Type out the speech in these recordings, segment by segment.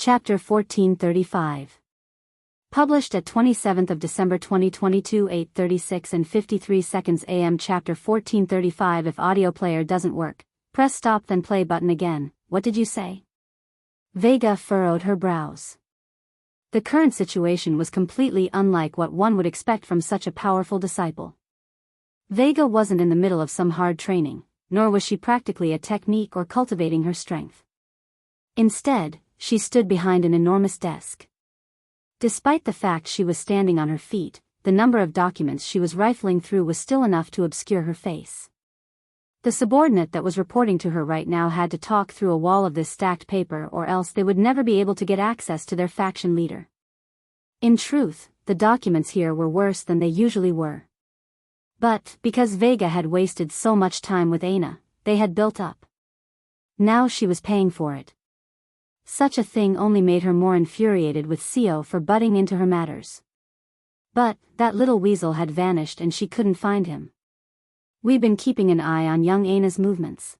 Chapter 1435. Published at 27th of December 2022, 8:36 and 53 seconds AM. Chapter 1435. If audio player doesn't work, press stop then play button again. What did you say? Vega furrowed her brows. The current situation was completely unlike what one would expect from such a powerful disciple. Vega wasn't in the middle of some hard training, nor was she practically a technique or cultivating her strength. Instead, she stood behind an enormous desk. Despite the fact she was standing on her feet, the number of documents she was rifling through was still enough to obscure her face. The subordinate that was reporting to her right now had to talk through a wall of this stacked paper, or else they would never be able to get access to their faction leader. In truth, the documents here were worse than they usually were. But, because Vega had wasted so much time with Aina, they had built up. Now she was paying for it. Such a thing only made her more infuriated with Xiao for butting into her matters. But, that little weasel had vanished and she couldn't find him. We've been keeping an eye on young Aina's movements.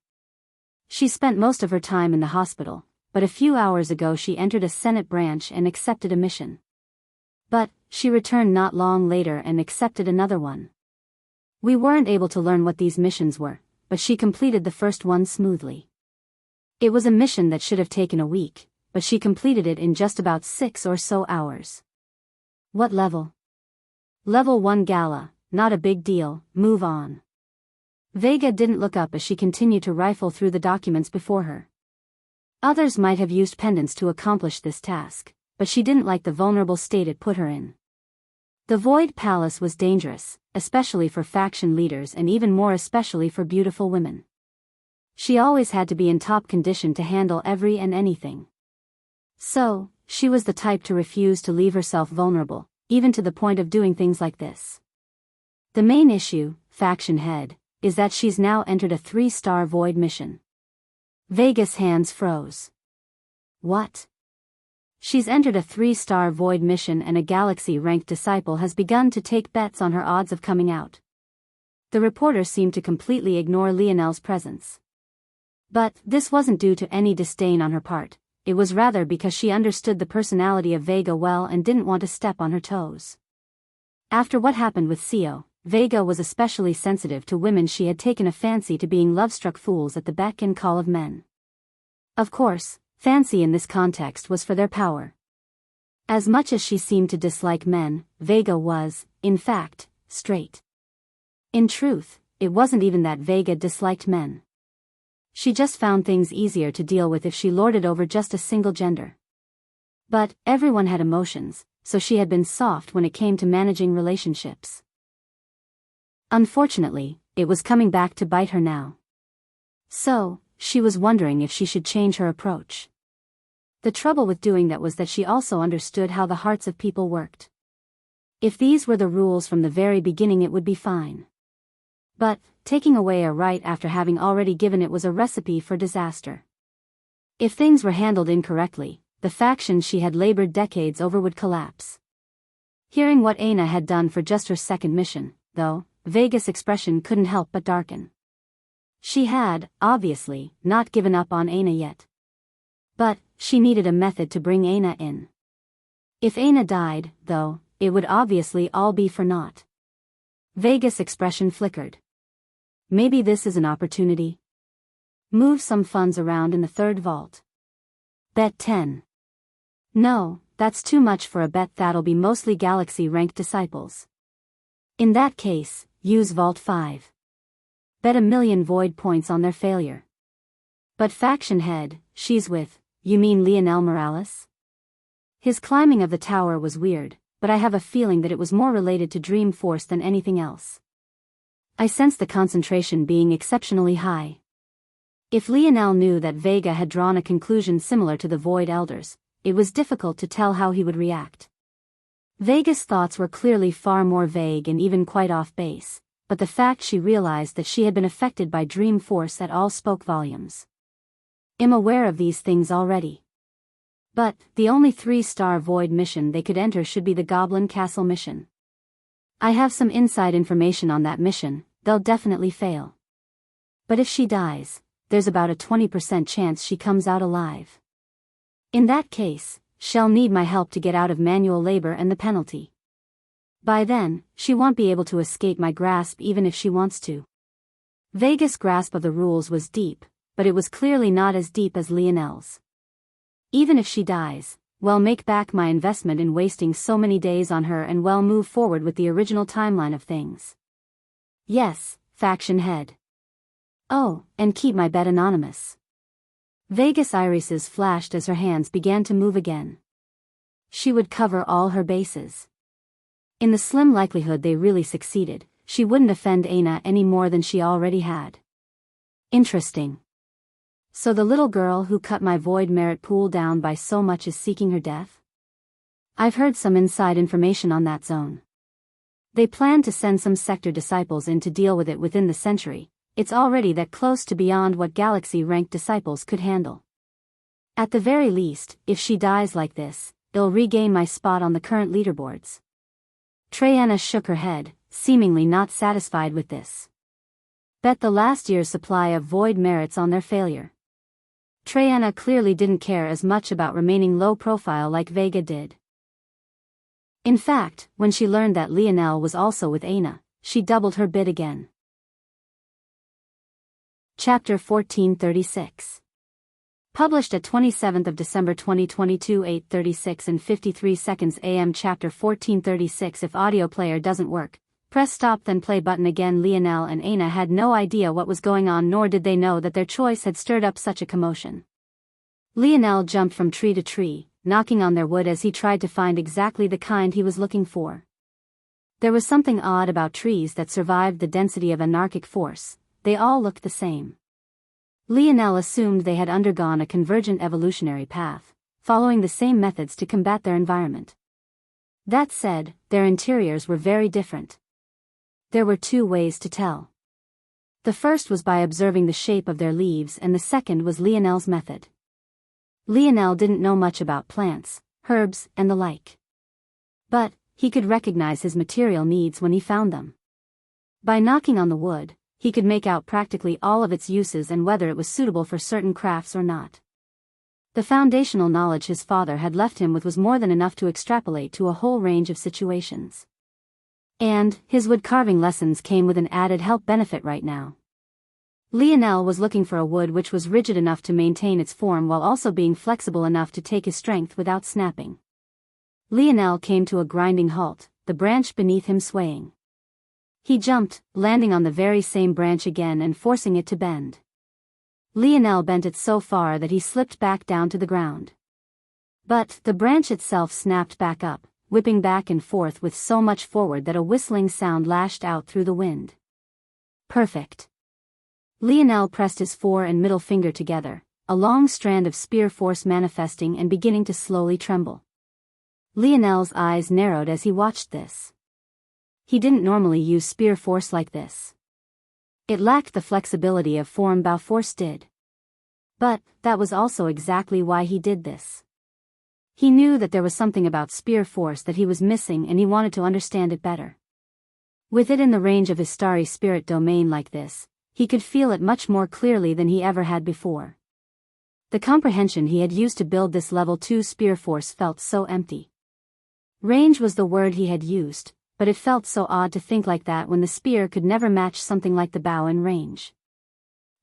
She spent most of her time in the hospital, but a few hours ago she entered a Senate branch and accepted a mission. But, she returned not long later and accepted another one. We weren't able to learn what these missions were, but she completed the first one smoothly. It was a mission that should have taken a week, but she completed it in just about 6 or so hours. What level? Level 1 Gala, not a big deal, move on. Vega didn't look up as she continued to rifle through the documents before her. Others might have used pendants to accomplish this task, but she didn't like the vulnerable state it put her in. The Void Palace was dangerous, especially for faction leaders and even more especially for beautiful women. She always had to be in top condition to handle every and anything. So, she was the type to refuse to leave herself vulnerable, even to the point of doing things like this. The main issue, faction head, is that she's now entered a 3-star void mission. Vega's hands froze. What? She's entered a 3-star void mission and a galaxy-ranked disciple has begun to take bets on her odds of coming out. The reporter seemed to completely ignore Lionel's presence. But, this wasn't due to any disdain on her part, it was rather because she understood the personality of Vega well and didn't want to step on her toes. After what happened with Xiao, Vega was especially sensitive to women. She had taken a fancy to being love-struck fools at the beck and call of men. Of course, fancy in this context was for their power. As much as she seemed to dislike men, Vega was, in fact, straight. In truth, it wasn't even that Vega disliked men. She just found things easier to deal with if she lorded over just a single gender. But, everyone had emotions, so she had been soft when it came to managing relationships. Unfortunately, it was coming back to bite her now. So, she was wondering if she should change her approach. The trouble with doing that was that she also understood how the hearts of people worked. If these were the rules from the very beginning it would be fine. But, taking away a right after having already given it was a recipe for disaster. If things were handled incorrectly, the faction she had labored decades over would collapse. Hearing what Aina had done for just her second mission, though, Vega's expression couldn't help but darken. She had, obviously, not given up on Aina yet. But, she needed a method to bring Aina in. If Aina died, though, it would obviously all be for naught. Vega's expression flickered. Maybe this is an opportunity. Move some funds around in the third vault. Bet 10. No, that's too much for a bet. That'll be mostly galaxy-ranked disciples. In that case, use Vault 5. Bet 1,000,000 void points on their failure. But faction head, she's with, you mean Lionel Morales? His climbing of the tower was weird, but I have a feeling that it was more related to Dream Force than anything else. I sensed the concentration being exceptionally high. If Lionel knew that Vega had drawn a conclusion similar to the Void Elders, it was difficult to tell how he would react. Vega's thoughts were clearly far more vague and even quite off base, but the fact she realized that she had been affected by Dream Force at all spoke volumes. I'm aware of these things already. But, the only 3-star Void mission they could enter should be the Goblin Castle mission. I have some inside information on that mission, they'll definitely fail. But if she dies, there's about a 20% chance she comes out alive. In that case, she'll need my help to get out of manual labor and the penalty. By then, she won't be able to escape my grasp even if she wants to. Vega's grasp of the rules was deep, but it was clearly not as deep as Lionel's. Even if she dies, well, make back my investment in wasting so many days on her and well move forward with the original timeline of things. Yes, faction head. Oh, and keep my bet anonymous. Vega's irises flashed as her hands began to move again. She would cover all her bases. In the slim likelihood they really succeeded, she wouldn't offend Aina any more than she already had. Interesting. So the little girl who cut my void merit pool down by so much is seeking her death? I've heard some inside information on that zone. They plan to send some sector disciples in to deal with it within the century. It's already that close to beyond what galaxy-ranked disciples could handle. At the very least, if she dies like this, it'll regain my spot on the current leaderboards. Triana shook her head, seemingly not satisfied with this. Bet the last year's supply of void merits on their failure. Triana clearly didn't care as much about remaining low profile like Vega did. In fact, when she learned that Lionel was also with Aina, she doubled her bid again. Chapter 1436. Published at 27th of December 2022 8:36 and 53 seconds AM. Chapter 1436. If audio player doesn't work, press stop then play button again. Lionel and Aina had no idea what was going on, nor did they know that their choice had stirred up such a commotion. Lionel jumped from tree to tree, knocking on their wood as he tried to find exactly the kind he was looking for. There was something odd about trees that survived the density of anarchic force. They all looked the same. Lionel assumed they had undergone a convergent evolutionary path, following the same methods to combat their environment. That said, their interiors were very different. There were two ways to tell. The first was by observing the shape of their leaves, and the second was Lionel's method. Lionel didn't know much about plants, herbs, and the like. But he could recognize his material needs when he found them. By knocking on the wood, he could make out practically all of its uses and whether it was suitable for certain crafts or not. The foundational knowledge his father had left him with was more than enough to extrapolate to a whole range of situations. And his wood carving lessons came with an added help benefit right now. Lionel was looking for a wood which was rigid enough to maintain its form while also being flexible enough to take his strength without snapping. Lionel came to a grinding halt, the branch beneath him swaying. He jumped, landing on the very same branch again and forcing it to bend. Lionel bent it so far that he slipped back down to the ground. But the branch itself snapped back up, whipping back and forth with so much forward that a whistling sound lashed out through the wind. Perfect. Lionel pressed his fore and middle finger together, a long strand of spear force manifesting and beginning to slowly tremble. Lionel's eyes narrowed as he watched this. He didn't normally use spear force like this. It lacked the flexibility of form bow force did. But that was also exactly why he did this. He knew that there was something about spear force that he was missing and he wanted to understand it better. With it in the range of his starry spirit domain like this, he could feel it much more clearly than he ever had before. The comprehension he had used to build this level 2 spear force felt so empty. Range was the word he had used, but it felt so odd to think like that when the spear could never match something like the bow in range.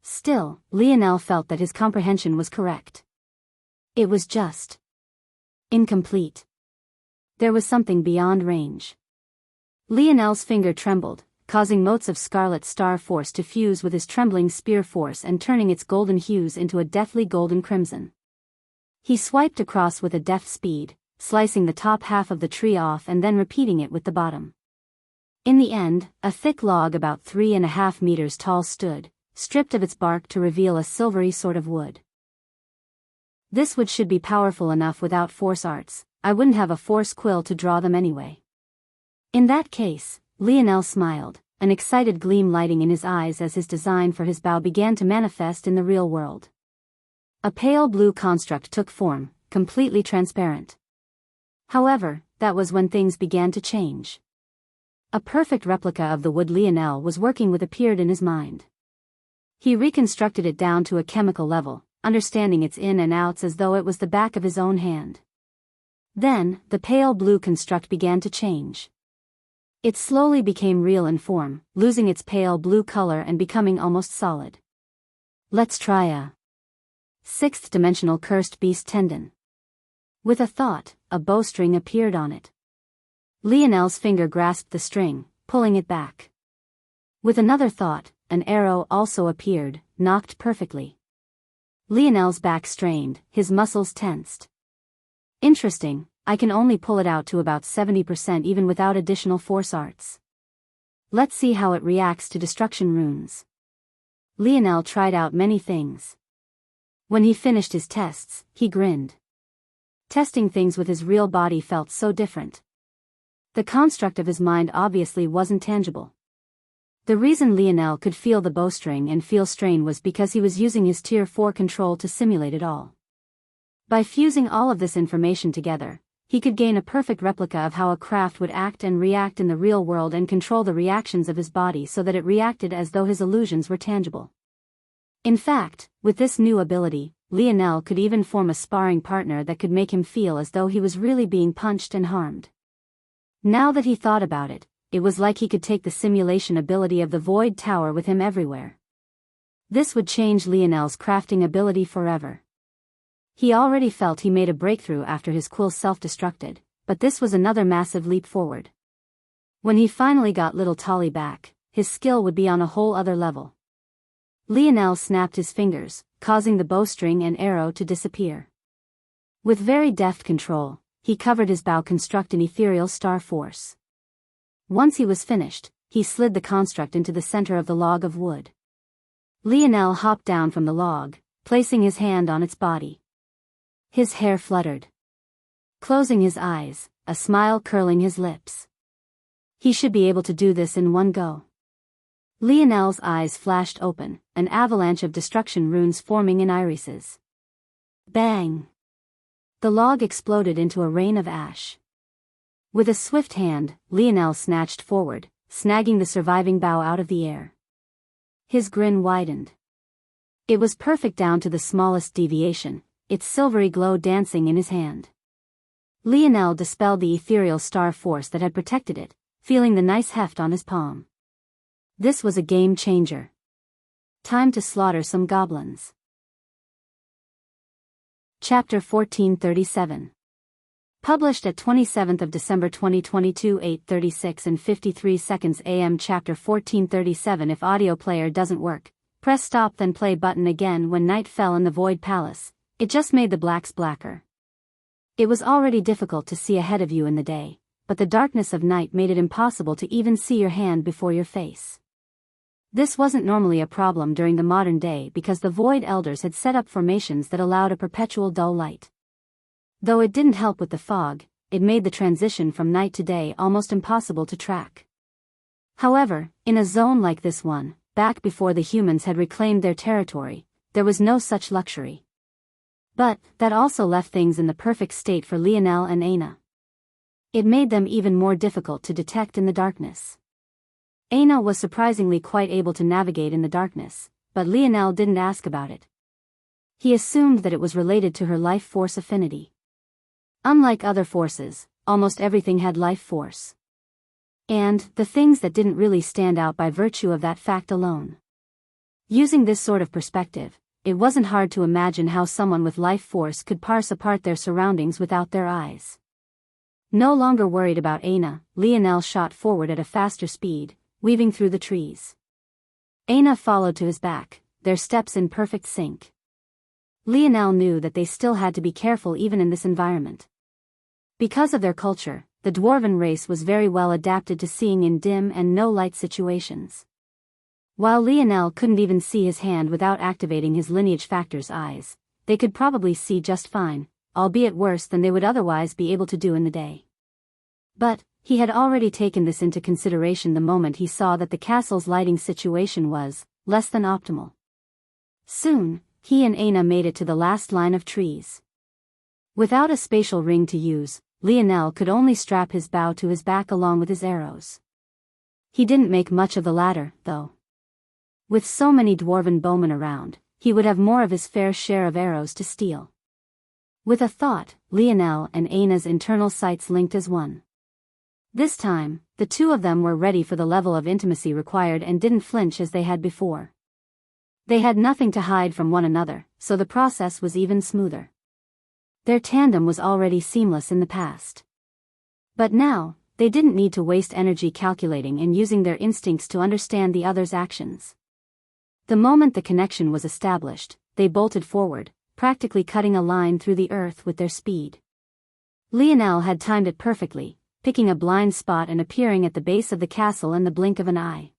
Still, Lionel felt that his comprehension was correct. It was just incomplete. There was something beyond range. Lionel's finger trembled, causing motes of scarlet star force to fuse with his trembling spear force and turning its golden hues into a deathly golden crimson. He swiped across with a deft speed, slicing the top half of the tree off and then repeating it with the bottom. In the end, a thick log about 3.5 meters tall stood, stripped of its bark to reveal a silvery sort of wood. This wood should be powerful enough without force arts. I wouldn't have a force quill to draw them anyway. In that case, Lionel smiled, an excited gleam lighting in his eyes as his design for his bow began to manifest in the real world. A pale blue construct took form, completely transparent. However, that was when things began to change. A perfect replica of the wood Lionel was working with appeared in his mind. He reconstructed it down to a chemical level, understanding its in and outs as though it was the back of his own hand. Then, the pale blue construct began to change. It slowly became real in form, losing its pale blue color and becoming almost solid. Let's try a sixth-dimensional cursed beast tendon. With a thought, a bowstring appeared on it. Lionel's finger grasped the string, pulling it back. With another thought, an arrow also appeared, nocked perfectly. Lionel's back strained, his muscles tensed. Interesting, I can only pull it out to about 70% even without additional force arts. Let's see how it reacts to destruction runes. Lionel tried out many things. When he finished his tests, he grinned. Testing things with his real body felt so different. The construct of his mind obviously wasn't tangible. The reason Lionel could feel the bowstring and feel strain was because he was using his Tier 4 control to simulate it all. By fusing all of this information together, he could gain a perfect replica of how a craft would act and react in the real world and control the reactions of his body so that it reacted as though his illusions were tangible. In fact, with this new ability, Lionel could even form a sparring partner that could make him feel as though he was really being punched and harmed. Now that he thought about it, it was like he could take the simulation ability of the Void Tower with him everywhere. This would change Lionel's crafting ability forever. He already felt he made a breakthrough after his quill self-destructed, but this was another massive leap forward. When he finally got little Tolly back, his skill would be on a whole other level. Lionel snapped his fingers, causing the bowstring and arrow to disappear. With very deft control, he covered his bow construct in ethereal star force. Once he was finished, he slid the construct into the center of the log of wood. Lionel hopped down from the log, placing his hand on its body. His hair fluttered. Closing his eyes, a smile curling his lips. He should be able to do this in one go. Lionel's eyes flashed open, an avalanche of destruction runes forming in irises. Bang! The log exploded into a rain of ash. With a swift hand, Lionel snatched forward, snagging the surviving bough out of the air. His grin widened. It was perfect down to the smallest deviation, its silvery glow dancing in his hand. Lionel dispelled the ethereal star force that had protected it, feeling the nice heft on his palm. This was a game changer. Time to slaughter some goblins. Chapter 1437. Published at 27th of December 2022 8:36 and 53 seconds AM. Chapter 1437. If audio player doesn't work, press stop then play button again. When night fell in the Void Palace, it just made the blacks blacker. It was already difficult to see ahead of you in the day, but the darkness of night made it impossible to even see your hand before your face. This wasn't normally a problem during the modern day because the Void Elders had set up formations that allowed a perpetual dull light. Though it didn't help with the fog, it made the transition from night to day almost impossible to track. However, in a zone like this one, back before the humans had reclaimed their territory, there was no such luxury. But that also left things in the perfect state for Lionel and Aina. It made them even more difficult to detect in the darkness. Aina was surprisingly quite able to navigate in the darkness, but Lionel didn't ask about it. He assumed that it was related to her life force affinity. Unlike other forces, almost everything had life force. And the things that didn't really stand out by virtue of that fact alone. Using this sort of perspective, it wasn't hard to imagine how someone with life force could parse apart their surroundings without their eyes. No longer worried about Aina, Lionel shot forward at a faster speed, weaving through the trees. Aina followed to his back, their steps in perfect sync. Lionel knew that they still had to be careful even in this environment. Because of their culture, the dwarven race was very well adapted to seeing in dim and no-light situations. While Lionel couldn't even see his hand without activating his lineage factor's eyes, they could probably see just fine, albeit worse than they would otherwise be able to do in the day. But he had already taken this into consideration the moment he saw that the castle's lighting situation was less than optimal. Soon, he and Aina made it to the last line of trees. Without a spatial ring to use, Lionel could only strap his bow to his back along with his arrows. He didn't make much of the latter, though. With so many dwarven bowmen around, he would have more of his fair share of arrows to steal. With a thought, Lionel and Aina's internal sights linked as one. This time, the two of them were ready for the level of intimacy required and didn't flinch as they had before. They had nothing to hide from one another, so the process was even smoother. Their tandem was already seamless in the past. But now, they didn't need to waste energy calculating and using their instincts to understand the other's actions. The moment the connection was established, they bolted forward, practically cutting a line through the earth with their speed. Lionel had timed it perfectly, picking a blind spot and appearing at the base of the castle in the blink of an eye.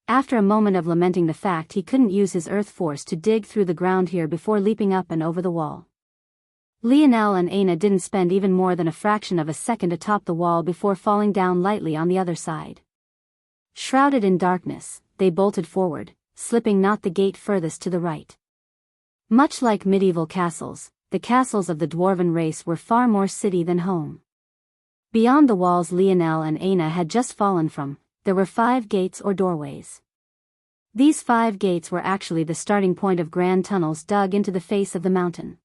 After a moment of lamenting the fact he couldn't use his earth force to dig through the ground here before leaping up and over the wall, Lionel and Aina didn't spend even more than a fraction of a second atop the wall before falling down lightly on the other side. Shrouded in darkness, they bolted forward, slipping not the gate furthest to the right. Much like medieval castles, the castles of the dwarven race were far more city than home. Beyond the walls Lionel and Aina had just fallen from, there were 5 gates or doorways. These 5 gates were actually the starting point of grand tunnels dug into the face of the mountain.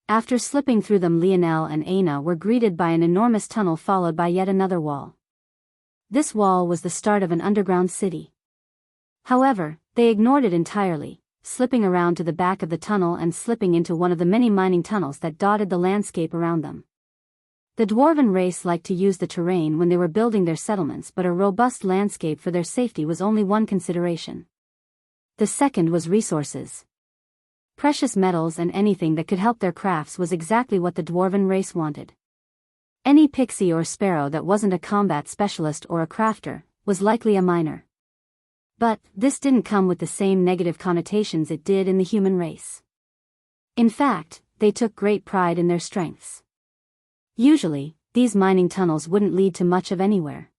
After slipping through them, Lionel and Aina were greeted by an enormous tunnel followed by yet another wall. This wall was the start of an underground city. However, they ignored it entirely, slipping around to the back of the tunnel and slipping into one of the many mining tunnels that dotted the landscape around them. The dwarven race liked to use the terrain when they were building their settlements, but a robust landscape for their safety was only one consideration. The second was resources. Precious metals and anything that could help their crafts was exactly what the dwarven race wanted. Any pixie or sparrow that wasn't a combat specialist or a crafter was likely a miner. But this didn't come with the same negative connotations it did in the human race. In fact, they took great pride in their strengths. Usually, these mining tunnels wouldn't lead to much of anywhere.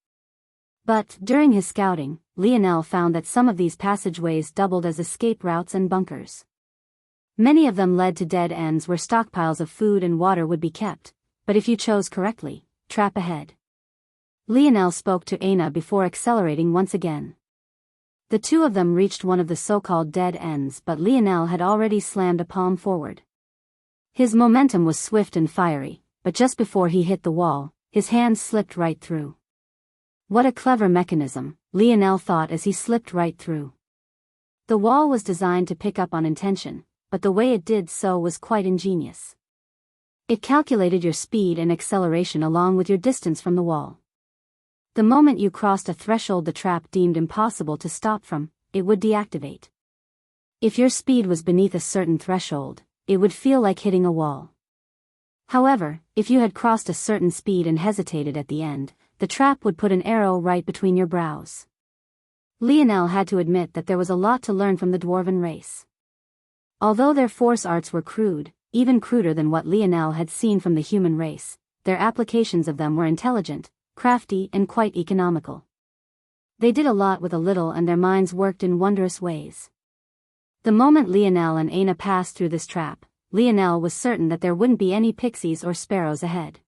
But during his scouting, Lionel found that some of these passageways doubled as escape routes and bunkers. Many of them led to dead ends where stockpiles of food and water would be kept, but if you chose correctly, trap ahead. Lionel spoke to Aina before accelerating once again. The two of them reached one of the so-called dead ends, but Lionel had already slammed a palm forward. His momentum was swift and fiery, but just before he hit the wall, his hand slipped right through. What a clever mechanism, Lionel thought as he slipped right through. The wall was designed to pick up on intention, but the way it did so was quite ingenious. It calculated your speed and acceleration along with your distance from the wall. The moment you crossed a threshold the trap deemed impossible to stop from, it would deactivate. If your speed was beneath a certain threshold, it would feel like hitting a wall. However, if you had crossed a certain speed and hesitated at the end, the trap would put an arrow right between your brows. Lionel had to admit that there was a lot to learn from the dwarven race. Although their force arts were crude, even cruder than what Lionel had seen from the human race, their applications of them were intelligent, crafty and quite economical. They did a lot with a little and their minds worked in wondrous ways. The moment Lionel and Aina passed through this trap, Lionel was certain that there wouldn't be any pixies or sparrows ahead.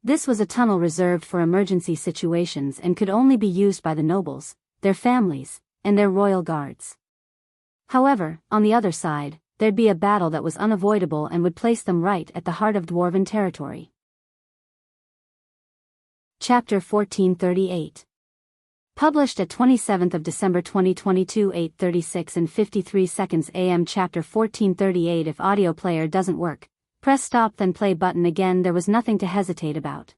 This was a tunnel reserved for emergency situations and could only be used by the nobles, their families, and their royal guards. However, on the other side, there'd be a battle that was unavoidable and would place them right at the heart of dwarven territory. Chapter 1438. Published at 27th of December 2022 8:36 and 53 seconds AM. Chapter 1438. If audio player doesn't work, press stop then play button again. There was nothing to hesitate about.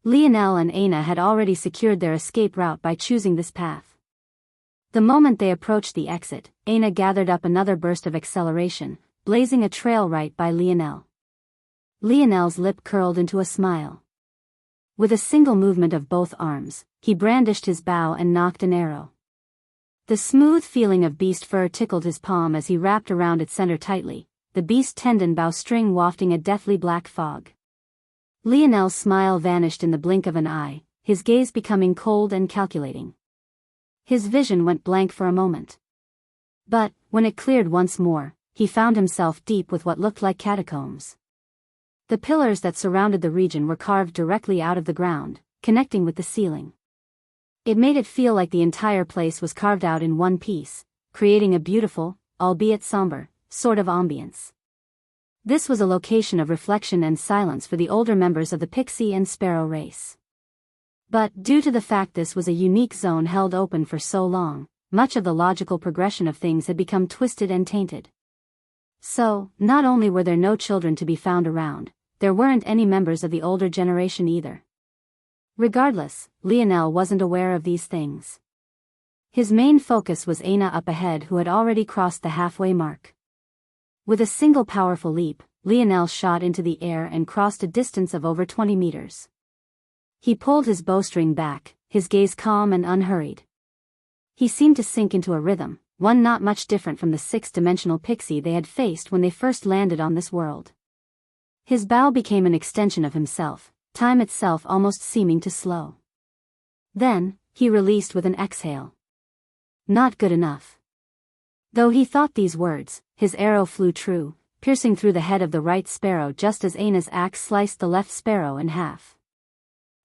Lionel and Aina had already secured their escape route by choosing this path. The moment they approached the exit, Aina gathered up another burst of acceleration, blazing a trail right by Lionel. Lionel's lip curled into a smile. With a single movement of both arms, he brandished his bow and nocked an arrow. The smooth feeling of beast fur tickled his palm as he wrapped around its center tightly, the beast tendon bowstring wafting a deathly black fog. Lionel's smile vanished in the blink of an eye, his gaze becoming cold and calculating. His vision went blank for a moment. But, when it cleared once more, he found himself deep with what looked like catacombs. The pillars that surrounded the region were carved directly out of the ground, connecting with the ceiling. It made it feel like the entire place was carved out in one piece, creating a beautiful, albeit somber, sort of ambience. This was a location of reflection and silence for the older members of the pixie and sparrow race. But, due to the fact this was a unique zone held open for so long, much of the logical progression of things had become twisted and tainted. So, not only were there no children to be found around, there weren't any members of the older generation either. Regardless, Lionel wasn't aware of these things. His main focus was Aina up ahead, who had already crossed the halfway mark. With a single powerful leap, Lionel shot into the air and crossed a distance of over 20 meters. He pulled his bowstring back, his gaze calm and unhurried. He seemed to sink into a rhythm, one not much different from the six-dimensional pixie they had faced when they first landed on this world. His bow became an extension of himself, time itself almost seeming to slow. Then, he released with an exhale. Not good enough. Though he thought these words, his arrow flew true, piercing through the head of the right sparrow just as Aina's axe sliced the left sparrow in half.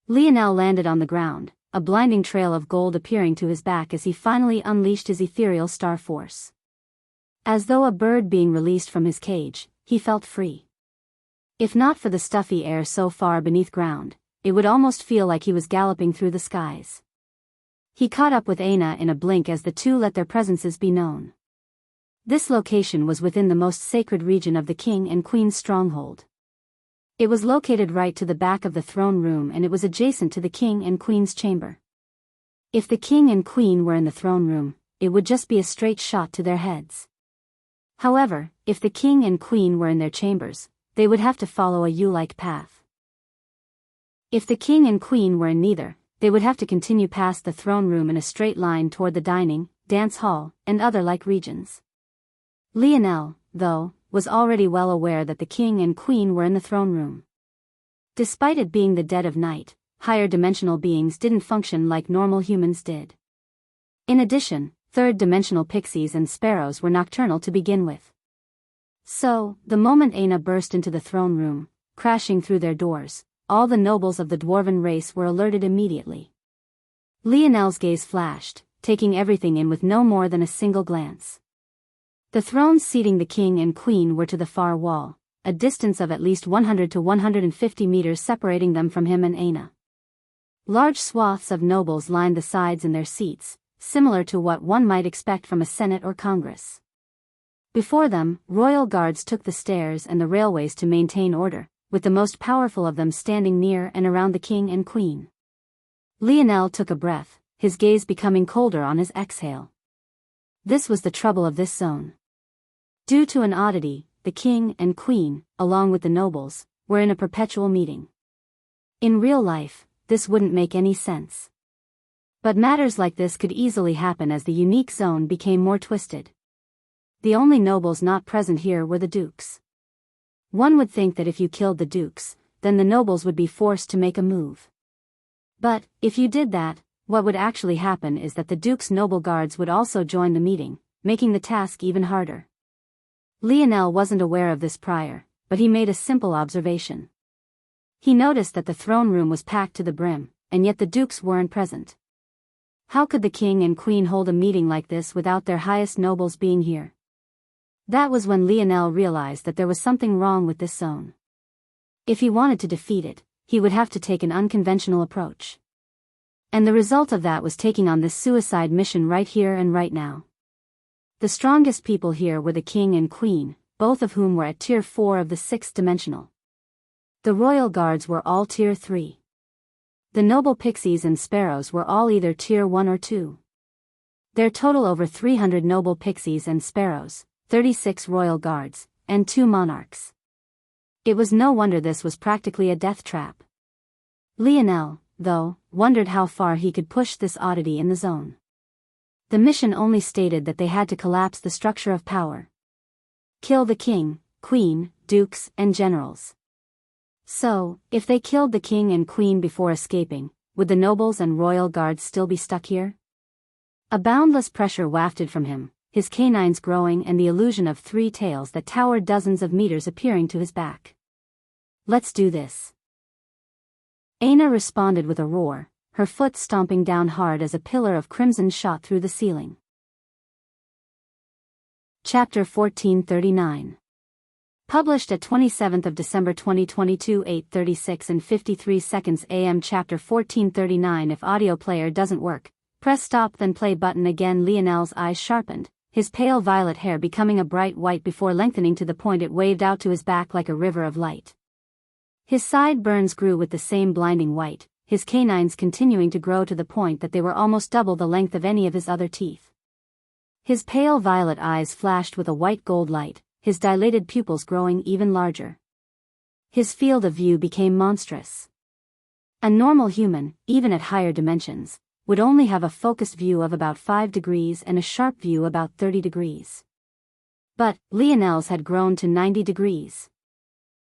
Lionel landed on the ground, a blinding trail of gold appearing to his back as he finally unleashed his ethereal star force. As though a bird being released from his cage, he felt free. If not for the stuffy air so far beneath ground, it would almost feel like he was galloping through the skies. He caught up with Aina in a blink as the two let their presences be known. This location was within the most sacred region of the king and queen's stronghold. It was located right to the back of the throne room, and it was adjacent to the king and queen's chamber. If the king and queen were in the throne room, it would just be a straight shot to their heads. However, if the king and queen were in their chambers, they would have to follow a U-like path. If the king and queen were in neither, they would have to continue past the throne room in a straight line toward the dining, dance hall, and other like regions. Lionel, though, was already well aware that the king and queen were in the throne room. Despite it being the dead of night, higher dimensional beings didn't function like normal humans did. In addition, third-dimensional pixies and sparrows were nocturnal to begin with. So, the moment Aina burst into the throne room, crashing through their doors, all the nobles of the dwarven race were alerted immediately. Lionel's gaze flashed, taking everything in with no more than a single glance. The thrones seating the king and queen were to the far wall, a distance of at least 100 to 150 meters separating them from him and Aina. Large swaths of nobles lined the sides in their seats, similar to what one might expect from a senate or congress. Before them, royal guards took the stairs and the railways to maintain order, with the most powerful of them standing near and around the king and queen. Lionel took a breath, his gaze becoming colder on his exhale. This was the trouble of this zone. Due to an oddity, the king and queen, along with the nobles, were in a perpetual meeting. In real life, this wouldn't make any sense. But matters like this could easily happen as the unique zone became more twisted. The only nobles not present here were the dukes. One would think that if you killed the dukes, then the nobles would be forced to make a move. But, if you did that, what would actually happen is that the duke's noble guards would also join the meeting, making the task even harder. Lionel wasn't aware of this prior, but he made a simple observation. He noticed that the throne room was packed to the brim, and yet the dukes weren't present. How could the king and queen hold a meeting like this without their highest nobles being here? That was when Lionel realized that there was something wrong with this zone. If he wanted to defeat it, he would have to take an unconventional approach. And the result of that was taking on this suicide mission right here and right now. The strongest people here were the king and queen, both of whom were at tier 4 of the 6th dimensional. The royal guards were all tier 3. The noble pixies and sparrows were all either tier 1 or 2. Their total over 300 noble pixies and sparrows, 36 royal guards, and 2 monarchs. It was no wonder this was practically a death trap. Lionel, though, wondered how far he could push this oddity in the zone. The mission only stated that they had to collapse the structure of power. Kill the king, queen, dukes, and generals. So, if they killed the king and queen before escaping, would the nobles and royal guards still be stuck here? A boundless pressure wafted from him, his canines growing and the illusion of 3 tails that towered dozens of meters appearing to his back. Let's do this. Aina responded with a roar, her foot stomping down hard as a pillar of crimson shot through the ceiling. Chapter 1439. Published at 27th of December 2022 8:36 and 53 seconds AM. Chapter 1439. If audio player doesn't work, press stop then play button again. Lionel's eyes sharpened, his pale violet hair becoming a bright white before lengthening to the point it waved out to his back like a river of light. His sideburns grew with the same blinding white, his canines continuing to grow to the point that they were almost double the length of any of his other teeth. His pale violet eyes flashed with a white gold light, his dilated pupils growing even larger. His field of view became monstrous. A normal human, even at higher dimensions, would only have a focused view of about 5 degrees and a sharp view about 30 degrees. But Lionel's had grown to 90 degrees.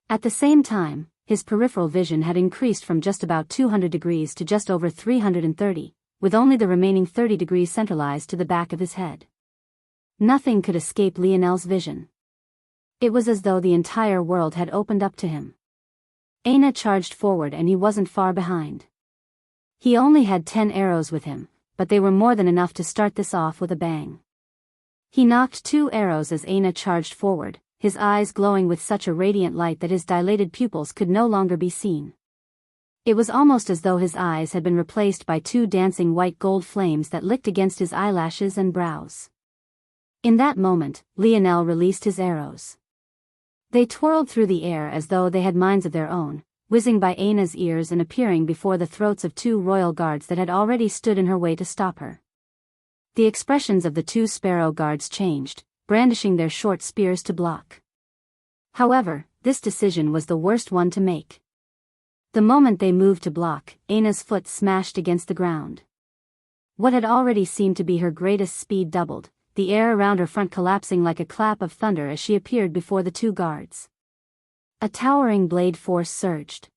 At the same time, his peripheral vision had increased from just about 200 degrees to just over 330, with only the remaining 30 degrees centralized to the back of his head. Nothing could escape Lionel's vision. It was as though the entire world had opened up to him. Aina charged forward and he wasn't far behind. He only had 10 arrows with him, but they were more than enough to start this off with a bang. He knocked 2 arrows as Aina charged forward, his eyes glowing with such a radiant light that his dilated pupils could no longer be seen. It was almost as though his eyes had been replaced by 2 dancing white gold flames that licked against his eyelashes and brows. In that moment, Lionel released his arrows. They twirled through the air as though they had minds of their own, whizzing by Aina's ears and appearing before the throats of 2 royal guards that had already stood in her way to stop her. The expressions of the 2 sparrow guards changed, brandishing their short spears to block. However, this decision was the worst one to make. The moment they moved to block, Aina's foot smashed against the ground. What had already seemed to be her greatest speed doubled, the air around her front collapsing like a clap of thunder as she appeared before the 2 guards. A towering blade force surged.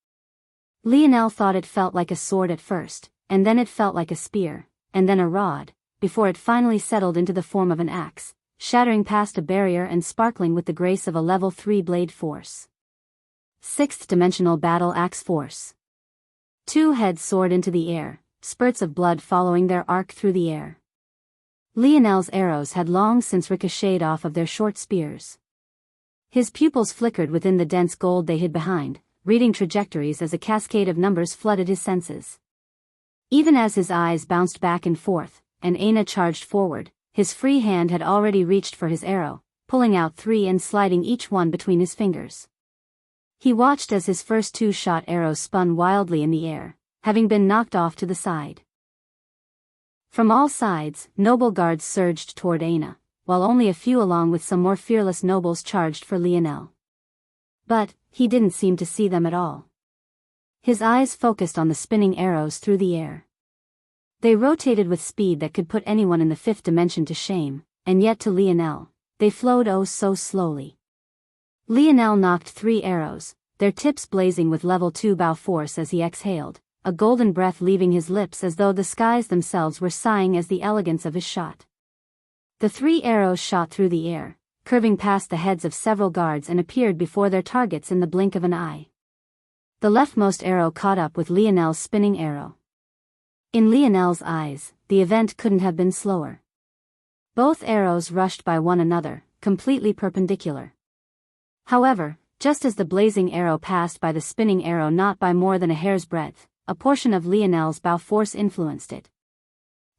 Lionel thought it felt like a sword at first, and then it felt like a spear, and then a rod, before it finally settled into the form of an axe, shattering past a barrier and sparkling with the grace of a level 3 blade force. 6th dimensional battle axe force. 2 heads soared into the air, spurts of blood following their arc through the air. Lionel's arrows had long since ricocheted off of their short spears. His pupils flickered within the dense gold they hid behind, reading trajectories as a cascade of numbers flooded his senses. Even as his eyes bounced back and forth, and Aina charged forward, his free hand had already reached for his arrow, pulling out 3 and sliding each one between his fingers. He watched as his first 2-shot arrows spun wildly in the air, having been knocked off to the side. From all sides, noble guards surged toward Aina, while only a few along with some more fearless nobles charged for Lionel. But he didn't seem to see them at all. His eyes focused on the spinning arrows through the air. They rotated with speed that could put anyone in the 5th dimension to shame, and yet to Lionel, they flowed oh so slowly. Lionel knocked 3 arrows, their tips blazing with level 2 bow force as he exhaled, a golden breath leaving his lips as though the skies themselves were sighing as the elegance of his shot. The 3 arrows shot through the air, curving past the heads of several guards and appeared before their targets in the blink of an eye. The leftmost arrow caught up with Lionel's spinning arrow. In Lionel's eyes, the event couldn't have been slower. Both arrows rushed by one another, completely perpendicular. However, just as the blazing arrow passed by the spinning arrow not by more than a hair's breadth, a portion of Lionel's bow force influenced it.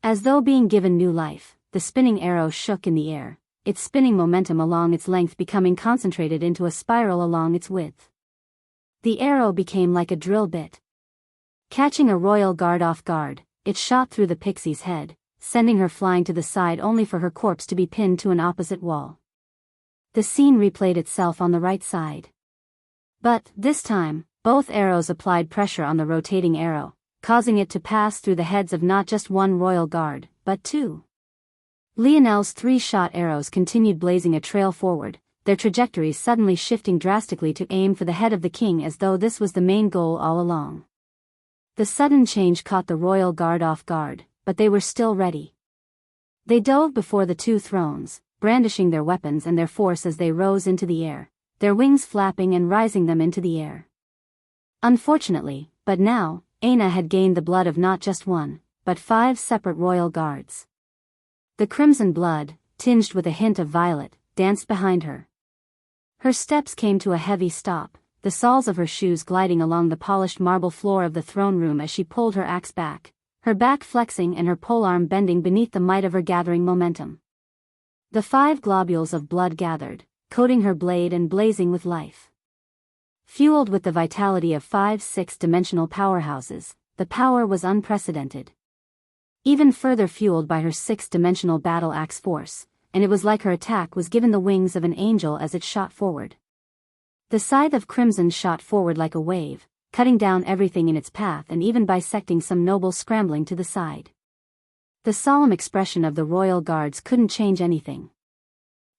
As though being given new life, the spinning arrow shook in the air, its spinning momentum along its length becoming concentrated into a spiral along its width. The arrow became like a drill bit. Catching a royal guard off guard, it shot through the pixie's head, sending her flying to the side only for her corpse to be pinned to an opposite wall. The scene replayed itself on the right side. But, this time, both arrows applied pressure on the rotating arrow, causing it to pass through the heads of not just 1 royal guard, but 2. Lionel's 3-shot arrows continued blazing a trail forward, their trajectories suddenly shifting drastically to aim for the head of the king as though this was the main goal all along. The sudden change caught the royal guard off guard, but they were still ready. They dove before the 2 thrones, brandishing their weapons and their force as they rose into the air, their wings flapping and rising them into the air. Unfortunately, but now, Aina had gained the blood of not just 1, but 5 separate royal guards. The crimson blood, tinged with a hint of violet, danced behind her. Her steps came to a heavy stop, the soles of her shoes gliding along the polished marble floor of the throne room as she pulled her axe back, her back flexing and her polearm bending beneath the might of her gathering momentum. The 5 globules of blood gathered, coating her blade and blazing with life. Fueled with the vitality of 5 six-dimensional powerhouses, the power was unprecedented. Even further fueled by her 6-dimensional battle axe force, and it was like her attack was given the wings of an angel as it shot forward. The scythe of crimson shot forward like a wave, cutting down everything in its path and even bisecting some nobles scrambling to the side. The solemn expression of the royal guards couldn't change anything.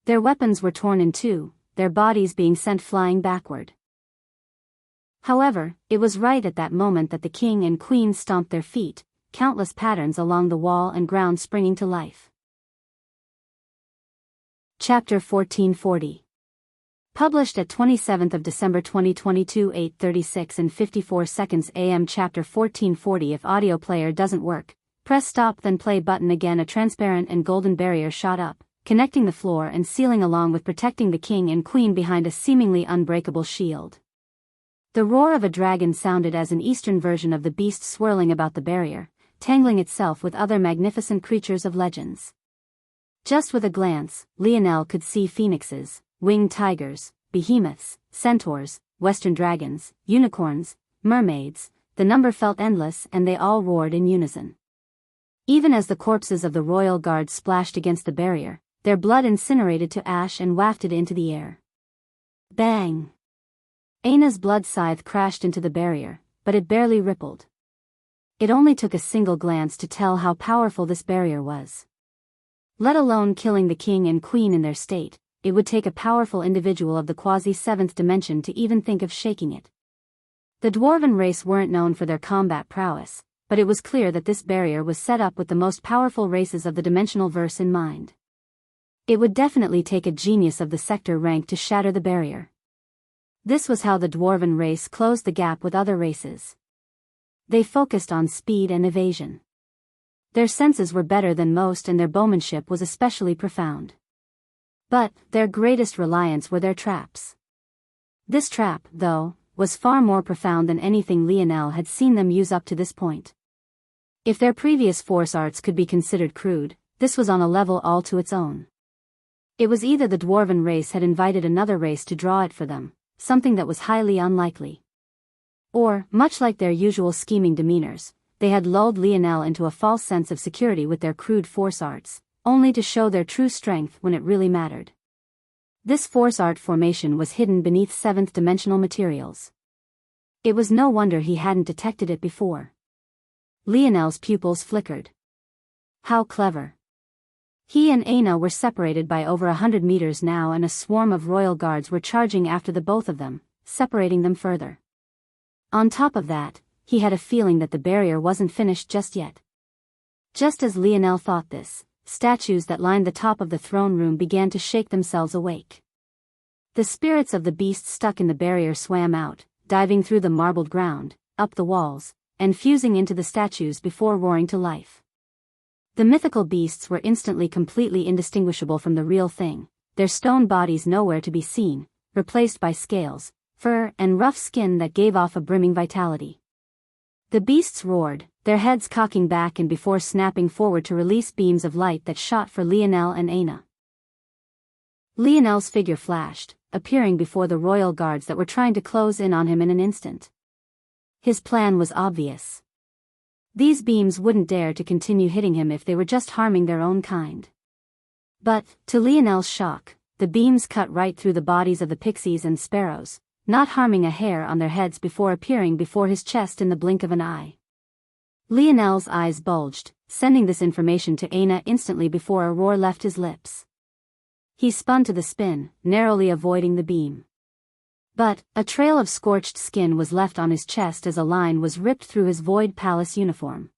Their weapons were torn in two, their bodies being sent flying backward. However, it was right at that moment that the king and queen stomped their feet, countless patterns along the wall and ground springing to life. Chapter 1440. Published at 27th of December 2022 8:36 and 54 seconds AM. Chapter 1440. If audio player doesn't work, press stop then play button again. A transparent and golden barrier shot up, connecting the floor and ceiling along with protecting the king and queen behind a seemingly unbreakable shield. The roar of a dragon sounded as an eastern version of the beast swirling about the barrier, tangling itself with other magnificent creatures of legends. Just with a glance, Lionel could see phoenixes, winged tigers, behemoths, centaurs, western dragons, unicorns, mermaids. The number felt endless and they all roared in unison. Even as the corpses of the royal guards splashed against the barrier, their blood incinerated to ash and wafted into the air. Bang! Aina's blood scythe crashed into the barrier, but it barely rippled. It only took a single glance to tell how powerful this barrier was. Let alone killing the king and queen in their state, it would take a powerful individual of the quasi-7th dimension to even think of shaking it. The dwarven race weren't known for their combat prowess, but it was clear that this barrier was set up with the most powerful races of the dimensional verse in mind. It would definitely take a genius of the sector rank to shatter the barrier. This was how the dwarven race closed the gap with other races. They focused on speed and evasion. Their senses were better than most and their bowmanship was especially profound. But their greatest reliance were their traps. This trap, though, was far more profound than anything Lionel had seen them use up to this point. If their previous force arts could be considered crude, this was on a level all to its own. It was either the dwarven race had invited another race to draw it for them, something that was highly unlikely. Or, much like their usual scheming demeanors, they had lulled Lionel into a false sense of security with their crude force arts, only to show their true strength when it really mattered. This force art formation was hidden beneath 7th dimensional materials. It was no wonder he hadn't detected it before. Lionel's pupils flickered. How clever. He and Aina were separated by over 100 meters now and a swarm of royal guards were charging after the both of them, separating them further. On top of that, he had a feeling that the barrier wasn't finished just yet. Just as Lionel thought this, statues that lined the top of the throne room began to shake themselves awake. The spirits of the beasts stuck in the barrier swam out, diving through the marbled ground, up the walls, and fusing into the statues before roaring to life. The mythical beasts were instantly completely indistinguishable from the real thing, their stone bodies nowhere to be seen, replaced by scales, fur, and rough skin that gave off a brimming vitality. The beasts roared, their heads cocking back and before snapping forward to release beams of light that shot for Lionel and Aina. Lionel's figure flashed, appearing before the royal guards that were trying to close in on him in an instant. His plan was obvious. These beams wouldn't dare to continue hitting him if they were just harming their own kind. But, to Lionel's shock, the beams cut right through the bodies of the pixies and sparrows, not harming a hair on their heads before appearing before his chest in the blink of an eye. Lionel's eyes bulged, sending this information to Aina instantly before a roar left his lips. He spun to the spin, narrowly avoiding the beam. But, a trail of scorched skin was left on his chest as a line was ripped through his void palace uniform.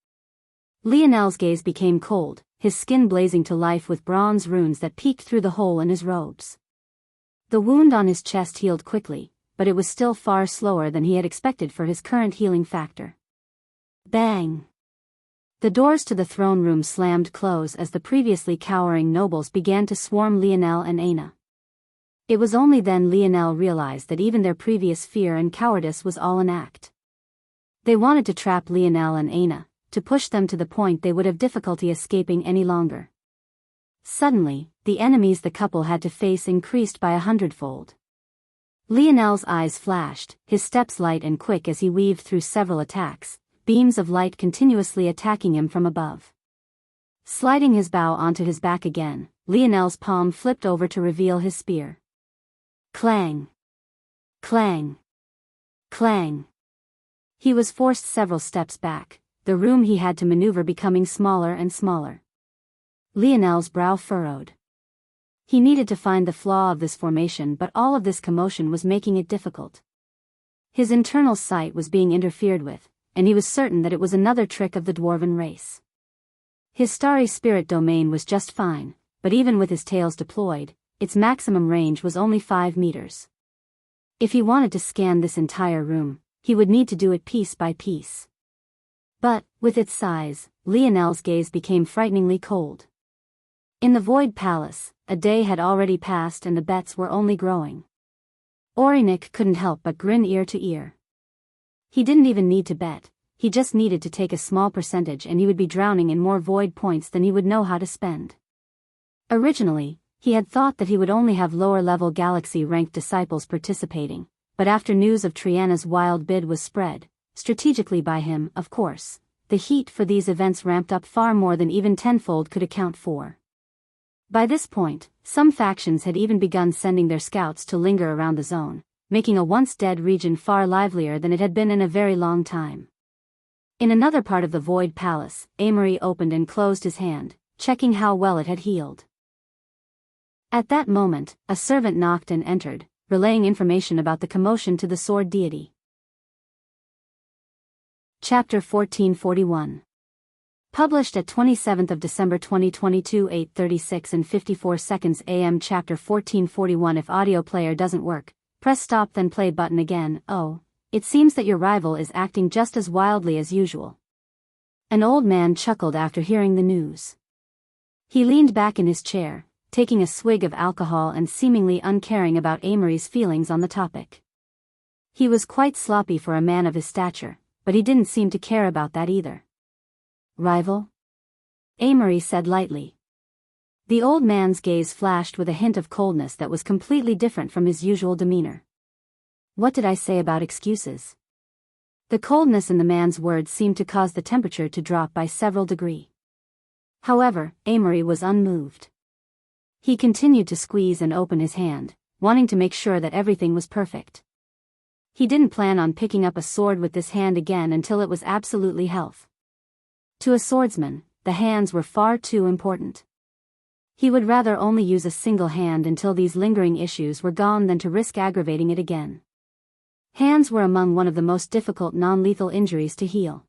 Lionel's gaze became cold, his skin blazing to life with bronze runes that peeked through the hole in his robes. The wound on his chest healed quickly, but it was still far slower than he had expected for his current healing factor. Bang! The doors to the throne room slammed close as the previously cowering nobles began to swarm Lionel and Aina. It was only then Lionel realized that even their previous fear and cowardice was all an act. They wanted to trap Lionel and Aina, to push them to the point they would have difficulty escaping any longer. Suddenly, the enemies the couple had to face increased by 100-fold. Lionel's eyes flashed, his steps light and quick as he weaved through several attacks, beams of light continuously attacking him from above. Sliding his bow onto his back again, Lionel's palm flipped over to reveal his spear. Clang! Clang! Clang! He was forced several steps back, the room he had to maneuver becoming smaller and smaller. Lionel's brow furrowed. He needed to find the flaw of this formation, but all of this commotion was making it difficult. His internal sight was being interfered with, and he was certain that it was another trick of the dwarven race. His starry spirit domain was just fine, but even with his tails deployed, its maximum range was only 5 meters. If he wanted to scan this entire room, he would need to do it piece by piece. But, with its size, Lionel's gaze became frighteningly cold. In the Void Palace, a day had already passed and the bets were only growing. Orinik couldn't help but grin ear to ear. He didn't even need to bet, he just needed to take a small percentage and he would be drowning in more void points than he would know how to spend. Originally, he had thought that he would only have lower-level galaxy-ranked disciples participating, but after news of Triana's wild bid was spread, strategically by him, of course, the heat for these events ramped up far more than even tenfold could account for. By this point, some factions had even begun sending their scouts to linger around the zone, making a once-dead region far livelier than it had been in a very long time. In another part of the Void Palace, Amory opened and closed his hand, checking how well it had healed. At that moment, a servant knocked and entered, relaying information about the commotion to the sword deity. Chapter 1441. Published at 27th of December 2022 8:36 and 54 seconds AM. Chapter 1441. If audio player doesn't work, press stop then play button again. Oh, it seems that your rival is acting just as wildly as usual. An old man chuckled after hearing the news. He leaned back in his chair, taking a swig of alcohol and seemingly uncaring about Amory's feelings on the topic. He was quite sloppy for a man of his stature, but he didn't seem to care about that either. Rival? Amory said lightly. The old man's gaze flashed with a hint of coldness that was completely different from his usual demeanor. What did I say about excuses? The coldness in the man's words seemed to cause the temperature to drop by several degrees. However, Amory was unmoved. He continued to squeeze and open his hand, wanting to make sure that everything was perfect. He didn't plan on picking up a sword with this hand again until it was absolutely health. To a swordsman, the hands were far too important. He would rather only use a single hand until these lingering issues were gone than to risk aggravating it again. Hands were among one of the most difficult non-lethal injuries to heal.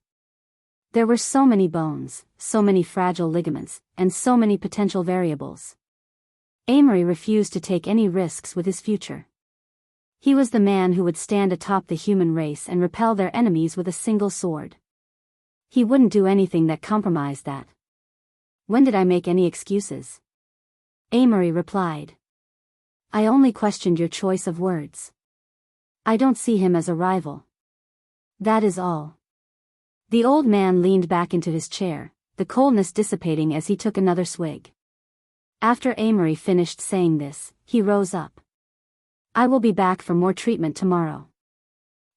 There were so many bones, so many fragile ligaments, and so many potential variables. Amory refused to take any risks with his future. He was the man who would stand atop the human race and repel their enemies with a single sword. He wouldn't do anything that compromised that. When did I make any excuses? Amory replied. I only questioned your choice of words. I don't see him as a rival. That is all. The old man leaned back into his chair, the coldness dissipating as he took another swig. After Amory finished saying this, he rose up. I will be back for more treatment tomorrow.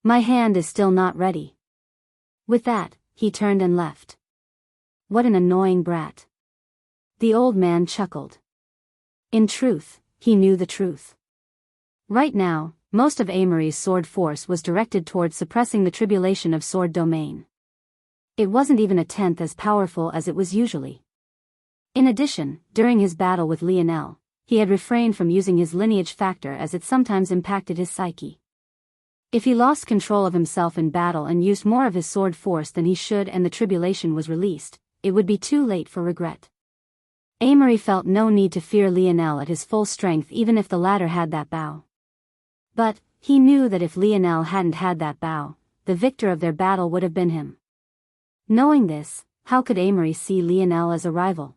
My hand is still not ready. With that, he turned and left. What an annoying brat. The old man chuckled. In truth, he knew the truth. Right now, most of Amory's sword force was directed towards suppressing the tribulation of sword domain. It wasn't even a tenth as powerful as it was usually. In addition, during his battle with Lionel, he had refrained from using his lineage factor as it sometimes impacted his psyche. If he lost control of himself in battle and used more of his sword force than he should and the tribulation was released, it would be too late for regret. Amory felt no need to fear Lionel at his full strength even if the latter had that bow. But, he knew that if Lionel hadn't had that bow, the victor of their battle would have been him. Knowing this, how could Amory see Lionel as a rival?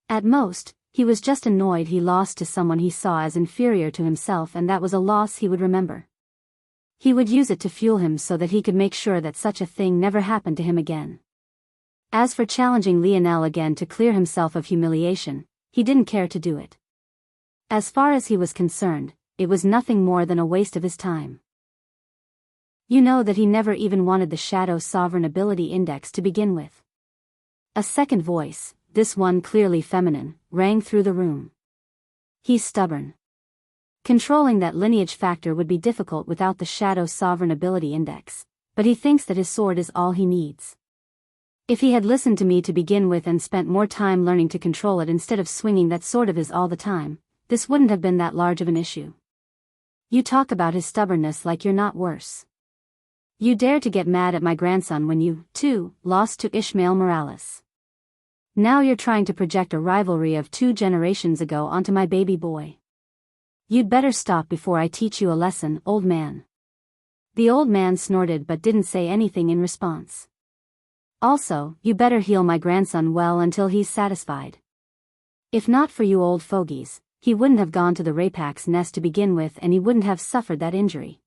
At most, He was just annoyed he lost to someone he saw as inferior to himself, and that was a loss he would remember. He would use it to fuel him so that he could make sure that such a thing never happened to him again. As for challenging Lionel again to clear himself of humiliation, he didn't care to do it. As far as he was concerned, it was nothing more than a waste of his time. You know that he never even wanted the Shadow Sovereign Ability Index to begin with. A second voice, this one clearly feminine, rang through the room. He's stubborn. Controlling that lineage factor would be difficult without the Shadow Sovereign Ability Index, but he thinks that his sword is all he needs. If he had listened to me to begin with and spent more time learning to control it instead of swinging that sword of his all the time, this wouldn't have been that large of an issue. You talk about his stubbornness like you're not worse. You dare to get mad at my grandson when you, too, lost to Ishmael Morales. Now you're trying to project a rivalry of 2 generations ago onto my baby boy. You'd better stop before I teach you a lesson, old man. The old man snorted but didn't say anything in response. Also, you better heal my grandson well until he's satisfied. If not for you old fogies, he wouldn't have gone to the Rapak's nest to begin with, and he wouldn't have suffered that injury.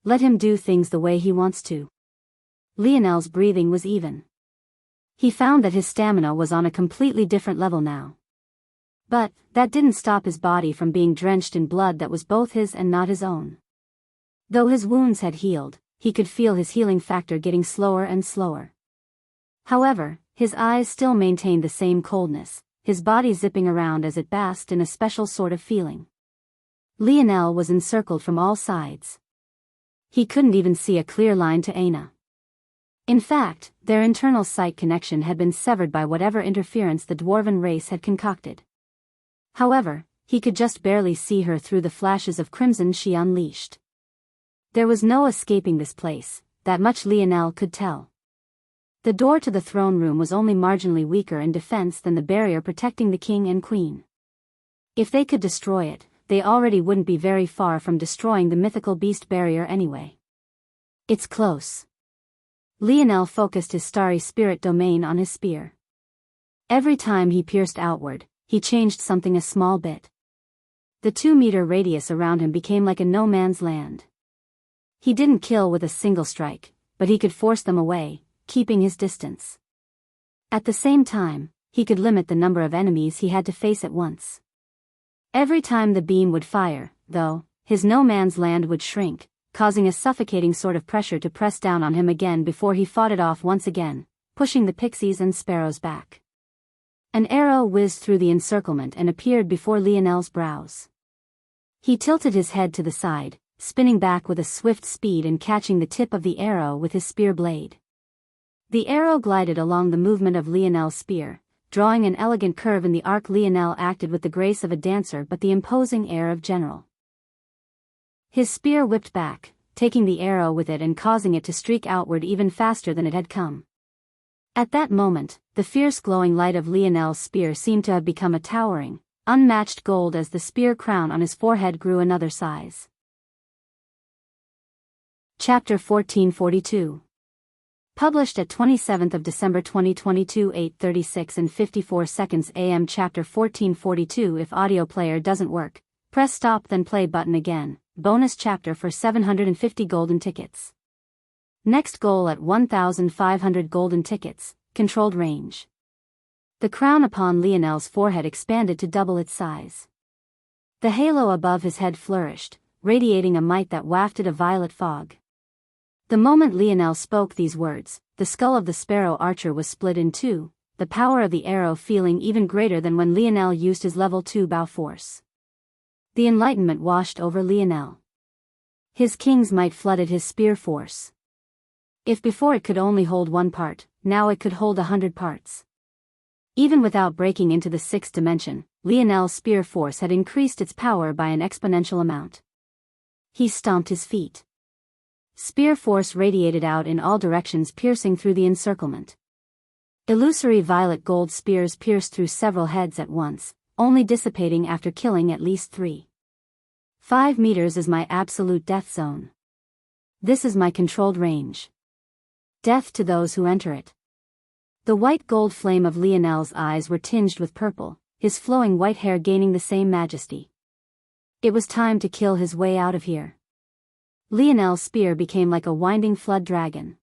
Let him do things the way he wants to. Lionel's breathing was even. He found that his stamina was on a completely different level now. But that didn't stop his body from being drenched in blood that was both his and not his own. Though his wounds had healed, he could feel his healing factor getting slower and slower. However, his eyes still maintained the same coldness, his body zipping around as it basked in a special sort of feeling. Lionel was encircled from all sides. He couldn't even see a clear line to Aina. In fact, their internal sight connection had been severed by whatever interference the dwarven race had concocted. However, he could just barely see her through the flashes of crimson she unleashed. There was no escaping this place, that much Lionel could tell. The door to the throne room was only marginally weaker in defense than the barrier protecting the king and queen. If they could destroy it, they already wouldn't be very far from destroying the mythical beast barrier anyway. It's close. Lionel focused his starry spirit domain on his spear. Every time he pierced outward, he changed something a small bit. The 2-meter radius around him became like a no-man's land. He didn't kill with a single strike, but he could force them away, keeping his distance. At the same time, he could limit the number of enemies he had to face at once. Every time the beam would fire, though, his no-man's land would shrink, causing a suffocating sort of pressure to press down on him again before he fought it off once again, pushing the pixies and sparrows back. An arrow whizzed through the encirclement and appeared before Lionel's brows. He tilted his head to the side, spinning back with a swift speed and catching the tip of the arrow with his spear blade. The arrow glided along the movement of Lionel's spear, drawing an elegant curve in the arc. Lionel acted with the grace of a dancer but the imposing air of general. His spear whipped back, taking the arrow with it and causing it to streak outward even faster than it had come. At that moment, the fierce glowing light of Lionel's spear seemed to have become a towering, unmatched gold as the spear crown on his forehead grew another size. Chapter 1442. Published at 27th of December 2022 8:36 and 54 seconds AM. Chapter 1442. If audio player doesn't work, press stop then play button again. Bonus chapter for 750 golden tickets. Next goal at 1,500 golden tickets, controlled range. The crown upon Lionel's forehead expanded to double its size. The halo above his head flourished, radiating a might that wafted a violet fog. The moment Lionel spoke these words, the skull of the sparrow archer was split in two, the power of the arrow feeling even greater than when Lionel used his level 2 bow force. The enlightenment washed over Lionel. His king's might flooded his spear force. If before it could only hold one part, now it could hold 100 parts. Even without breaking into the 6th dimension, Lionel's spear force had increased its power by an exponential amount. He stomped his feet. Spear force radiated out in all directions, piercing through the encirclement. Illusory violet gold spears pierced through several heads at once, only dissipating after killing at least 3. 5 meters is my absolute death zone. This is my controlled range. Death to those who enter it. The white gold flame of Lionel's eyes were tinged with purple, his flowing white hair gaining the same majesty. It was time to kill his way out of here. Lionel's spear became like a winding flood dragon.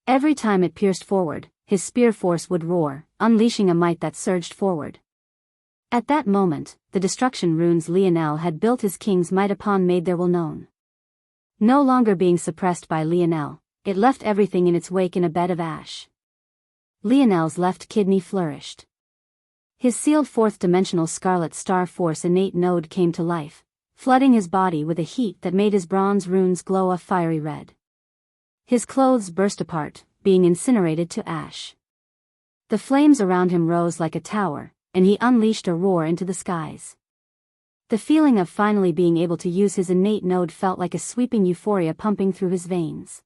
Every time it pierced forward, his spear force would roar, unleashing a might that surged forward. At that moment, the destruction runes Lionel had built his king's might upon made their will known. No longer being suppressed by Lionel, it left everything in its wake in a bed of ash. Lionel's left kidney flourished. His sealed fourth-dimensional Scarlet Star Force innate node came to life, flooding his body with a heat that made his bronze runes glow a fiery red. His clothes burst apart, being incinerated to ash. The flames around him rose like a tower, and he unleashed a roar into the skies. The feeling of finally being able to use his innate node felt like a sweeping euphoria pumping through his veins.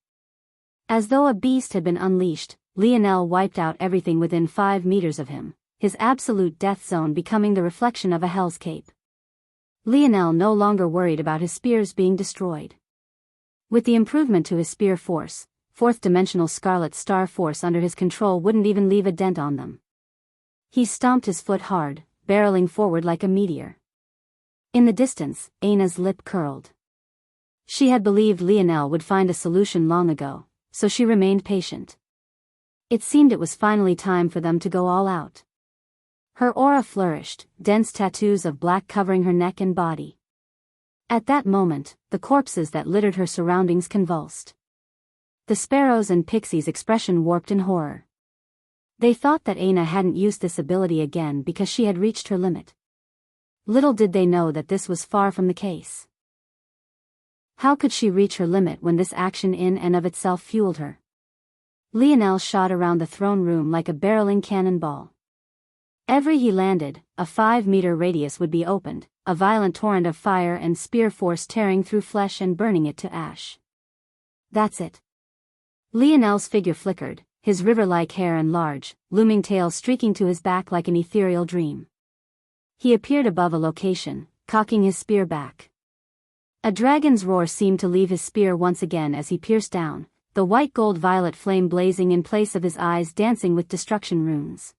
As though a beast had been unleashed, Lionel wiped out everything within 5 meters of him, his absolute death zone becoming the reflection of a hell's cape. Lionel no longer worried about his spears being destroyed. With the improvement to his spear force, fourth-dimensional Scarlet Star Force under his control wouldn't even leave a dent on them. He stomped his foot hard, barreling forward like a meteor. In the distance, Aina's lip curled. She had believed Lionel would find a solution long ago, so she remained patient. It seemed it was finally time for them to go all out. Her aura flourished, dense tattoos of black covering her neck and body. At that moment, the corpses that littered her surroundings convulsed. The sparrows and pixies' expression warped in horror. They thought that Aina hadn't used this ability again because she had reached her limit. Little did they know that this was far from the case. How could she reach her limit when this action in and of itself fueled her? Lionel shot around the throne room like a barreling cannonball. Every he landed, a 5-meter radius would be opened, a violent torrent of fire and spear force tearing through flesh and burning it to ash. That's it. Lionel's figure flickered, his river-like hair and large, looming tail streaking to his back like an ethereal dream. He appeared above a location, cocking his spear back. A dragon's roar seemed to leave his spear once again as he pierced down, the white-gold-violet flame blazing in place of his eyes dancing with destruction runes.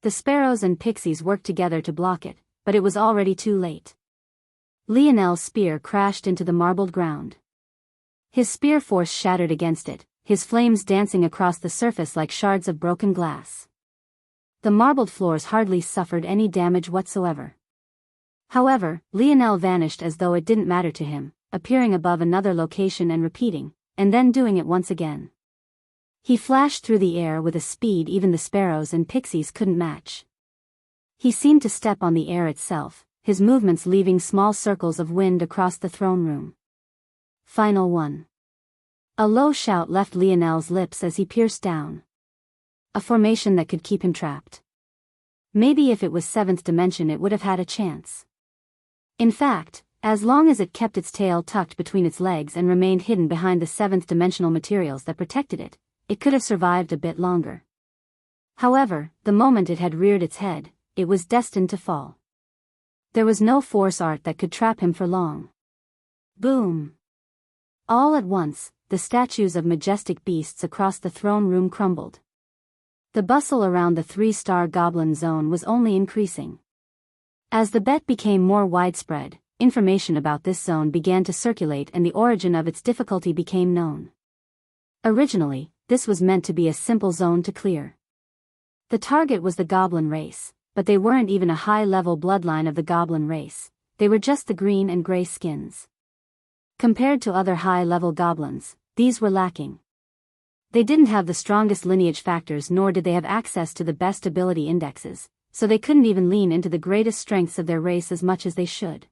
The sparrows and pixies worked together to block it, but it was already too late. Lionel's spear crashed into the marbled ground. His spear force shattered against it, his flames dancing across the surface like shards of broken glass. The marbled floors hardly suffered any damage whatsoever. However, Lionel vanished as though it didn't matter to him, appearing above another location and repeating, and then doing it once again. He flashed through the air with a speed even the sparrows and pixies couldn't match. He seemed to step on the air itself, his movements leaving small circles of wind across the throne room. Final one. A low shout left Lionel's lips as he pierced down. A formation that could keep him trapped. Maybe if it was 7th dimension it would have had a chance. In fact, as long as it kept its tail tucked between its legs and remained hidden behind the 7th dimensional materials that protected it, it could have survived a bit longer. However, the moment it had reared its head, it was destined to fall. There was no force art that could trap him for long. Boom! All at once, the statues of majestic beasts across the throne room crumbled. The bustle around the 3-star goblin zone was only increasing. As the bet became more widespread, information about this zone began to circulate and the origin of its difficulty became known. Originally, this was meant to be a simple zone to clear. The target was the goblin race, but they weren't even a high-level bloodline of the goblin race, they were just the green and gray skins. Compared to other high-level goblins, these were lacking. They didn't have the strongest lineage factors nor did they have access to the best ability indexes, so they couldn't even lean into the greatest strengths of their race as much as they should.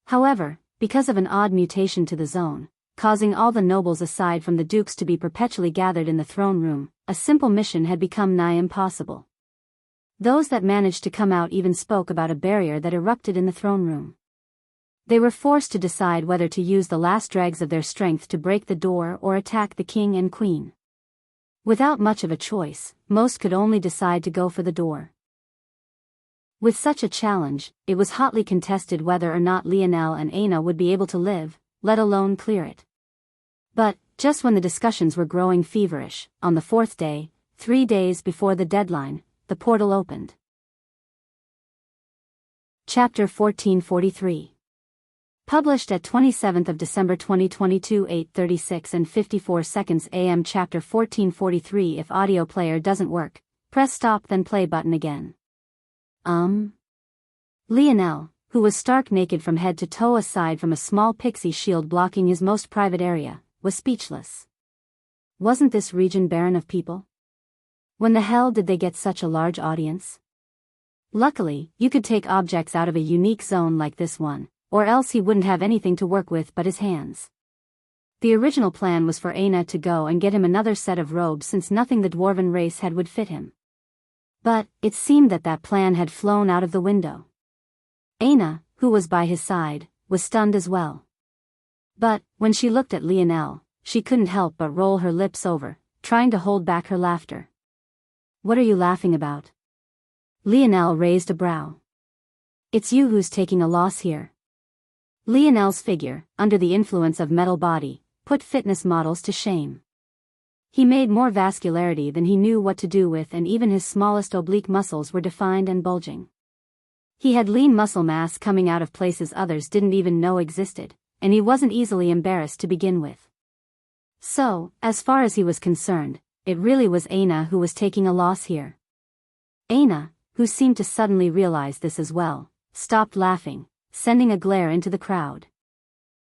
However, because of an odd mutation to the zone, causing all the nobles aside from the dukes to be perpetually gathered in the throne room, a simple mission had become nigh impossible. Those that managed to come out even spoke about a barrier that erupted in the throne room. They were forced to decide whether to use the last dregs of their strength to break the door or attack the king and queen. Without much of a choice, most could only decide to go for the door. With such a challenge, it was hotly contested whether or not Lionel and Aina would be able to live, let alone clear it. But, just when the discussions were growing feverish, on the 4th day, 3 days before the deadline, the portal opened. Chapter 1443. Published at 27th of December 2022 8:36 and 54 seconds AM. Chapter 1443. If audio player doesn't work, press stop then play button again. Lionel, who was stark naked from head to toe aside from a small pixie shield blocking his most private area, was speechless. Wasn't this region barren of people? When the hell did they get such a large audience? Luckily, you could take objects out of a unique zone like this one, or else he wouldn't have anything to work with but his hands. The original plan was for Aina to go and get him another set of robes since nothing the dwarven race had would fit him. But, it seemed that plan had flown out of the window. Aina, who was by his side, was stunned as well. But, when she looked at Lionel, she couldn't help but roll her lips over, trying to hold back her laughter. "What are you laughing about?" Lionel raised a brow. "It's you who's taking a loss here." Lionel's figure, under the influence of metal body, put fitness models to shame. He made more vascularity than he knew what to do with, and even his smallest oblique muscles were defined and bulging. He had lean muscle mass coming out of places others didn't even know existed, and he wasn't easily embarrassed to begin with. So, as far as he was concerned, it really was Aina who was taking a loss here. Aina, who seemed to suddenly realize this as well, stopped laughing, sending a glare into the crowd.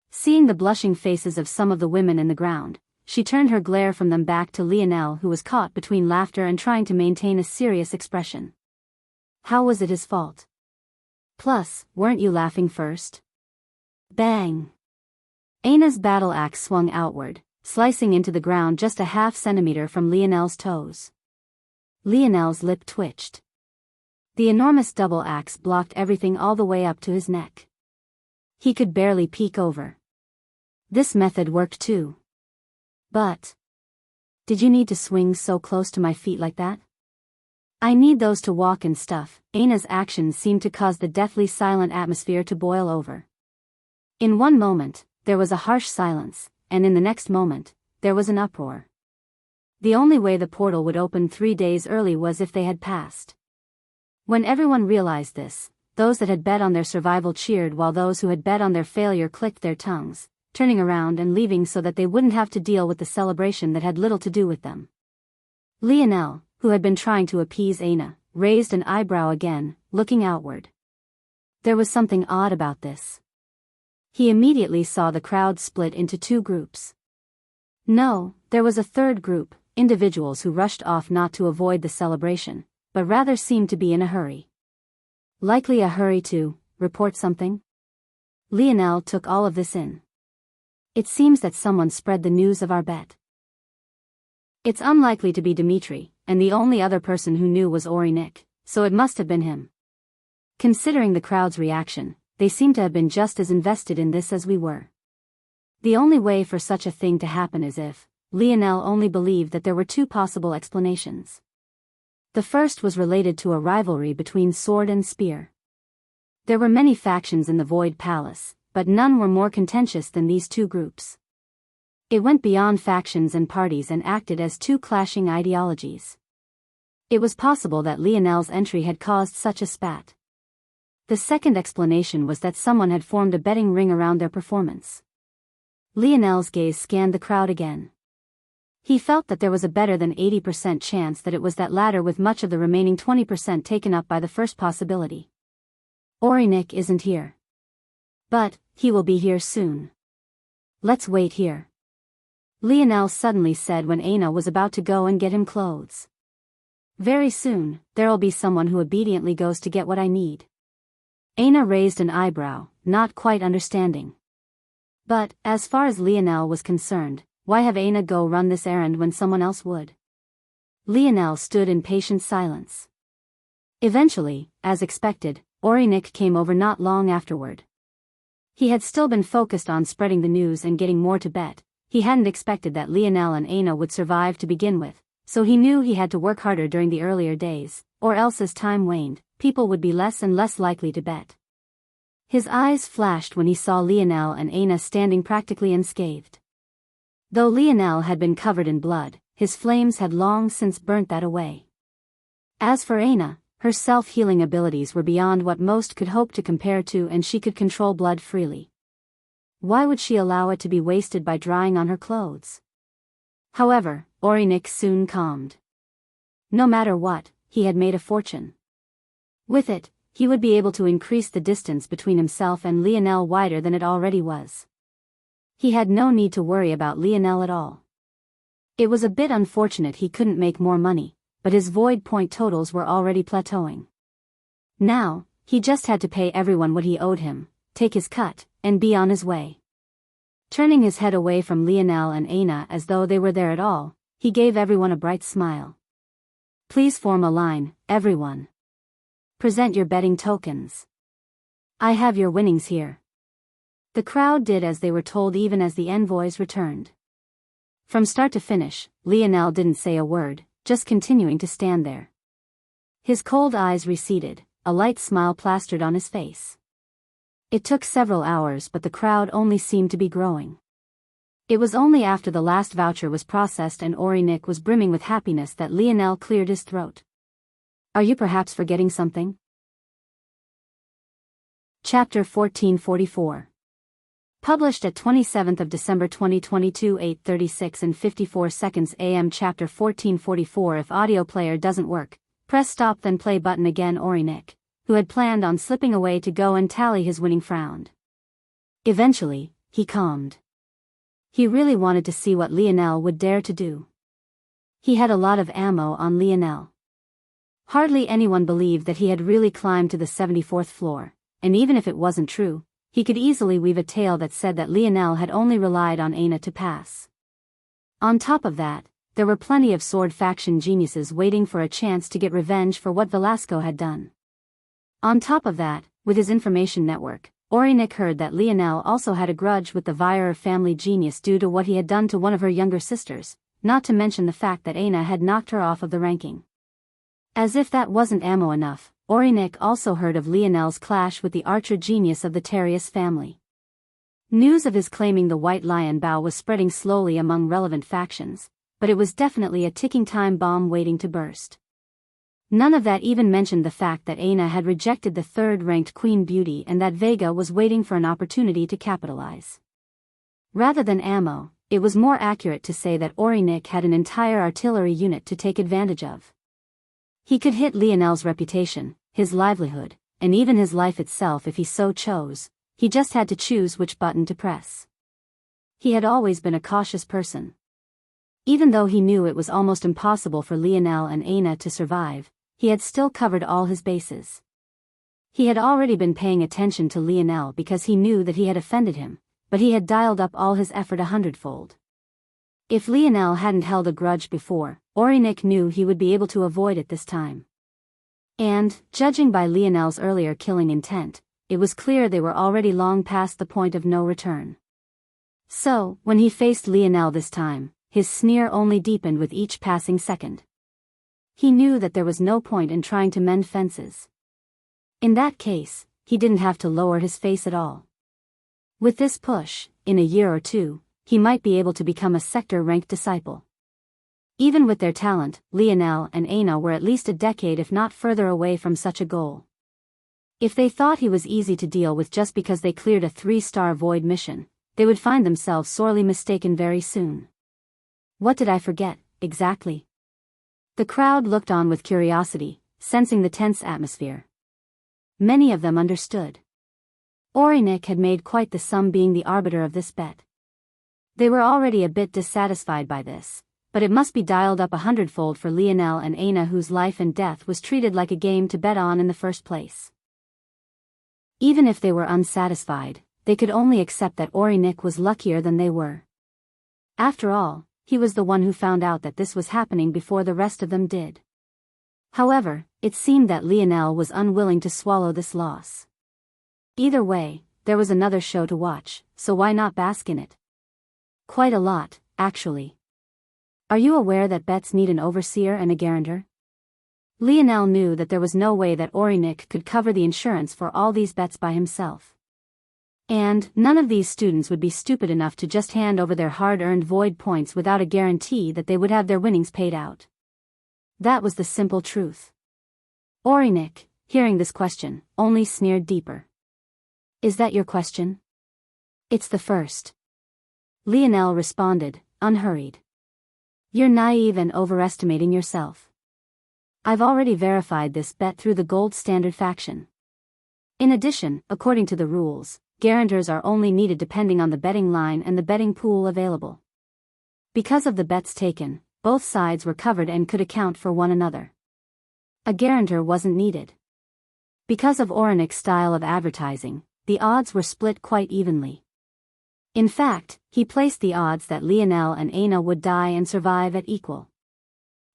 Seeing the blushing faces of some of the women in the ground, she turned her glare from them back to Lionel, who was caught between laughter and trying to maintain a serious expression. How was it his fault? Plus, weren't you laughing first? Bang! Aina's battle axe swung outward, slicing into the ground just a half centimeter from Lionel's toes. Lionel's lip twitched. The enormous double axe blocked everything all the way up to his neck. He could barely peek over. This method worked too. But, did you need to swing so close to my feet like that? I need those to walk and stuff. Aina's actions seemed to cause the deathly silent atmosphere to boil over. In one moment, there was a harsh silence, and in the next moment, there was an uproar. The only way the portal would open 3 days early was if they had passed. When everyone realized this, those that had bet on their survival cheered while those who had bet on their failure clicked their tongues, turning around and leaving so that they wouldn't have to deal with the celebration that had little to do with them. Lionel, who had been trying to appease Aina, raised an eyebrow again, looking outward. There was something odd about this. He immediately saw the crowd split into 2 groups. No, there was a third group, individuals who rushed off not to avoid the celebration, but rather seemed to be in a hurry. Likely a hurry to report something? Lionel took all of this in. It seems that someone spread the news of our bet. It's unlikely to be Dmitri, and the only other person who knew was Orinik, so it must have been him. Considering the crowd's reaction, they seem to have been just as invested in this as we were. The only way for such a thing to happen is if Lionel only believed that there were 2 possible explanations. The first was related to a rivalry between sword and spear. There were many factions in the Void Palace, but none were more contentious than these 2 groups. It went beyond factions and parties and acted as 2 clashing ideologies. It was possible that Lionel's entry had caused such a spat. The second explanation was that someone had formed a betting ring around their performance. Lionel's gaze scanned the crowd again. He felt that there was a better than 80% chance that it was that latter, with much of the remaining 20% taken up by the first possibility. Orinik isn't here. But, he will be here soon. Let's wait here. Lionel suddenly said when Aina was about to go and get him clothes. Very soon, there'll be someone who obediently goes to get what I need. Aina raised an eyebrow, not quite understanding. But, as far as Lionel was concerned, why have Aina go run this errand when someone else would? Lionel stood in patient silence. Eventually, as expected, Orinik came over not long afterward. He had still been focused on spreading the news and getting more to bet. He hadn't expected that Lionel and Aina would survive to begin with, so he knew he had to work harder during the earlier days, or else as time waned, people would be less and less likely to bet. His eyes flashed when he saw Lionel and Aina standing practically unscathed. Though Lionel had been covered in blood, his flames had long since burnt that away. As for Aina, Her self-healing abilities were beyond what most could hope to compare to, and she could control blood freely. Why would she allow it to be wasted by drying on her clothes? However, Orinik soon calmed. No matter what, he had made a fortune. With it, he would be able to increase the distance between himself and Lionel wider than it already was. He had no need to worry about Lionel at all. It was a bit unfortunate he couldn't make more money, but his void point totals were already plateauing. Now, he just had to pay everyone what he owed him, take his cut, and be on his way. Turning his head away from Lionel and Aina as though they were there at all, he gave everyone a bright smile. Please form a line, everyone. Present your betting tokens. I have your winnings here. The crowd did as they were told even as the envoys returned. From start to finish, Lionel didn't say a word, just continuing to stand there. His cold eyes receded, a light smile plastered on his face. It took several hours, but the crowd only seemed to be growing. It was only after the last voucher was processed and Orinik was brimming with happiness that Lionel cleared his throat. Are you perhaps forgetting something? Chapter 1444. Published at 27th of December 2022 8:36 and 54 seconds AM. Chapter 1444. If audio player doesn't work, press stop then play button again. Orinik, who had planned on slipping away to go and tally his winning, frowned. Eventually, he calmed. He really wanted to see what Lionel would dare to do. He had a lot of ammo on Lionel. Hardly anyone believed that he had really climbed to the 74th floor, and even if it wasn't true, he could easily weave a tale that said that Lionel had only relied on Aina to pass. On top of that, there were plenty of sword faction geniuses waiting for a chance to get revenge for what Velasco had done. On top of that, with his information network, Orinik heard that Lionel also had a grudge with the Vierer family genius due to what he had done to one of her younger sisters, not to mention the fact that Aina had knocked her off of the ranking. As if that wasn't ammo enough, Orinik also heard of Lionel's clash with the archer genius of the Terrius family. News of his claiming the White Lion bow was spreading slowly among relevant factions, but it was definitely a ticking time bomb waiting to burst. None of that even mentioned the fact that Aina had rejected the third-ranked Queen Beauty and that Vega was waiting for an opportunity to capitalize. Rather than ammo, it was more accurate to say that Orinik had an entire artillery unit to take advantage of. He could hit Lionel's reputation, his livelihood, and even his life itself if he so chose. He just had to choose which button to press. He had always been a cautious person. Even though he knew it was almost impossible for Lionel and Aina to survive, he had still covered all his bases. He had already been paying attention to Lionel because he knew that he had offended him, but he had dialed up all his effort 100-fold. If Lionel hadn't held a grudge before, Orinik knew he would be able to avoid it this time. And, judging by Lionel's earlier killing intent, it was clear they were already long past the point of no return. So, when he faced Lionel this time, his sneer only deepened with each passing second. He knew that there was no point in trying to mend fences. In that case, he didn't have to lower his face at all. With this push, in a year or two, he might be able to become a sector-ranked disciple. Even with their talent, Lionel and Aina were at least a decade if not further away from such a goal. If they thought he was easy to deal with just because they cleared a 3-star void mission, they would find themselves sorely mistaken very soon. What did I forget, exactly? The crowd looked on with curiosity, sensing the tense atmosphere. Many of them understood. Orinik had made quite the sum being the arbiter of this bet. They were already a bit dissatisfied by this, but it must be dialed up 100-fold for Lionel and Aina, whose life and death was treated like a game to bet on in the first place. Even if they were unsatisfied, they could only accept that Orinik was luckier than they were. After all, he was the one who found out that this was happening before the rest of them did. However, it seemed that Lionel was unwilling to swallow this loss. Either way, there was another show to watch, so why not bask in it? Quite a lot, actually. Are you aware that bets need an overseer and a guarantor? Lionel knew that there was no way that Orinik could cover the insurance for all these bets by himself. And none of these students would be stupid enough to just hand over their hard-earned void points without a guarantee that they would have their winnings paid out. That was the simple truth. Orinik, hearing this question, only sneered deeper. Is that your question? It's the first. Lionel responded, unhurried. You're naive and overestimating yourself. I've already verified this bet through the gold standard faction. In addition, according to the rules, guarantors are only needed depending on the betting line and the betting pool available. Because of the bets taken, both sides were covered and could account for one another. A guarantor wasn't needed. Because of Orinik's style of advertising, the odds were split quite evenly. In fact, he placed the odds that Lionel and Aina would die and survive at equal.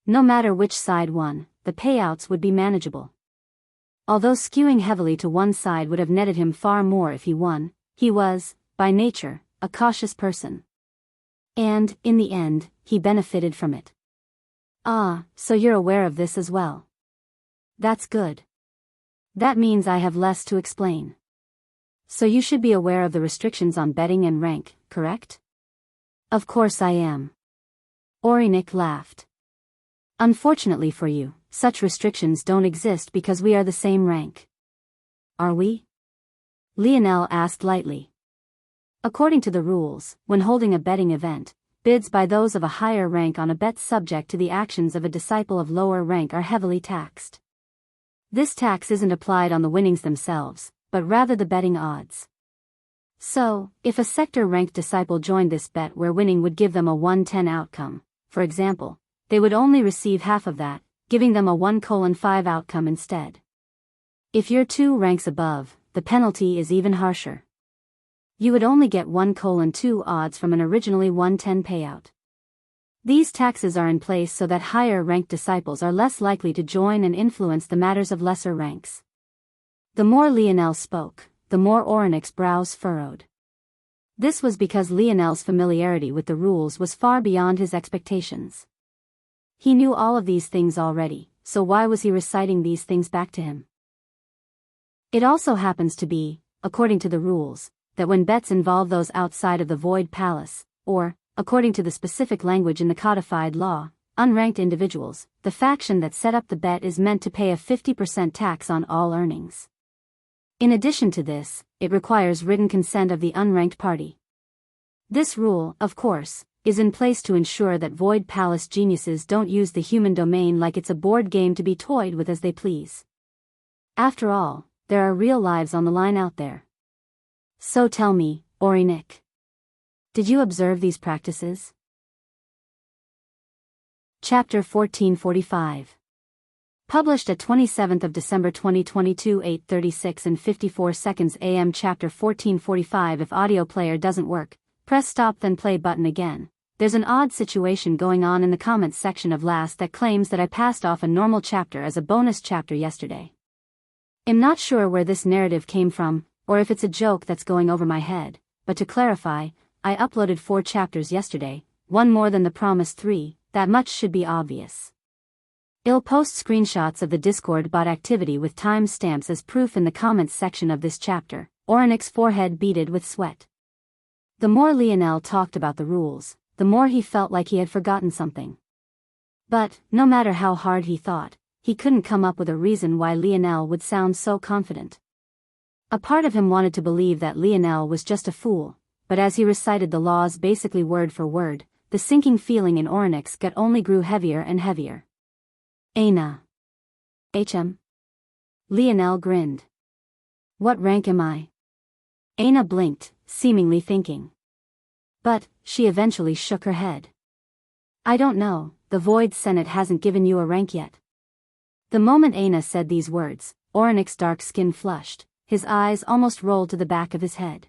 No matter which side won, the payouts would be manageable. Although skewing heavily to one side would have netted him far more if he won, he was, by nature, a cautious person. And, in the end, he benefited from it. Ah, so you're aware of this as well. That's good. That means I have less to explain. So you should be aware of the restrictions on betting and rank, correct? Of course I am. Orinik laughed. Unfortunately for you, such restrictions don't exist because we are the same rank. Are we? Lionel asked lightly. According to the rules, when holding a betting event, bids by those of a higher rank on a bet subject to the actions of a disciple of lower rank are heavily taxed. This tax isn't applied on the winnings themselves, but rather the betting odds. So, if a sector-ranked disciple joined this bet where winning would give them a 1/10 outcome, for example, they would only receive half of that, giving them a 1:5 outcome instead. If you're 2 ranks above, the penalty is even harsher. You would only get 1:2 odds from an originally 1/10 payout. These taxes are in place so that higher-ranked disciples are less likely to join and influence the matters of lesser ranks. The more Lionel spoke, the more Orinik's brows furrowed. This was because Lionel's familiarity with the rules was far beyond his expectations. He knew all of these things already, so why was he reciting these things back to him? It also happens to be, according to the rules, that when bets involve those outside of the Void Palace, or, according to the specific language in the codified law, unranked individuals, the faction that set up the bet is meant to pay a 50% tax on all earnings. In addition to this, it requires written consent of the unranked party. This rule, of course, is in place to ensure that Void Palace geniuses don't use the human domain like it's a board game to be toyed with as they please. After all, there are real lives on the line out there. So tell me, Orinik, did you observe these practices? Chapter 1445. Published at 27th of December 2022 8:36 and 54 seconds AM. Chapter 1445. If audio player doesn't work, press stop then play button again. There's an odd situation going on in the comments section of last that claims that I passed off a normal chapter as a bonus chapter yesterday. I'm not sure where this narrative came from, or if it's a joke that's going over my head, but to clarify, I uploaded 4 chapters yesterday, one more than the promised 3, that much should be obvious. I'll post screenshots of the Discord bot activity with time stamps as proof in the comments section of this chapter. Orinik's forehead beaded with sweat. The more Lionel talked about the rules, the more he felt like he had forgotten something. But, no matter how hard he thought, he couldn't come up with a reason why Lionel would sound so confident. A part of him wanted to believe that Lionel was just a fool, but as he recited the laws basically word for word, the sinking feeling in Orinik's gut only grew heavier and heavier. Aina. HM. Lionel grinned. What rank am I? Aina blinked, seemingly thinking. But, she eventually shook her head. I don't know, the Void Senate hasn't given you a rank yet. The moment Aina said these words, Orinik's dark skin flushed, his eyes almost rolled to the back of his head.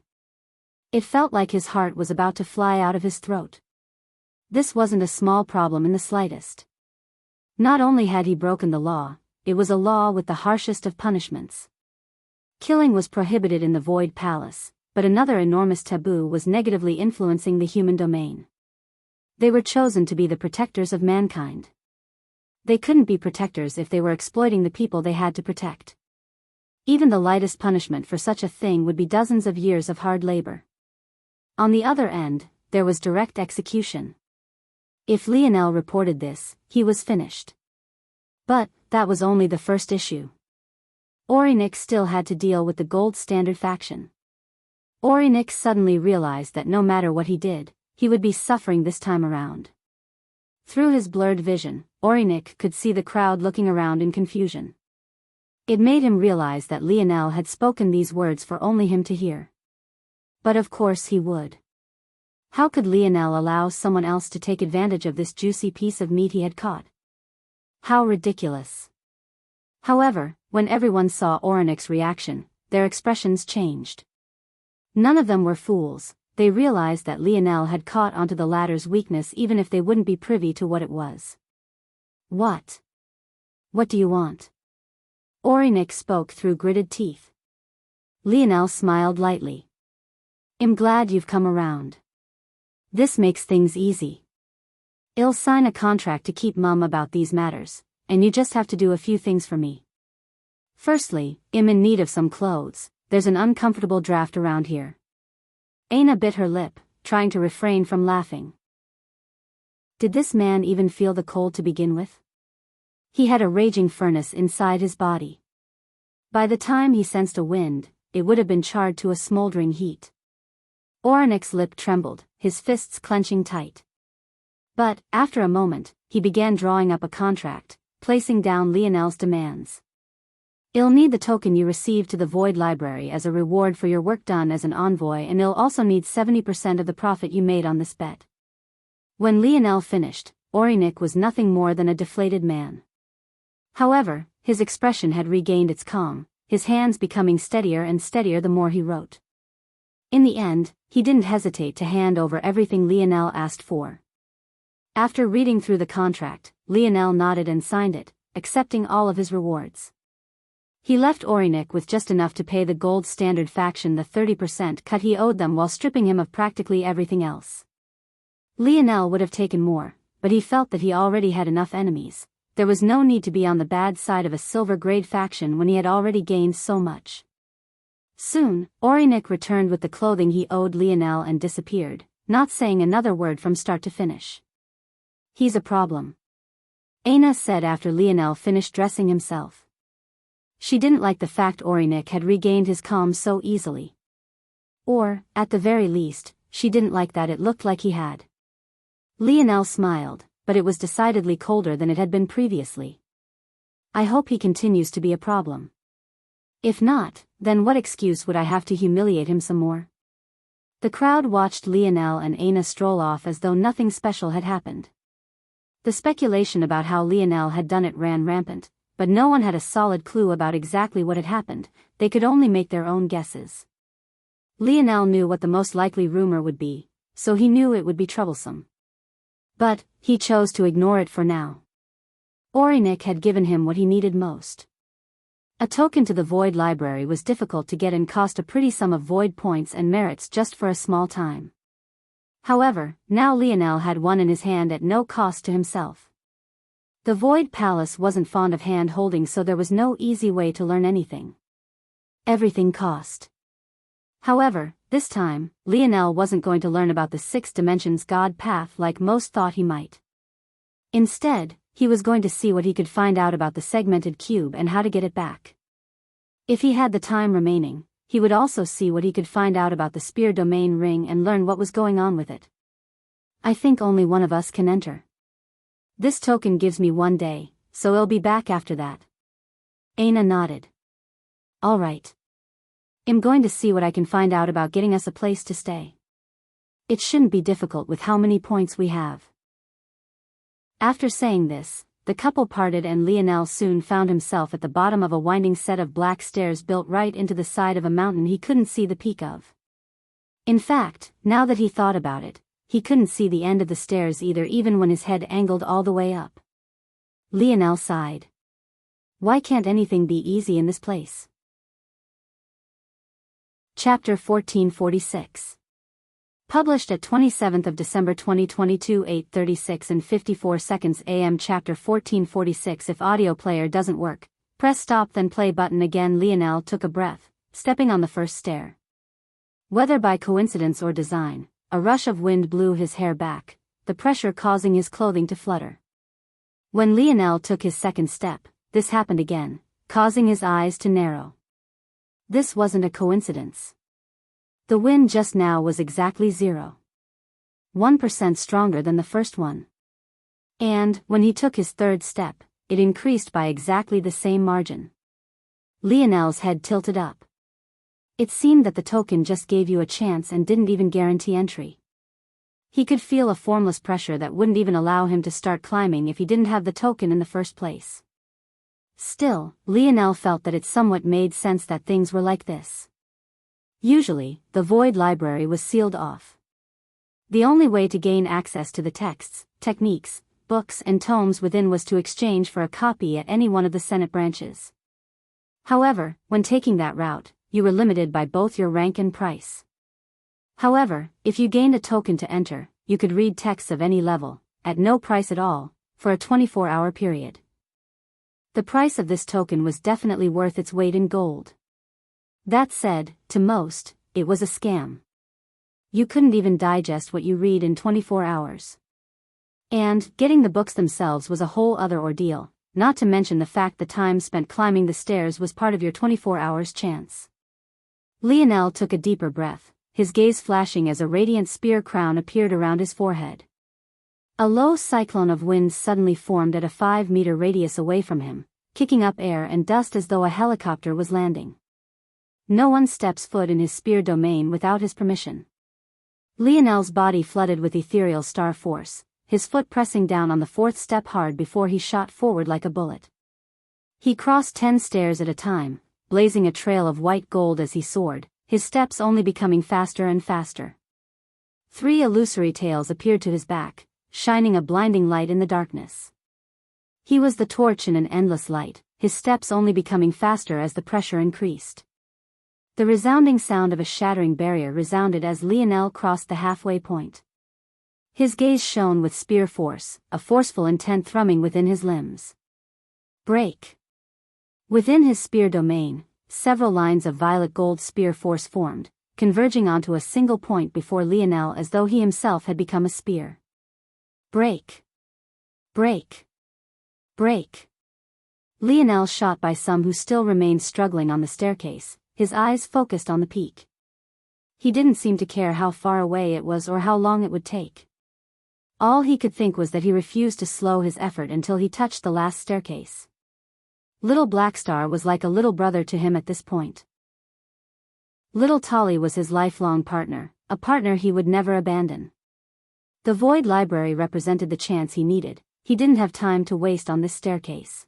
It felt like his heart was about to fly out of his throat. This wasn't a small problem in the slightest. Not only had he broken the law, it was a law with the harshest of punishments. Killing was prohibited in the Void Palace, but another enormous taboo was negatively influencing the human domain. They were chosen to be the protectors of mankind. They couldn't be protectors if they were exploiting the people they had to protect. Even the lightest punishment for such a thing would be dozens of years of hard labor. On the other end, there was direct execution. If Lionel reported this, he was finished. But, that was only the first issue. Orinik still had to deal with the gold standard faction. Orinik suddenly realized that no matter what he did, he would be suffering this time around. Through his blurred vision, Orinik could see the crowd looking around in confusion. It made him realize that Lionel had spoken these words for only him to hear. But of course he would. How could Lionel allow someone else to take advantage of this juicy piece of meat he had caught? How ridiculous. However, when everyone saw Orinik's reaction, their expressions changed. None of them were fools. They realized that Lionel had caught onto the latter's weakness even if they wouldn't be privy to what it was. What? What do you want? Orinik spoke through gritted teeth. Lionel smiled lightly. I'm glad you've come around. This makes things easy. I'll sign a contract to keep mum about these matters, and you just have to do a few things for me. Firstly, I'm in need of some clothes. There's an uncomfortable draft around here. Aina bit her lip, trying to refrain from laughing. Did this man even feel the cold to begin with? He had a raging furnace inside his body. By the time he sensed a wind, it would have been charred to a smoldering heat. Orinik's lip trembled, his fists clenching tight. But, after a moment, he began drawing up a contract, placing down Lionel's demands. I'll need the token you received to the Void Library as a reward for your work done as an envoy, and I'll also need 70% of the profit you made on this bet. When Lionel finished, Orinik was nothing more than a deflated man. However, his expression had regained its calm, his hands becoming steadier and steadier the more he wrote. In the end, he didn't hesitate to hand over everything Lionel asked for. After reading through the contract, Lionel nodded and signed it, accepting all of his rewards. He left Orinik with just enough to pay the gold standard faction the 30% cut he owed them while stripping him of practically everything else. Lionel would have taken more, but he felt that he already had enough enemies. There was no need to be on the bad side of a silver-grade faction when he had already gained so much. Soon, Orinik returned with the clothing he owed Lionel and disappeared, not saying another word from start to finish. He's a problem, Aina said after Lionel finished dressing himself. She didn't like the fact Orinik had regained his calm so easily. Or, at the very least, she didn't like that it looked like he had. Lionel smiled, but it was decidedly colder than it had been previously. I hope he continues to be a problem. If not, then what excuse would I have to humiliate him some more? The crowd watched Lionel and Aina stroll off as though nothing special had happened. The speculation about how Lionel had done it ran rampant, but no one had a solid clue about exactly what had happened. They could only make their own guesses. Lionel knew what the most likely rumor would be, so he knew it would be troublesome. But, he chose to ignore it for now. Orinik had given him what he needed most. A token to the Void Library was difficult to get and cost a pretty sum of Void points and merits just for a small time. However, now Lionel had one in his hand at no cost to himself. The Void Palace wasn't fond of hand-holding, so there was no easy way to learn anything. Everything cost. However, this time, Lionel wasn't going to learn about the 6 dimensions God path like most thought he might. Instead, he was going to see what he could find out about the segmented cube and how to get it back. If he had the time remaining, he would also see what he could find out about the spear domain ring and learn what was going on with it. I think only one of us can enter. This token gives me 1 day, so I'll be back after that. Aina nodded. All right. I'm going to see what I can find out about getting us a place to stay. It shouldn't be difficult with how many points we have. After saying this, the couple parted and Lionel soon found himself at the bottom of a winding set of black stairs built right into the side of a mountain he couldn't see the peak of. In fact, now that he thought about it, he couldn't see the end of the stairs either, even when his head angled all the way up. Lionel sighed. Why can't anything be easy in this place? Chapter 1446. Published at 27th of December 2022, 8:36 and 54 seconds AM. Chapter 1446. If audio player doesn't work, press stop then play button again. Lionel took a breath, stepping on the first stair. Whether by coincidence or design, a rush of wind blew his hair back, the pressure causing his clothing to flutter. When Lionel took his second step, this happened again, causing his eyes to narrow. This wasn't a coincidence. The wind just now was exactly 0.1% stronger than the first one. And, when he took his third step, it increased by exactly the same margin. Lionel's head tilted up. It seemed that the token just gave you a chance and didn't even guarantee entry. He could feel a formless pressure that wouldn't even allow him to start climbing if he didn't have the token in the first place. Still, Lionel felt that it somewhat made sense that things were like this. Usually, the Void Library was sealed off. The only way to gain access to the texts, techniques, books and tomes within was to exchange for a copy at any one of the Senate branches. However, when taking that route, you were limited by both your rank and price. However, if you gained a token to enter, you could read texts of any level, at no price at all, for a 24-hour period. The price of this token was definitely worth its weight in gold. That said, to most, it was a scam. You couldn't even digest what you read in 24 hours. And, getting the books themselves was a whole other ordeal, not to mention the fact the time spent climbing the stairs was part of your 24 hours chance. Lionel took a deeper breath, his gaze flashing as a radiant spear crown appeared around his forehead. A low cyclone of wind suddenly formed at a 5-meter radius away from him, kicking up air and dust as though a helicopter was landing. No one steps foot in his spear domain without his permission. Lionel's body flooded with ethereal star force, his foot pressing down on the 4th step hard before he shot forward like a bullet. He crossed 10 stairs at a time, blazing a trail of white gold as he soared, his steps only becoming faster and faster. 3 illusory tails appeared to his back, shining a blinding light in the darkness. He was the torch in an endless light, his steps only becoming faster as the pressure increased. The resounding sound of a shattering barrier resounded as Lionel crossed the halfway point. His gaze shone with spear force, a forceful intent thrumming within his limbs. Break. Within his spear domain, several lines of violet gold spear force formed, converging onto a single point before Lionel as though he himself had become a spear. Break. Break. Break. Lionel shot by some who still remained struggling on the staircase, his eyes focused on the peak. He didn't seem to care how far away it was or how long it would take. All he could think was that he refused to slow his effort until he touched the last staircase. Little Blackstar was like a little brother to him at this point. Little Tolly was his lifelong partner, a partner he would never abandon. The Void Library represented the chance he needed, he didn't have time to waste on this staircase.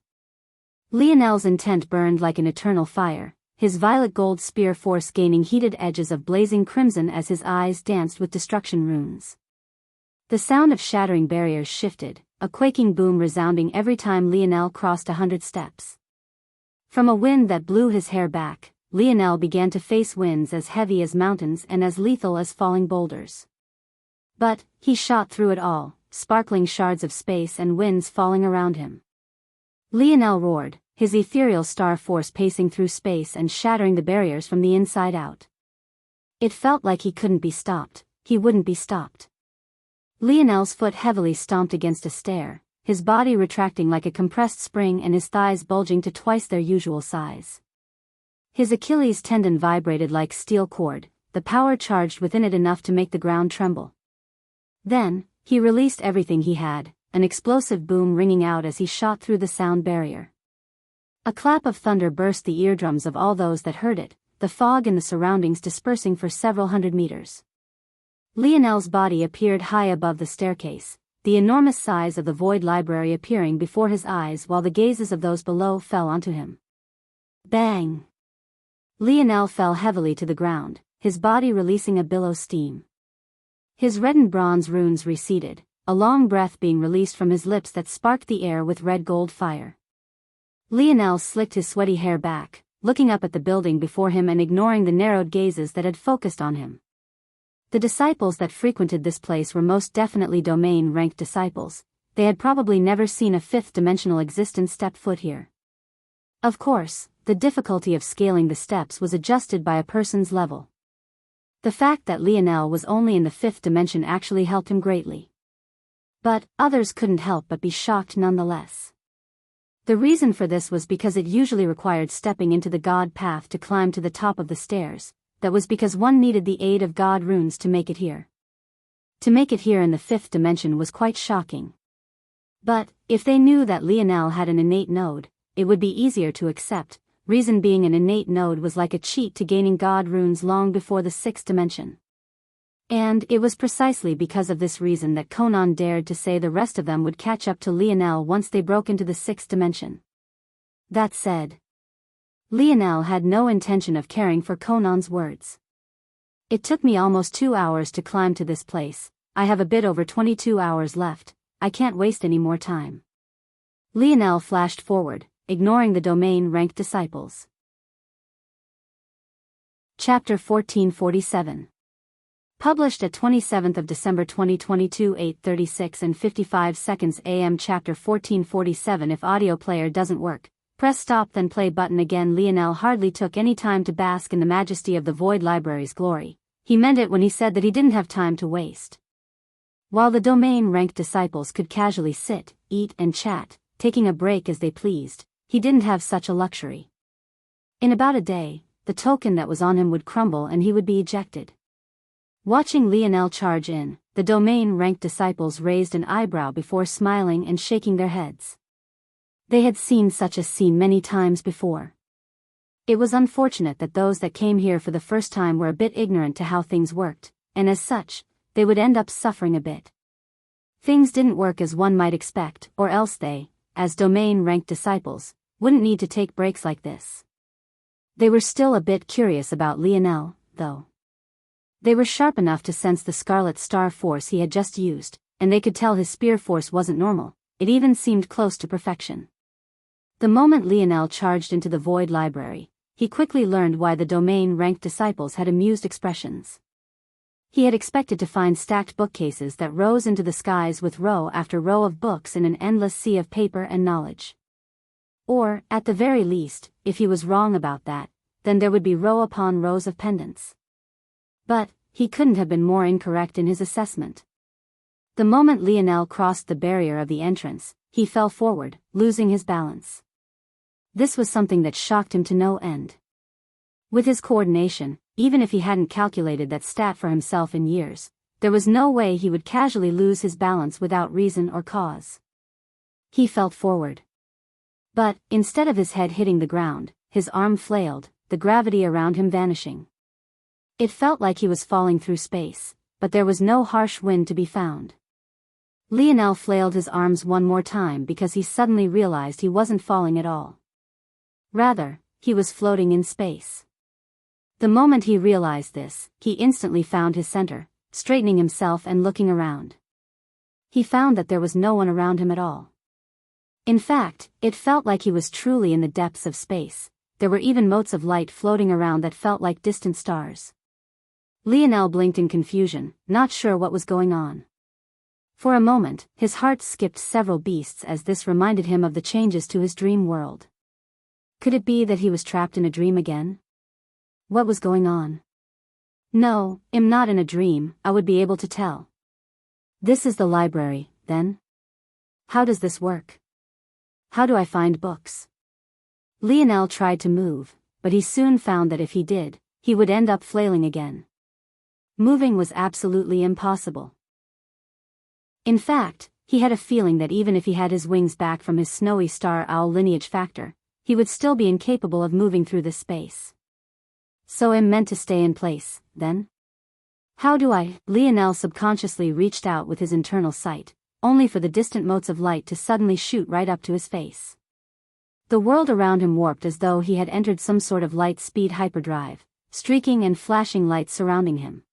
Lionel's intent burned like an eternal fire, his violet gold spear force gaining heated edges of blazing crimson as his eyes danced with destruction runes. The sound of shattering barriers shifted, a quaking boom resounding every time Lionel crossed 100 steps. From a wind that blew his hair back, Lionel began to face winds as heavy as mountains and as lethal as falling boulders. But, he shot through it all, sparkling shards of space and winds falling around him. Lionel roared, his ethereal star force pacing through space and shattering the barriers from the inside out. It felt like he couldn't be stopped, he wouldn't be stopped. Lionel's foot heavily stomped against a stair, his body retracting like a compressed spring and his thighs bulging to twice their usual size. His Achilles tendon vibrated like steel cord, the power charged within it enough to make the ground tremble. Then, he released everything he had, an explosive boom ringing out as he shot through the sound barrier. A clap of thunder burst the eardrums of all those that heard it, the fog in the surroundings dispersing for several hundred meters. Lionel's body appeared high above the staircase, the enormous size of the Void Library appearing before his eyes while the gazes of those below fell onto him. Bang! Lionel fell heavily to the ground, his body releasing a billow steam. His reddened bronze runes receded, a long breath being released from his lips that sparked the air with red gold fire. Lionel slicked his sweaty hair back, looking up at the building before him and ignoring the narrowed gazes that had focused on him. The disciples that frequented this place were most definitely domain-ranked disciples, they had probably never seen a fifth-dimensional existence step foot here. Of course, the difficulty of scaling the steps was adjusted by a person's level. The fact that Lionel was only in the 5th dimension actually helped him greatly. But, others couldn't help but be shocked nonetheless. The reason for this was because it usually required stepping into the god path to climb to the top of the stairs. That was because one needed the aid of god runes to make it here. To make it here in the fifth dimension was quite shocking. But, if they knew that Lionel had an innate node, it would be easier to accept, reason being an innate node was like a cheat to gaining god runes long before the sixth dimension. And it was precisely because of this reason that Conan dared to say the rest of them would catch up to Lionel once they broke into the sixth dimension. That said, Lionel had no intention of caring for Conan's words. It took me almost 2 hours to climb to this place. I have a bit over 22 hours left. I can't waste any more time. Lionel flashed forward, ignoring the domain-ranked disciples. Chapter 1447. Published at 27th of December 2022 8:36 and 55 seconds AM. Chapter 1447. If audio player doesn't work, press stop then play button again. Lionel hardly took any time to bask in the majesty of the Void Library's glory. He meant it when he said that he didn't have time to waste. While the domain-ranked disciples could casually sit, eat and chat, taking a break as they pleased, he didn't have such a luxury. In about a day, the token that was on him would crumble and he would be ejected. Watching Lionel charge in, the domain-ranked disciples raised an eyebrow before smiling and shaking their heads. They had seen such a scene many times before. It was unfortunate that those that came here for the first time were a bit ignorant to how things worked, and as such, they would end up suffering a bit. Things didn't work as one might expect, or else they, as domain-ranked disciples, wouldn't need to take breaks like this. They were still a bit curious about Lionel, though. They were sharp enough to sense the Scarlet Star force he had just used, and they could tell his spear force wasn't normal, it even seemed close to perfection. The moment Lionel charged into the Void Library, he quickly learned why the domain-ranked disciples had amused expressions. He had expected to find stacked bookcases that rose into the skies with row after row of books in an endless sea of paper and knowledge. Or, at the very least, if he was wrong about that, then there would be row upon rows of pendants. But, he couldn't have been more incorrect in his assessment. The moment Lionel crossed the barrier of the entrance, he fell forward, losing his balance. This was something that shocked him to no end. With his coordination, even if he hadn't calculated that stat for himself in years, there was no way he would casually lose his balance without reason or cause. He fell forward. But, instead of his head hitting the ground, his arm flailed, the gravity around him vanishing. It felt like he was falling through space, but there was no harsh wind to be found. Lionel flailed his arms one more time because he suddenly realized he wasn't falling at all. Rather, he was floating in space. The moment he realized this, he instantly found his center, straightening himself and looking around. He found that there was no one around him at all. In fact, it felt like he was truly in the depths of space. There were even motes of light floating around that felt like distant stars. Lionel blinked in confusion, not sure what was going on. For a moment, his heart skipped several beats as this reminded him of the changes to his dream world. Could it be that he was trapped in a dream again? What was going on? No, I'm not in a dream, I would be able to tell. This is the library, then? How does this work? How do I find books? Lionel tried to move, but he soon found that if he did, he would end up flailing again. Moving was absolutely impossible. In fact, he had a feeling that even if he had his wings back from his snowy star owl lineage factor, he would still be incapable of moving through this space. So I'm meant to stay in place, then? How do I? Lionel subconsciously reached out with his internal sight, only for the distant motes of light to suddenly shoot right up to his face. The world around him warped as though he had entered some sort of light-speed hyperdrive, streaking and flashing lights surrounding him.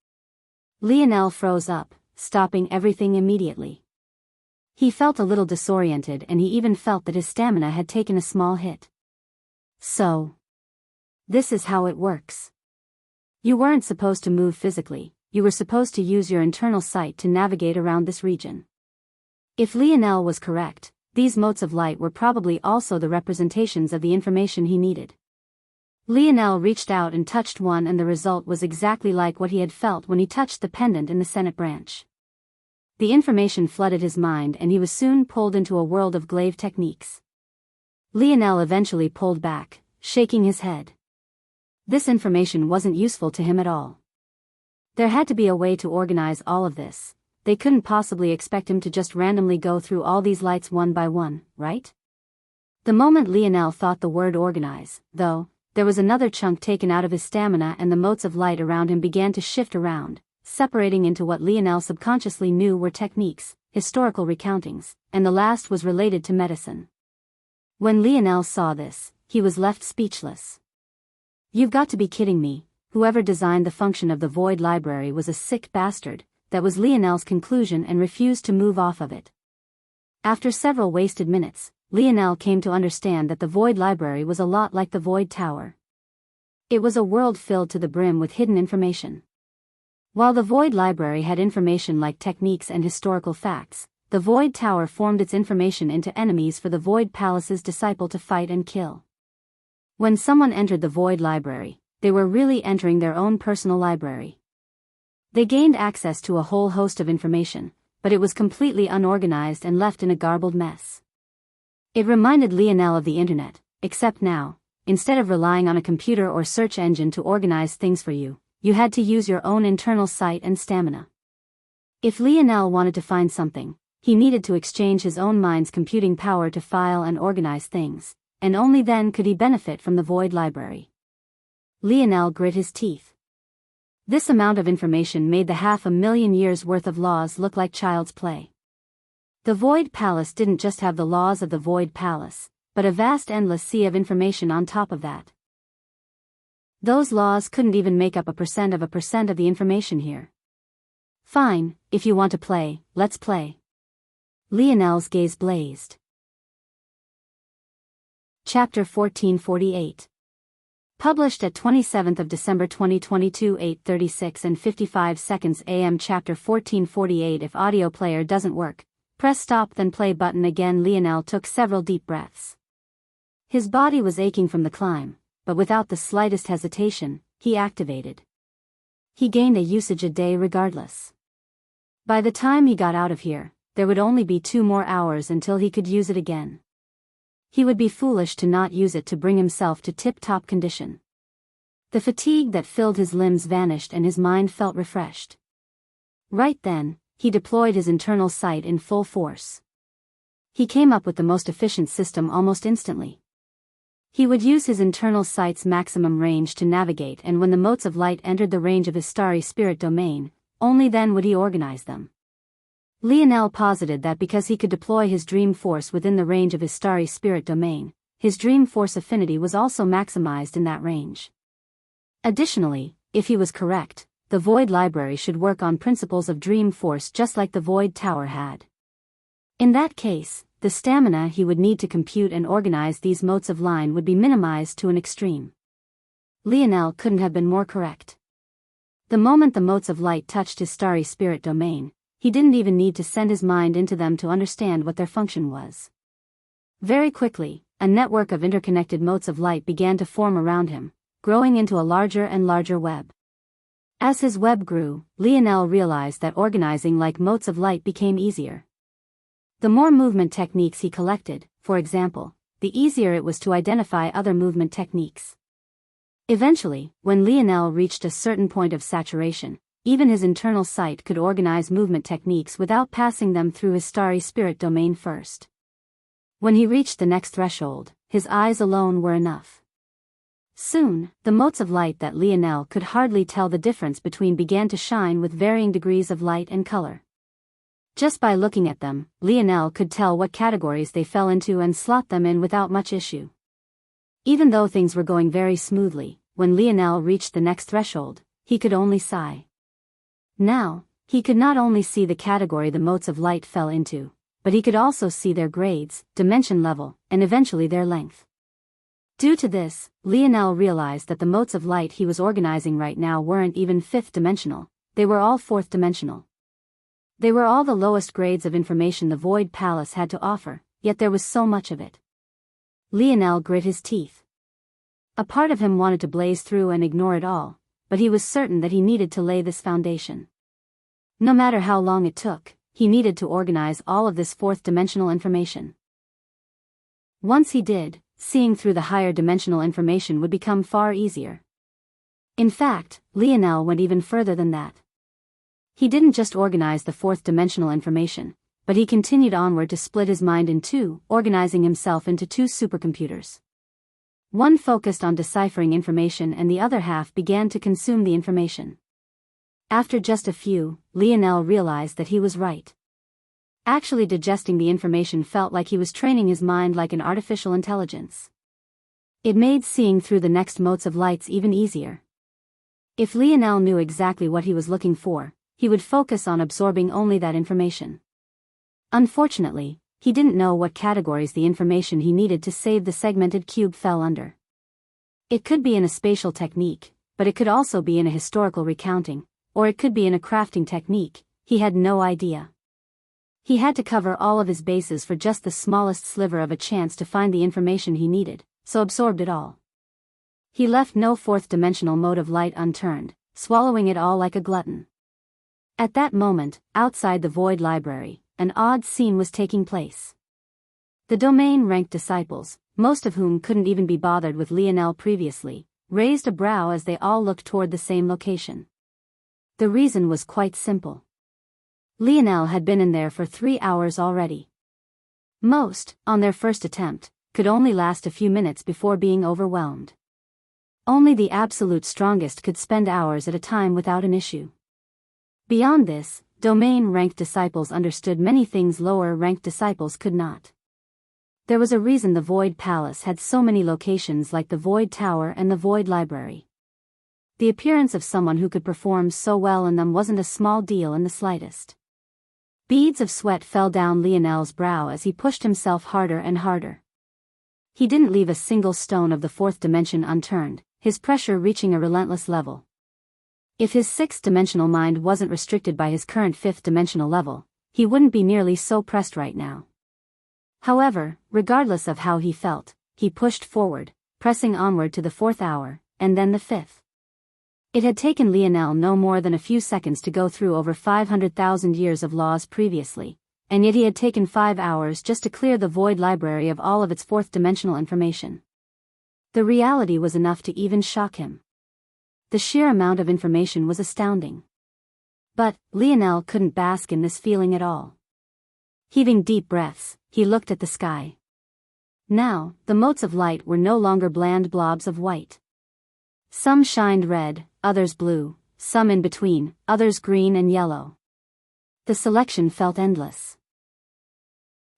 Lionel froze up, stopping everything immediately. He felt a little disoriented and he even felt that his stamina had taken a small hit. So, this is how it works. You weren't supposed to move physically, you were supposed to use your internal sight to navigate around this region. If Lionel was correct, these motes of light were probably also the representations of the information he needed. Lionel reached out and touched one and the result was exactly like what he had felt when he touched the pendant in the Senate branch. The information flooded his mind and he was soon pulled into a world of glaive techniques. Lionel eventually pulled back, shaking his head. This information wasn't useful to him at all. There had to be a way to organize all of this. They couldn't possibly expect him to just randomly go through all these lights one by one, right? The moment Lionel thought the word organize, though, there was another chunk taken out of his stamina and the motes of light around him began to shift around, separating into what Lionel subconsciously knew were techniques, historical recountings, and the last was related to medicine. When Lionel saw this, he was left speechless. "You've got to be kidding me, whoever designed the function of the Void Library was a sick bastard," that was Lionel's conclusion and refused to move off of it. After several wasted minutes, Lionel came to understand that the Void Library was a lot like the Void Tower. It was a world filled to the brim with hidden information. While the Void Library had information like techniques and historical facts, the Void Tower formed its information into enemies for the Void Palace's disciple to fight and kill. When someone entered the Void Library, they were really entering their own personal library. They gained access to a whole host of information, but it was completely unorganized and left in a garbled mess. It reminded Lionel of the internet, except now, instead of relying on a computer or search engine to organize things for you, you had to use your own internal sight and stamina. If Lionel wanted to find something, he needed to exchange his own mind's computing power to file and organize things, and only then could he benefit from the Void Library. Lionel grit his teeth. This amount of information made the 500,000 years worth of laws look like child's play. The Void Palace didn't just have the laws of the Void Palace, but a vast endless sea of information on top of that. Those laws couldn't even make up a percent of the information here. "Fine, if you want to play, let's play." Lionel's gaze blazed. Chapter 1448. Published at 27th of December 2022 8:36 and 55 seconds AM. Chapter 1448. If audio player doesn't work, press stop then play button again. Lionel took several deep breaths. His body was aching from the climb, but without the slightest hesitation, he activated. He gained a usage a day regardless. By the time he got out of here, there would only be 2 more hours until he could use it again. He would be foolish to not use it to bring himself to tip-top condition. The fatigue that filled his limbs vanished and his mind felt refreshed. Right then, he deployed his internal sight in full force. He came up with the most efficient system almost instantly. He would use his internal sight's maximum range to navigate, and when the motes of light entered the range of his starry spirit domain, only then would he organize them. Lionel posited that because he could deploy his dream force within the range of his starry spirit domain, his dream force affinity was also maximized in that range. Additionally, if he was correct, the Void Library should work on principles of dream force just like the Void Tower had. In that case, the stamina he would need to compute and organize these motes of line would be minimized to an extreme. Lionel couldn't have been more correct. The moment the motes of light touched his starry spirit domain, he didn't even need to send his mind into them to understand what their function was. Very quickly, a network of interconnected motes of light began to form around him, growing into a larger and larger web. As his web grew, Lionel realized that organizing like motes of light became easier. The more movement techniques he collected, for example, the easier it was to identify other movement techniques. Eventually, when Lionel reached a certain point of saturation, even his internal sight could organize movement techniques without passing them through his starry spirit domain first. When he reached the next threshold, his eyes alone were enough. Soon, the motes of light that Lionel could hardly tell the difference between began to shine with varying degrees of light and color. Just by looking at them, Lionel could tell what categories they fell into and slot them in without much issue. Even though things were going very smoothly, when Lionel reached the next threshold, he could only sigh. Now, he could not only see the category the motes of light fell into, but he could also see their grades, dimension level, and eventually their length. Due to this, Lionel realized that the motes of light he was organizing right now weren't even 5th dimensional, they were all 4th dimensional. They were all the lowest grades of information the Void Palace had to offer, yet there was so much of it. Lionel grit his teeth. A part of him wanted to blaze through and ignore it all, but he was certain that he needed to lay this foundation. No matter how long it took, he needed to organize all of this 4th dimensional information. Once he did, seeing through the higher dimensional information would become far easier. In fact, Lionel went even further than that. He didn't just organize the fourth dimensional information, but he continued onward to split his mind in two, organizing himself into two supercomputers. One focused on deciphering information and the other half began to consume the information. After just a few, Lionel realized that he was right. Actually digesting the information felt like he was training his mind like an artificial intelligence. It made seeing through the next motes of lights even easier. If Lionel knew exactly what he was looking for, he would focus on absorbing only that information. Unfortunately, he didn't know what categories the information he needed to save the segmented cube fell under. It could be in a spatial technique, but it could also be in a historical recounting, or it could be in a crafting technique. He had no idea. He had to cover all of his bases for just the smallest sliver of a chance to find the information he needed, so absorbed it all. He left no fourth dimensional mode of light unturned, swallowing it all like a glutton. At that moment, outside the Void Library, an odd scene was taking place. The domain-ranked disciples, most of whom couldn't even be bothered with Lionel previously, raised a brow as they all looked toward the same location. The reason was quite simple. Lionel had been in there for 3 hours already. Most, on their first attempt, could only last a few minutes before being overwhelmed. Only the absolute strongest could spend hours at a time without an issue. Beyond this, domain-ranked disciples understood many things lower-ranked disciples could not. There was a reason the Void Palace had so many locations like the Void Tower and the Void Library. The appearance of someone who could perform so well in them wasn't a small deal in the slightest. Beads of sweat fell down Lionel's brow as he pushed himself harder and harder. He didn't leave a single stone of the fourth dimension unturned, his pressure reaching a relentless level. If his sixth-dimensional mind wasn't restricted by his current fifth-dimensional level, he wouldn't be nearly so pressed right now. However, regardless of how he felt, he pushed forward, pressing onward to the fourth hour, and then the fifth. It had taken Lionel no more than a few seconds to go through over 500,000 years of laws previously, and yet he had taken 5 hours just to clear the Void Library of all of its fourth-dimensional information. The reality was enough to even shock him. The sheer amount of information was astounding. But Lionel couldn't bask in this feeling at all. Heaving deep breaths, he looked at the sky. Now, the motes of light were no longer bland blobs of white. Some shined red, others blue, some in between, others green and yellow. The selection felt endless.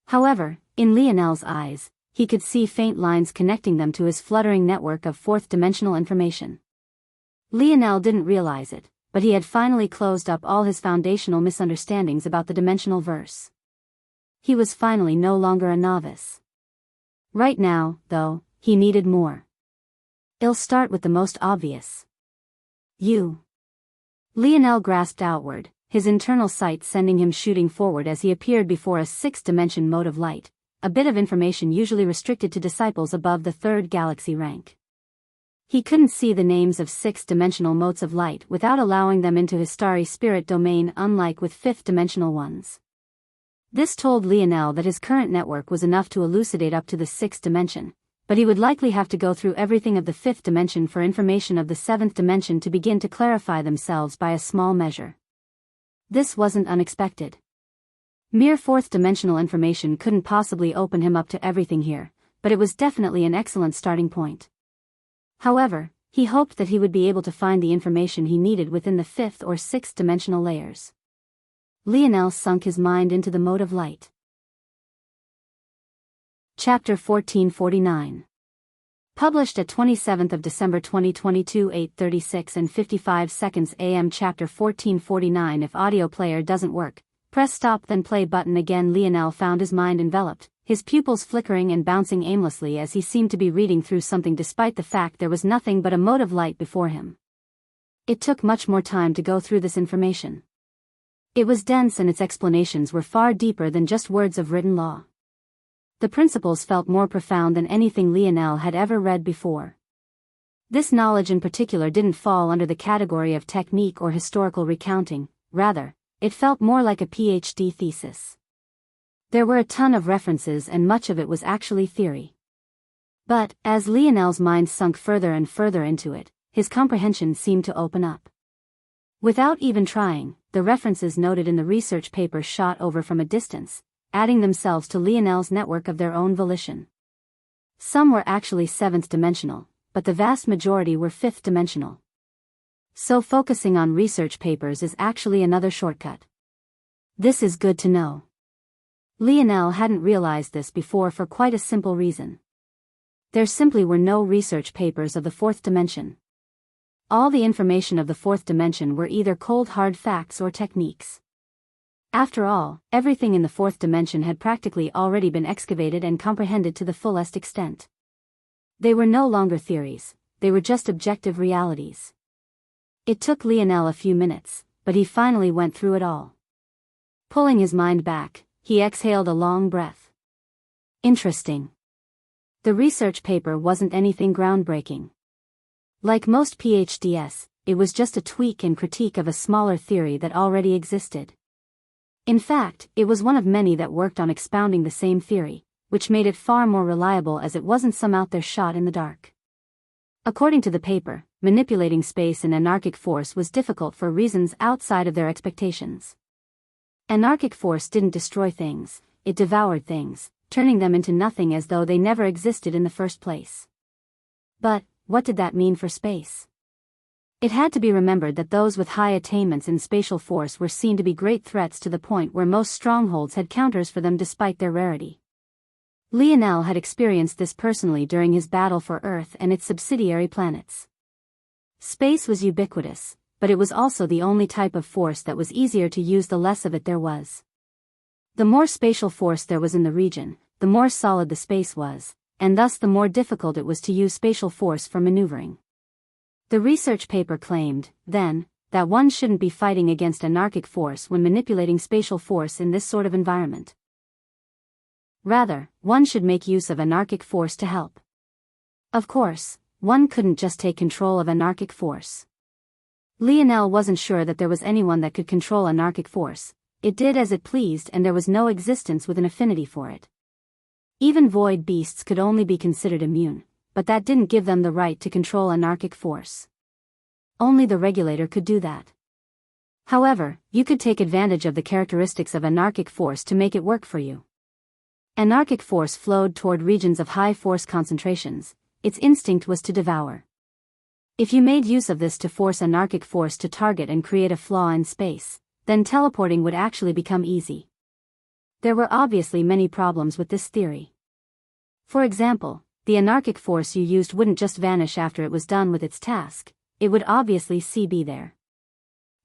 However, in Lionel's eyes, he could see faint lines connecting them to his fluttering network of fourth-dimensional information. Lionel didn't realize it, but he had finally closed up all his foundational misunderstandings about the dimensional verse. He was finally no longer a novice. Right now, though, he needed more. I'll start with the most obvious. You. Lionel grasped outward, his internal sight sending him shooting forward as he appeared before a sixth-dimension mode of light, a bit of information usually restricted to disciples above the third galaxy rank. He couldn't see the names of sixth-dimensional motes of light without allowing them into his starry spirit domain, unlike with fifth-dimensional ones. This told Lionel that his current network was enough to elucidate up to the sixth dimension, but he would likely have to go through everything of the fifth dimension for information of the seventh dimension to begin to clarify themselves by a small measure. This wasn't unexpected. Mere fourth-dimensional information couldn't possibly open him up to everything here, but it was definitely an excellent starting point. However, he hoped that he would be able to find the information he needed within the fifth or sixth dimensional layers. Lionel sunk his mind into the mode of light. Chapter 1449. Published at 27th of December 2022, 8:36 and 55 seconds AM. Chapter 1449. If audio player doesn't work, press stop then play button again. Lionel found his mind enveloped, his pupils flickering and bouncing aimlessly as he seemed to be reading through something despite the fact there was nothing but a mode of light before him. It took much more time to go through this information. It was dense and its explanations were far deeper than just words of written law. The principles felt more profound than anything Lionel had ever read before. This knowledge in particular didn't fall under the category of technique or historical recounting, rather, it felt more like a PhD thesis. There were a ton of references and much of it was actually theory. But, as Lionel's mind sunk further and further into it, his comprehension seemed to open up. Without even trying, the references noted in the research paper shot over from a distance, adding themselves to Lionel's network of their own volition. Some were actually seventh-dimensional, but the vast majority were fifth-dimensional. So focusing on research papers is actually another shortcut. This is good to know. Lionel hadn't realized this before for quite a simple reason. There simply were no research papers of the fourth dimension. All the information of the fourth dimension were either cold hard facts or techniques. After all, everything in the fourth dimension had practically already been excavated and comprehended to the fullest extent. They were no longer theories, they were just objective realities. It took Lionel a few minutes, but he finally went through it all. Pulling his mind back, he exhaled a long breath. Interesting. The research paper wasn't anything groundbreaking. Like most PhDs, it was just a tweak and critique of a smaller theory that already existed. In fact, it was one of many that worked on expounding the same theory, which made it far more reliable as it wasn't some out there shot in the dark. According to the paper, manipulating space and anarchic force was difficult for reasons outside of their expectations. Anarchic force didn't destroy things, it devoured things, turning them into nothing as though they never existed in the first place. But, what did that mean for space? It had to be remembered that those with high attainments in spatial force were seen to be great threats to the point where most strongholds had counters for them despite their rarity. Lionel had experienced this personally during his battle for Earth and its subsidiary planets. Space was ubiquitous, but it was also the only type of force that was easier to use the less of it there was. The more spatial force there was in the region, the more solid the space was, and thus the more difficult it was to use spatial force for maneuvering. The research paper claimed, then, that one shouldn't be fighting against anarchic force when manipulating spatial force in this sort of environment. Rather, one should make use of anarchic force to help. Of course, one couldn't just take control of anarchic force. Lionel wasn't sure that there was anyone that could control anarchic force. It did as it pleased and there was no existence with an affinity for it. Even void beasts could only be considered immune, but that didn't give them the right to control anarchic force. Only the regulator could do that. However, you could take advantage of the characteristics of anarchic force to make it work for you. Anarchic force flowed toward regions of high force concentrations. Its instinct was to devour. If you made use of this to force anarchic force to target and create a flaw in space, then teleporting would actually become easy. There were obviously many problems with this theory. For example, the anarchic force you used wouldn't just vanish after it was done with its task, it would obviously be there.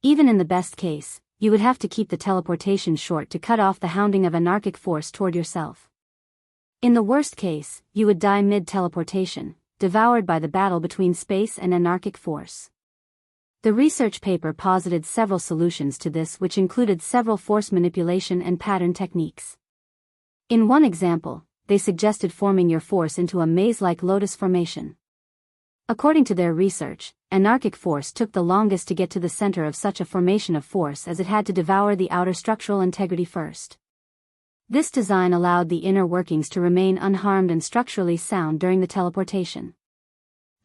Even in the best case, you would have to keep the teleportation short to cut off the hounding of anarchic force toward yourself. In the worst case, you would die mid-teleportation, devoured by the battle between space and anarchic force. The research paper posited several solutions to this which included several force manipulation and pattern techniques. In one example, they suggested forming your force into a maze-like lotus formation. According to their research, anarchic force took the longest to get to the center of such a formation of force as it had to devour the outer structural integrity first. This design allowed the inner workings to remain unharmed and structurally sound during the teleportation.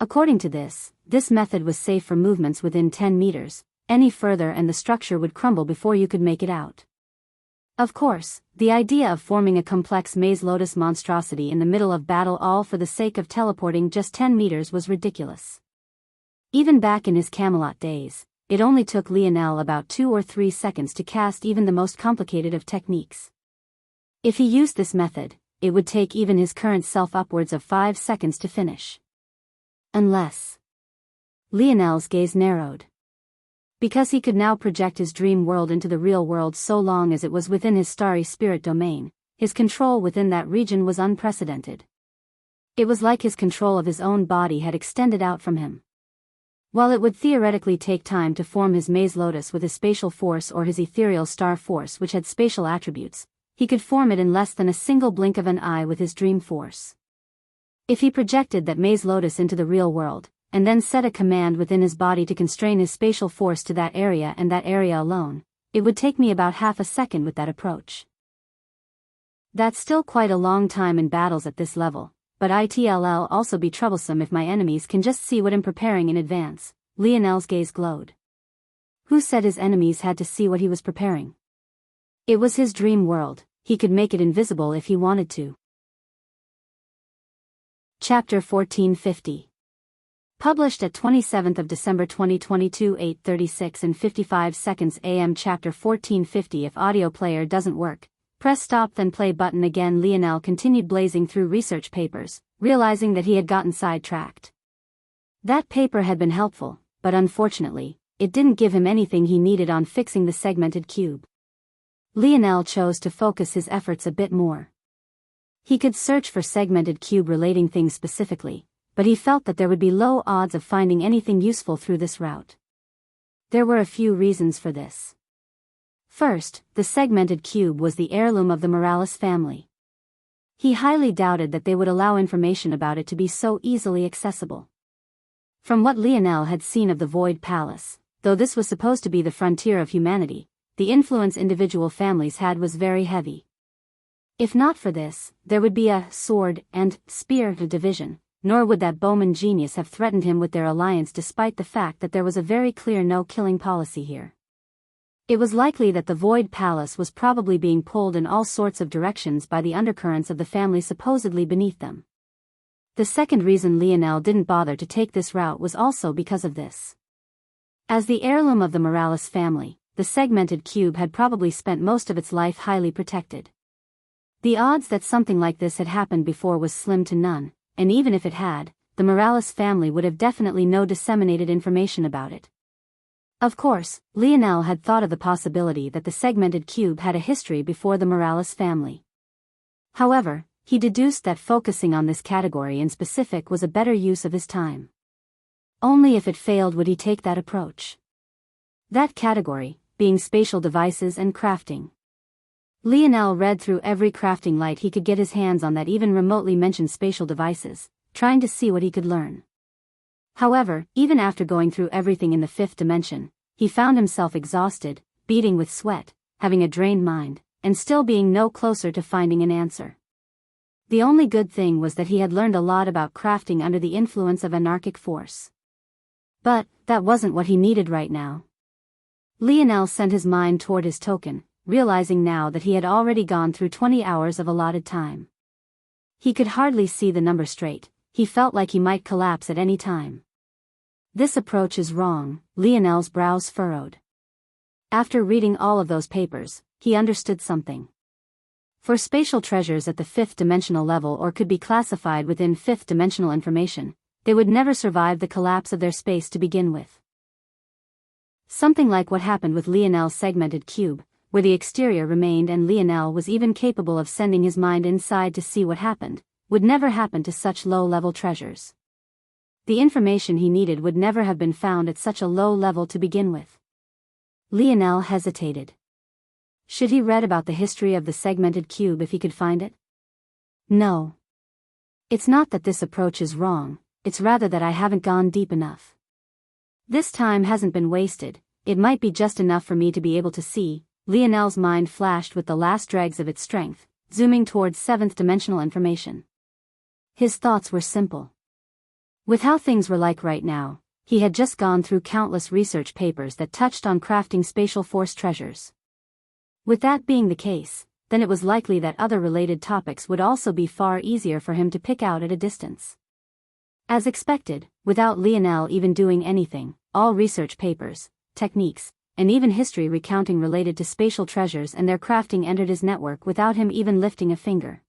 According to this method was safe for movements within 10 meters, any further and the structure would crumble before you could make it out. Of course, the idea of forming a complex maze lotus monstrosity in the middle of battle all for the sake of teleporting just 10 meters was ridiculous. Even back in his Camelot days, it only took Lionel about 2 or 3 seconds to cast even the most complicated of techniques. If he used this method, it would take even his current self upwards of 5 seconds to finish. Unless... Lionel's gaze narrowed. Because he could now project his dream world into the real world so long as it was within his starry spirit domain, his control within that region was unprecedented. It was like his control of his own body had extended out from him. While it would theoretically take time to form his maze lotus with his spatial force or his ethereal star force which had spatial attributes, he could form it in less than a single blink of an eye with his dream force. If he projected that maze lotus into the real world, and then set a command within his body to constrain his spatial force to that area and that area alone, it would take me about half a second with that approach. That's still quite a long time in battles at this level, but it'll also be troublesome if my enemies can just see what I'm preparing in advance. Lionel's gaze glowed. Who said his enemies had to see what he was preparing? It was his dream world, he could make it invisible if he wanted to. Chapter 1450. Published at 27th of December 2022 8:36 and 55 seconds AM. Chapter 1450. If audio player doesn't work, press stop then play button again. Lionel continued blazing through research papers, realizing that he had gotten sidetracked. That paper had been helpful, but unfortunately, it didn't give him anything he needed on fixing the segmented cube. Lionel chose to focus his efforts a bit more. He could search for segmented cube relating things specifically, but he felt that there would be low odds of finding anything useful through this route. There were a few reasons for this. First, the segmented cube was the heirloom of the Morales family. He highly doubted that they would allow information about it to be so easily accessible. From what Lionel had seen of the Void Palace, though this was supposed to be the frontier of humanity, the influence individual families had was very heavy. If not for this, there would be a sword and spear division, nor would that bowman genius have threatened him with their alliance despite the fact that there was a very clear no-killing policy here. It was likely that the Void Palace was probably being pulled in all sorts of directions by the undercurrents of the family supposedly beneath them. The second reason Lionel didn't bother to take this route was also because of this. As the heirloom of the Morales family, the segmented cube had probably spent most of its life highly protected. The odds that something like this had happened before was slim to none, and even if it had, the Morales family would have definitely no disseminated information about it. Of course, Lionel had thought of the possibility that the segmented cube had a history before the Morales family. However, he deduced that focusing on this category in specific was a better use of his time. Only if it failed would he take that approach. That category, being spatial devices and crafting. Lionel read through every crafting light he could get his hands on that even remotely mentioned spatial devices, trying to see what he could learn. However, even after going through everything in the fifth dimension, he found himself exhausted, beating with sweat, having a drained mind, and still being no closer to finding an answer. The only good thing was that he had learned a lot about crafting under the influence of anarchic force. But that wasn't what he needed right now. Lionel sent his mind toward his token, realizing now that he had already gone through 20 hours of allotted time. He could hardly see the number straight, he felt like he might collapse at any time. This approach is wrong, Lionel's brows furrowed. After reading all of those papers, he understood something. For spatial treasures at the fifth dimensional level or could be classified within fifth dimensional information, they would never survive the collapse of their space to begin with. Something like what happened with Lionel's segmented cube, where the exterior remained and Lionel was even capable of sending his mind inside to see what happened, would never happen to such low-level treasures. The information he needed would never have been found at such a low level to begin with. Lionel hesitated. Should he read about the history of the segmented cube if he could find it? No. It's not that this approach is wrong, it's rather that I haven't gone deep enough. This time hasn't been wasted, it might be just enough for me to be able to see. Lionel's mind flashed with the last dregs of its strength, zooming towards seventh dimensional information. His thoughts were simple. With how things were like right now, he had just gone through countless research papers that touched on crafting spatial force treasures. With that being the case, then it was likely that other related topics would also be far easier for him to pick out at a distance. As expected, without Lionel even doing anything, all research papers, techniques, and even history recounting related to spatial treasures and their crafting entered his network without him even lifting a finger.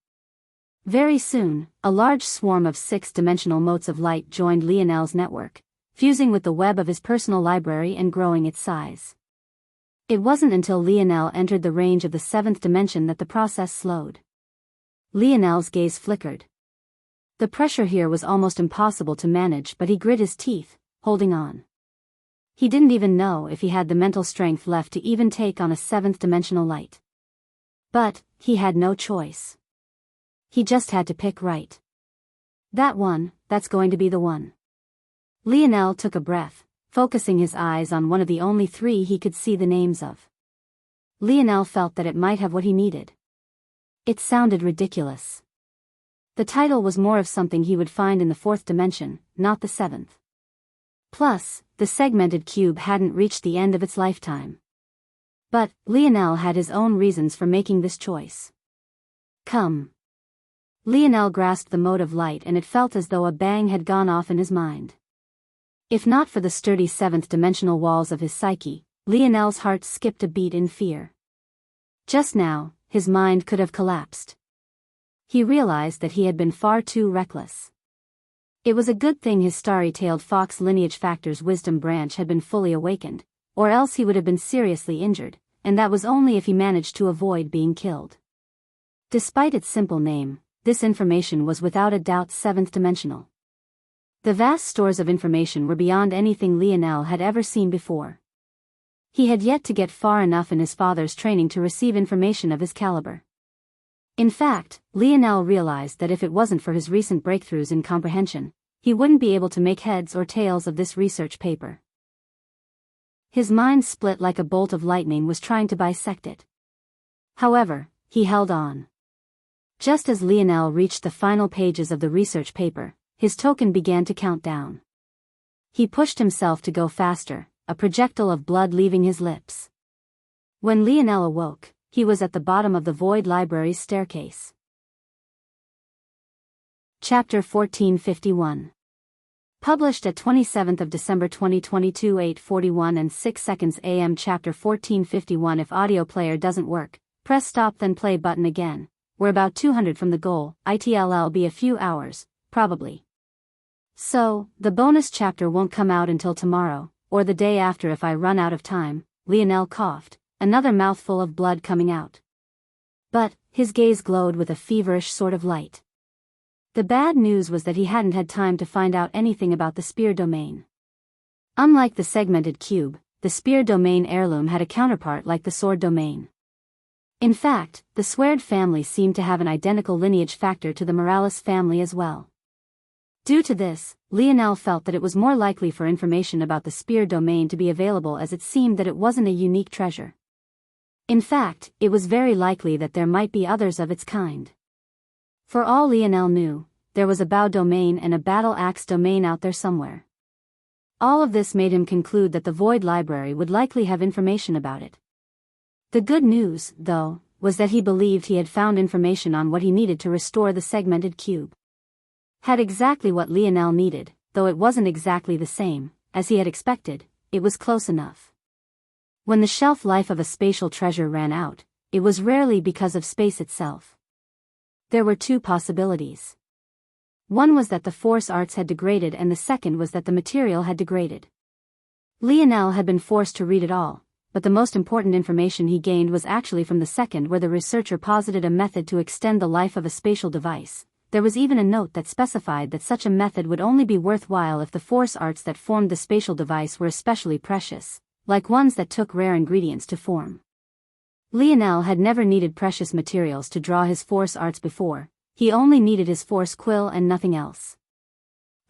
Very soon, a large swarm of six-dimensional motes of light joined Lionel's network, fusing with the web of his personal library and growing its size. It wasn't until Lionel entered the range of the seventh dimension that the process slowed. Lionel's gaze flickered. The pressure here was almost impossible to manage, but he grit his teeth, holding on. He didn't even know if he had the mental strength left to even take on a seventh-dimensional light. But he had no choice. He just had to pick right. That one, that's going to be the one. Lionel took a breath, focusing his eyes on one of the only three he could see the names of. Lionel felt that it might have what he needed. It sounded ridiculous. The title was more of something he would find in the fourth dimension, not the seventh. Plus, the segmented cube hadn't reached the end of its lifetime. But Lionel had his own reasons for making this choice. Come. Lionel grasped the mode of light and it felt as though a bang had gone off in his mind. If not for the sturdy seventh-dimensional walls of his psyche, Lionel's heart skipped a beat in fear. Just now, his mind could have collapsed. He realized that he had been far too reckless. It was a good thing his starry-tailed fox lineage factor's wisdom branch had been fully awakened, or else he would have been seriously injured, and that was only if he managed to avoid being killed. Despite its simple name, this information was without a doubt seventh-dimensional. The vast stores of information were beyond anything Lionel had ever seen before. He had yet to get far enough in his father's training to receive information of his caliber. In fact, Lionel realized that if it wasn't for his recent breakthroughs in comprehension, he wouldn't be able to make heads or tails of this research paper. His mind split like a bolt of lightning was trying to bisect it. However, he held on. Just as Lionel reached the final pages of the research paper, his token began to count down. He pushed himself to go faster, a projectile of blood leaving his lips. When Lionel awoke, he was at the bottom of the Void Library's staircase. Chapter 1451. Published at 27th of December 2022 8:41 and 6 seconds AM. Chapter 1451. If audio player doesn't work, press stop then play button again. We're about 200 from the goal, it'll be a few hours, probably. So, the bonus chapter won't come out until tomorrow, or the day after if I run out of time, Lionel coughed, another mouthful of blood coming out. But, his gaze glowed with a feverish sort of light. The bad news was that he hadn't had time to find out anything about the spear domain. Unlike the segmented cube, the spear domain heirloom had a counterpart like the sword domain. In fact, the Sword family seemed to have an identical lineage factor to the Morales family as well. Due to this, Lionel felt that it was more likely for information about the spear domain to be available, as it seemed that it wasn't a unique treasure. In fact, it was very likely that there might be others of its kind. For all Lionel knew, there was a bow domain and a battle axe domain out there somewhere. All of this made him conclude that the Void Library would likely have information about it. The good news, though, was that he believed he had found information on what he needed to restore the segmented cube. Had exactly what Lionel needed, though it wasn't exactly the same, as he had expected, it was close enough. When the shelf life of a spatial treasure ran out, it was rarely because of space itself. There were two possibilities. One was that the force arts had degraded and the second was that the material had degraded. Lionel had been forced to read it all, but the most important information he gained was actually from the second, where the researcher posited a method to extend the life of a spatial device. There was even a note that specified that such a method would only be worthwhile if the force arts that formed the spatial device were especially precious, like ones that took rare ingredients to form. Lionel had never needed precious materials to draw his force arts before, he only needed his force quill and nothing else.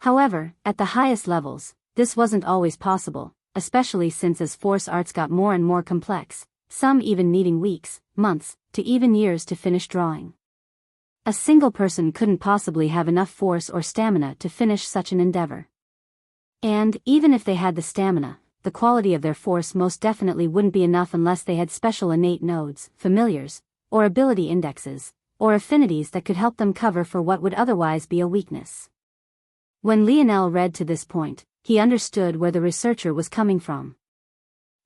However, at the highest levels, this wasn't always possible, especially since as force arts got more and more complex, some even needing weeks, months, to even years to finish drawing. A single person couldn't possibly have enough force or stamina to finish such an endeavor. And, even if they had the stamina, the quality of their force most definitely wouldn't be enough unless they had special innate nodes, familiars, or ability indexes, or affinities that could help them cover for what would otherwise be a weakness. When Lionel read to this point, he understood where the researcher was coming from.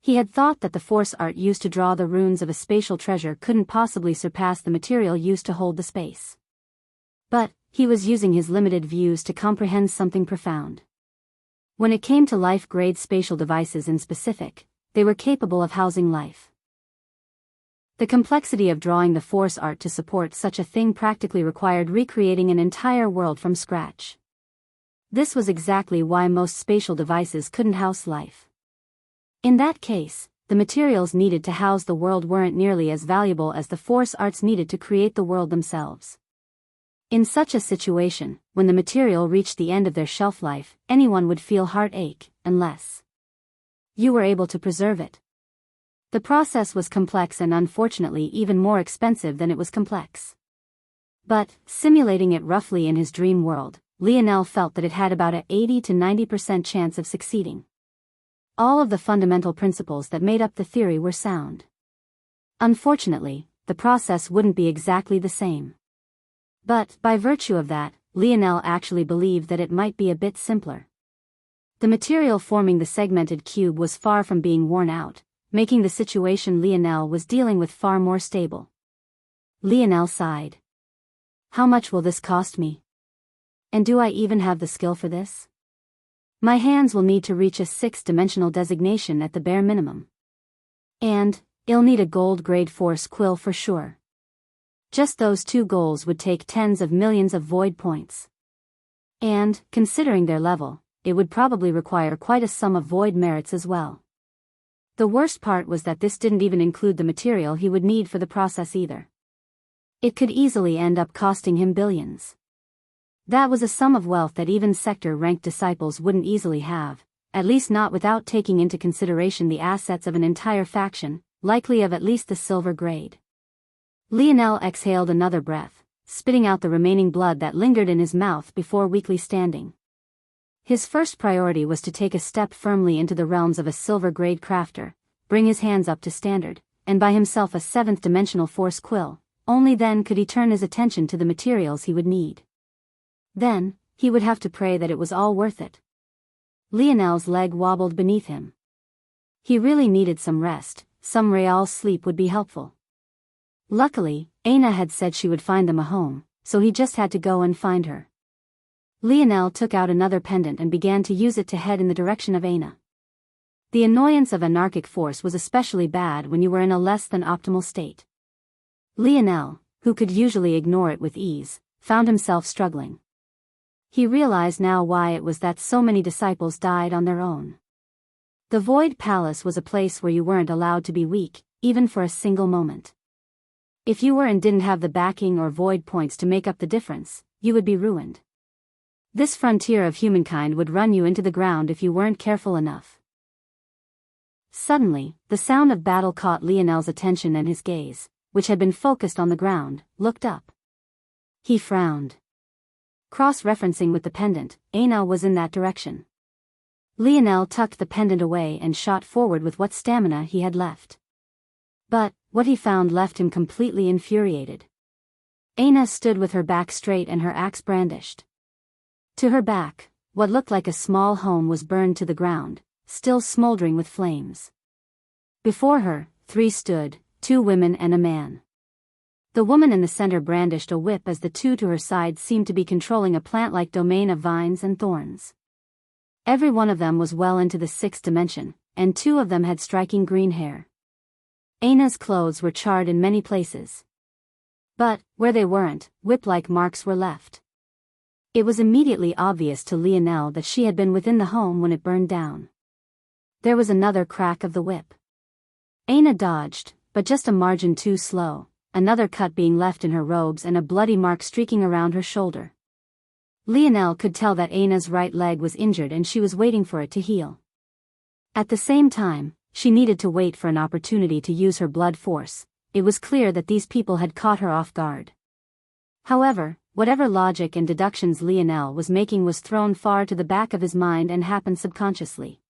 He had thought that the force art used to draw the runes of a spatial treasure couldn't possibly surpass the material used to hold the space. But, he was using his limited views to comprehend something profound. When it came to life-grade spatial devices in specific, they were capable of housing life. The complexity of drawing the force art to support such a thing practically required recreating an entire world from scratch. This was exactly why most spatial devices couldn't house life. In that case, the materials needed to house the world weren't nearly as valuable as the force arts needed to create the world themselves. In such a situation, when the material reached the end of their shelf life, anyone would feel heartache, unless you were able to preserve it. The process was complex and unfortunately even more expensive than it was complex. But, simulating it roughly in his dream world, Lionel felt that it had about a 80 to 90% chance of succeeding. All of the fundamental principles that made up the theory were sound. Unfortunately, the process wouldn't be exactly the same. But, by virtue of that, Lionel actually believed that it might be a bit simpler. The material forming the segmented cube was far from being worn out, making the situation Lionel was dealing with far more stable. Lionel sighed. How much will this cost me? And do I even have the skill for this? My hands will need to reach a 6-dimensional designation at the bare minimum. And, I'll need a gold-grade force quill for sure. Just those 2 goals would take tens of millions of void points. And, considering their level, it would probably require quite a sum of void merits as well. The worst part was that this didn't even include the material he would need for the process either. It could easily end up costing him billions. That was a sum of wealth that even sector-ranked disciples wouldn't easily have, at least not without taking into consideration the assets of an entire faction, likely of at least the silver grade. Lionel exhaled another breath, spitting out the remaining blood that lingered in his mouth before weakly standing. His first priority was to take a step firmly into the realms of a silver-grade crafter, bring his hands up to standard, and buy himself a 7th-dimensional force quill. Only then could he turn his attention to the materials he would need. Then, he would have to pray that it was all worth it. Lionel's leg wobbled beneath him. He really needed some rest, some real sleep would be helpful. Luckily, Aina had said she would find them a home, so he just had to go and find her. Lionel took out another pendant and began to use it to head in the direction of Aina. The annoyance of anarchic force was especially bad when you were in a less than optimal state. Lionel, who could usually ignore it with ease, found himself struggling. He realized now why it was that so many disciples died on their own. The Void Palace was a place where you weren't allowed to be weak, even for a single moment. If you were and didn't have the backing or void points to make up the difference, you would be ruined. This frontier of humankind would run you into the ground if you weren't careful enough. Suddenly, the sound of battle caught Lionel's attention, and his gaze, which had been focused on the ground, looked up. He frowned. Cross-referencing with the pendant, Aina was in that direction. Lionel tucked the pendant away and shot forward with what stamina he had left. But, what he found left him completely infuriated. Aina stood with her back straight and her axe brandished. To her back, what looked like a small home was burned to the ground, still smoldering with flames. Before her, 3 stood, 2 women and a man. The woman in the center brandished a whip as the 2 to her side seemed to be controlling a plant-like domain of vines and thorns. Every one of them was well into the 6th dimension, and 2 of them had striking green hair. Aina's clothes were charred in many places. But, where they weren't, whip-like marks were left. It was immediately obvious to Lionel that she had been within the home when it burned down. There was another crack of the whip. Aina dodged, but just a margin too slow, another cut being left in her robes and a bloody mark streaking around her shoulder. Lionel could tell that Aina's right leg was injured and she was waiting for it to heal. At the same time, she needed to wait for an opportunity to use her blood force. It was clear that these people had caught her off guard. However, whatever logic and deductions Lionel was making was thrown far to the back of his mind and happened subconsciously.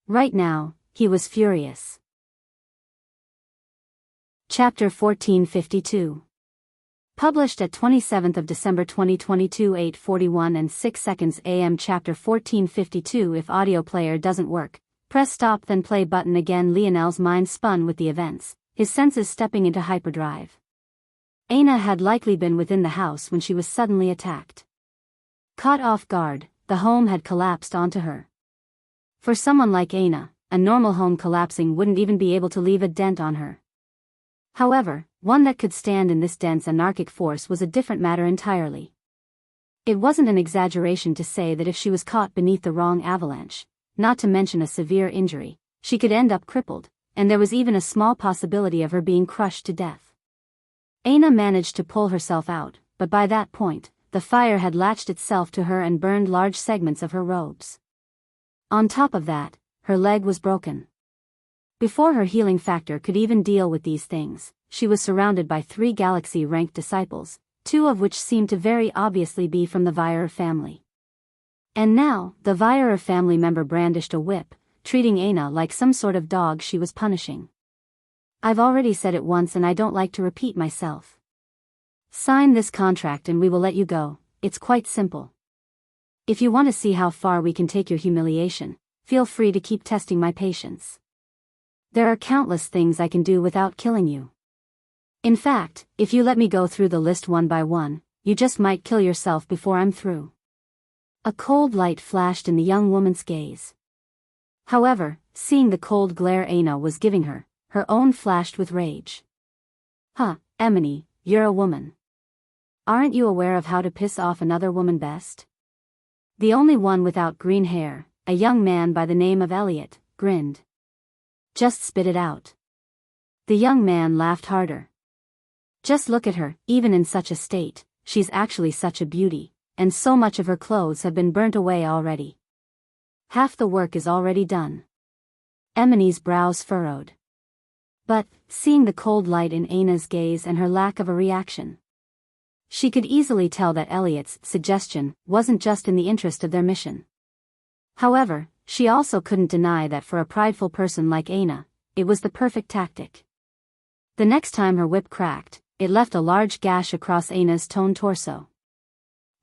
Right now, he was furious. Chapter 1452. Published at 27th of December 2022 8:41 and 6 seconds AM. Chapter 1452. If audio player doesn't work, press stop then play button again. Lionel's mind spun with the events, his senses stepping into hyperdrive. Aina had likely been within the house when she was suddenly attacked. Caught off guard, the home had collapsed onto her. For someone like Aina, a normal home collapsing wouldn't even be able to leave a dent on her. However, one that could stand in this dense anarchic force was a different matter entirely. It wasn't an exaggeration to say that if she was caught beneath the wrong avalanche, not to mention a severe injury, she could end up crippled, and there was even a small possibility of her being crushed to death. Aina managed to pull herself out, but by that point, the fire had latched itself to her and burned large segments of her robes. On top of that, her leg was broken. Before her healing factor could even deal with these things, she was surrounded by 3 galaxy-ranked disciples, two of which seemed to very obviously be from the Vierer family. And now, the Vierer family member brandished a whip, treating Aina like some sort of dog she was punishing. I've already said it once and I don't like to repeat myself. Sign this contract and we will let you go. It's quite simple. If you want to see how far we can take your humiliation, feel free to keep testing my patience. There are countless things I can do without killing you. In fact, if you let me go through the list one by one, you just might kill yourself before I'm through. A cold light flashed in the young woman's gaze. However, seeing the cold glare Aina was giving her, her own flashed with rage. Huh, Emily, you're a woman. Aren't you aware of how to piss off another woman best? The only one without green hair, a young man by the name of Elliot, grinned. Just spit it out. The young man laughed harder. Just look at her, even in such a state, she's actually such a beauty, and so much of her clothes have been burnt away already. Half the work is already done. Emily's brows furrowed. But, seeing the cold light in Aina's gaze and her lack of a reaction, she could easily tell that Elliot's suggestion wasn't just in the interest of their mission. However, she also couldn't deny that for a prideful person like Aina, it was the perfect tactic. The next time her whip cracked, it left a large gash across Aina's toned torso.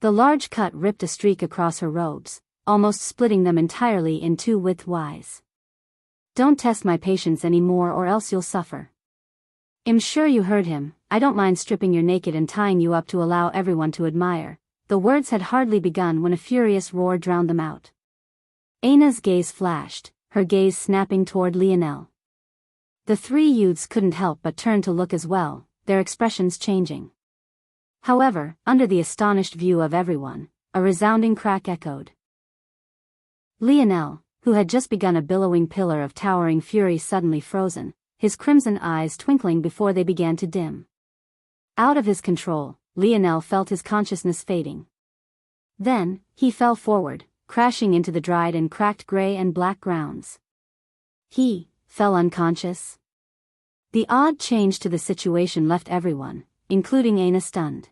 The large cut ripped a streak across her robes, almost splitting them entirely in two widthwise. Don't test my patience anymore or else you'll suffer. I'm sure you heard him, I don't mind stripping you naked and tying you up to allow everyone to admire. The words had hardly begun when a furious roar drowned them out. Aina's gaze flashed, her gaze snapping toward Lionel. The three youths couldn't help but turn to look as well, their expressions changing. However, under the astonished view of everyone, a resounding crack echoed. Lionel, who had just begun a billowing pillar of towering fury, suddenly frozen, his crimson eyes twinkling before they began to dim. Out of his control, Lionel felt his consciousness fading. Then, he fell forward, crashing into the dried and cracked gray and black grounds. He fell unconscious. The odd change to the situation left everyone, including Aina, stunned.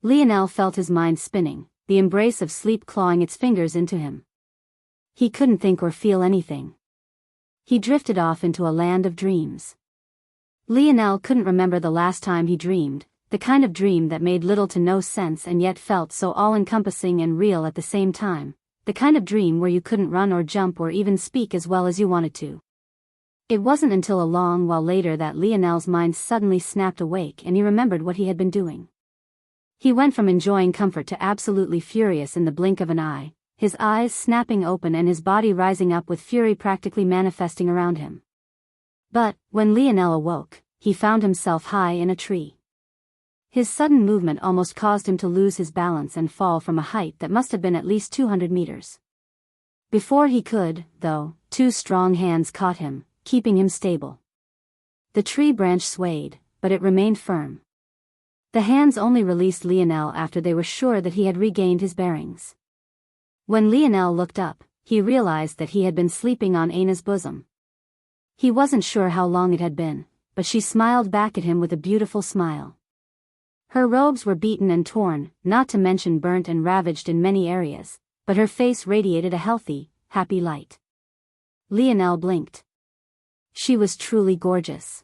Lionel felt his mind spinning, the embrace of sleep clawing its fingers into him. He couldn't think or feel anything. He drifted off into a land of dreams. Lionel couldn't remember the last time he dreamed, the kind of dream that made little to no sense and yet felt so all-encompassing and real at the same time, the kind of dream where you couldn't run or jump or even speak as well as you wanted to. It wasn't until a long while later that Lionel's mind suddenly snapped awake and he remembered what he had been doing. He went from enjoying comfort to absolutely furious in the blink of an eye, his eyes snapping open and his body rising up with fury practically manifesting around him. But, when Lionel awoke, he found himself high in a tree. His sudden movement almost caused him to lose his balance and fall from a height that must have been at least 200 meters. Before he could, though, two strong hands caught him, keeping him stable. The tree branch swayed, but it remained firm. The hands only released Lionel after they were sure that he had regained his bearings. When Lionel looked up, he realized that he had been sleeping on Aina's bosom. He wasn't sure how long it had been, but she smiled back at him with a beautiful smile. Her robes were beaten and torn, not to mention burnt and ravaged in many areas, but her face radiated a healthy, happy light. Lionel blinked. She was truly gorgeous.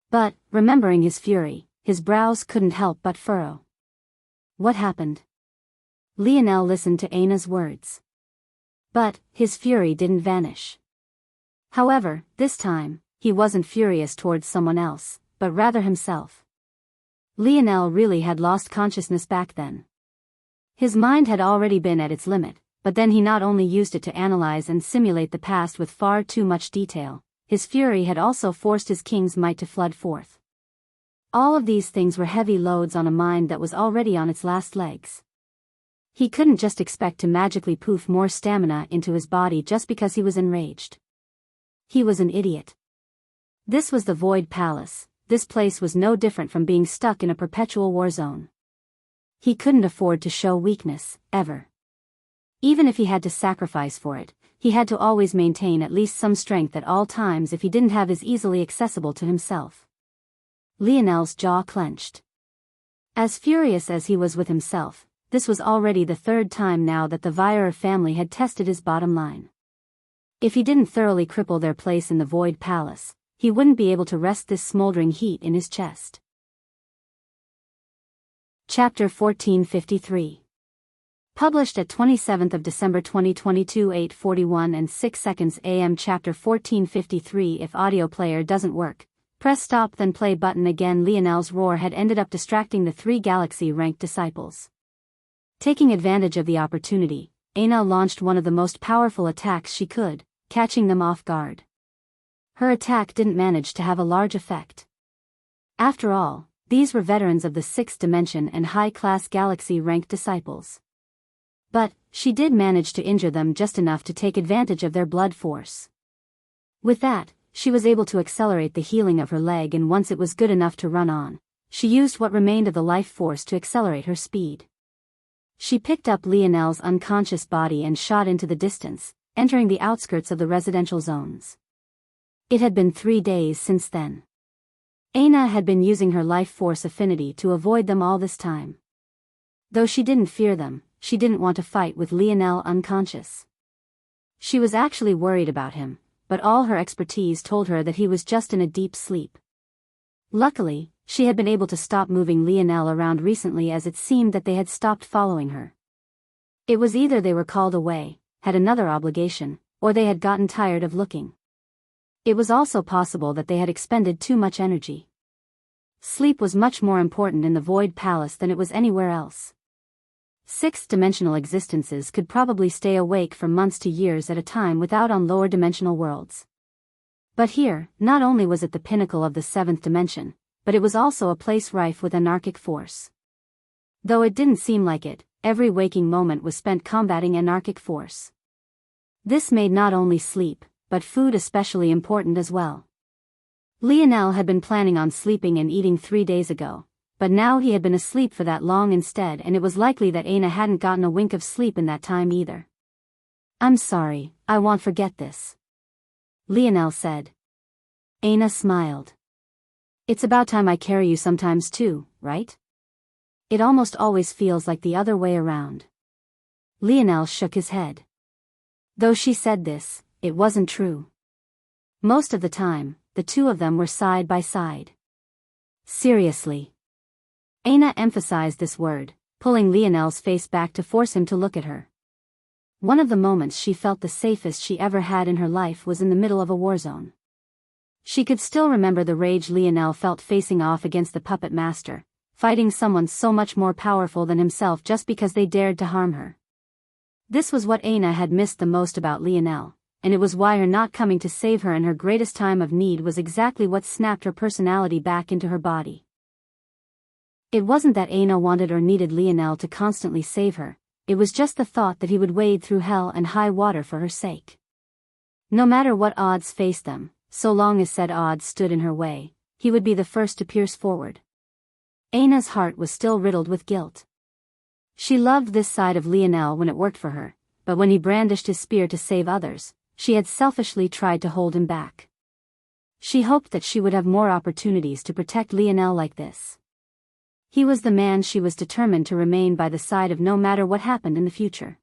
But, remembering his fury, his brows couldn't help but furrow. What happened? Lionel listened to Aina's words. But, his fury didn't vanish. However, this time, he wasn't furious towards someone else, but rather himself. Lionel really had lost consciousness back then. His mind had already been at its limit, but then he not only used it to analyze and simulate the past with far too much detail, his fury had also forced his king's might to flood forth. All of these things were heavy loads on a mind that was already on its last legs. He couldn't just expect to magically poof more stamina into his body just because he was enraged. He was an idiot. This was the Void Palace. This place was no different from being stuck in a perpetual war zone. He couldn't afford to show weakness, ever. Even if he had to sacrifice for it, he had to always maintain at least some strength at all times if he didn't have his easily accessible to himself. Lionel's jaw clenched. As furious as he was with himself, this was already the third time now that the Vierer family had tested his bottom line. If he didn't thoroughly cripple their place in the Void Palace, he wouldn't be able to rest this smoldering heat in his chest. Chapter 1453. Published at 27th of December 2022 8:41 and 6 seconds AM. Chapter 1453. If audio player doesn't work, press stop then play button again. Lionel's roar had ended up distracting the 3 galaxy-ranked disciples. Taking advantage of the opportunity, Aina launched one of the most powerful attacks she could, catching them off guard. Her attack didn't manage to have a large effect. After all, these were veterans of the 6th dimension and high-class galaxy-ranked disciples. But, she did manage to injure them just enough to take advantage of their blood force. With that, she was able to accelerate the healing of her leg, and once it was good enough to run on, she used what remained of the life force to accelerate her speed. She picked up Lionel's unconscious body and shot into the distance, entering the outskirts of the residential zones. It had been 3 days since then. Aina had been using her life force affinity to avoid them all this time. Though she didn't fear them, she didn't want to fight with Lionel unconscious. She was actually worried about him, but all her expertise told her that he was just in a deep sleep. Luckily, she had been able to stop moving Lionel around recently, as it seemed that they had stopped following her. It was either they were called away, had another obligation, or they had gotten tired of looking. It was also possible that they had expended too much energy. Sleep was much more important in the Void Palace than it was anywhere else. 6th-dimensional existences could probably stay awake for months to years at a time without on lower-dimensional worlds. But here, not only was it the pinnacle of the 7th dimension, but it was also a place rife with anarchic force. Though it didn't seem like it, every waking moment was spent combating anarchic force. This made not only sleep, but food especially important as well. Lionel had been planning on sleeping and eating 3 days ago, but now he had been asleep for that long instead, and it was likely that Aina hadn't gotten a wink of sleep in that time either. "I'm sorry, I won't forget this," Lionel said. Aina smiled. "It's about time I carry you sometimes too, right? It almost always feels like the other way around." Lionel shook his head. Though she said this, it wasn't true. Most of the time, the two of them were side by side. "Seriously." Aina emphasized this word, pulling Lionel's face back to force him to look at her. One of the moments she felt the safest she ever had in her life was in the middle of a war zone. She could still remember the rage Lionel felt facing off against the puppet master, fighting someone so much more powerful than himself just because they dared to harm her. This was what Aina had missed the most about Lionel, and it was why her not coming to save her in her greatest time of need was exactly what snapped her personality back into her body. It wasn't that Aina wanted or needed Lionel to constantly save her, it was just the thought that he would wade through hell and high water for her sake. No matter what odds faced them, so long as said odds stood in her way, he would be the first to pierce forward. Aina's heart was still riddled with guilt. She loved this side of Lionel when it worked for her, but when he brandished his spear to save others, she had selfishly tried to hold him back. She hoped that she would have more opportunities to protect Lionel like this. He was the man she was determined to remain by the side of no matter what happened in the future.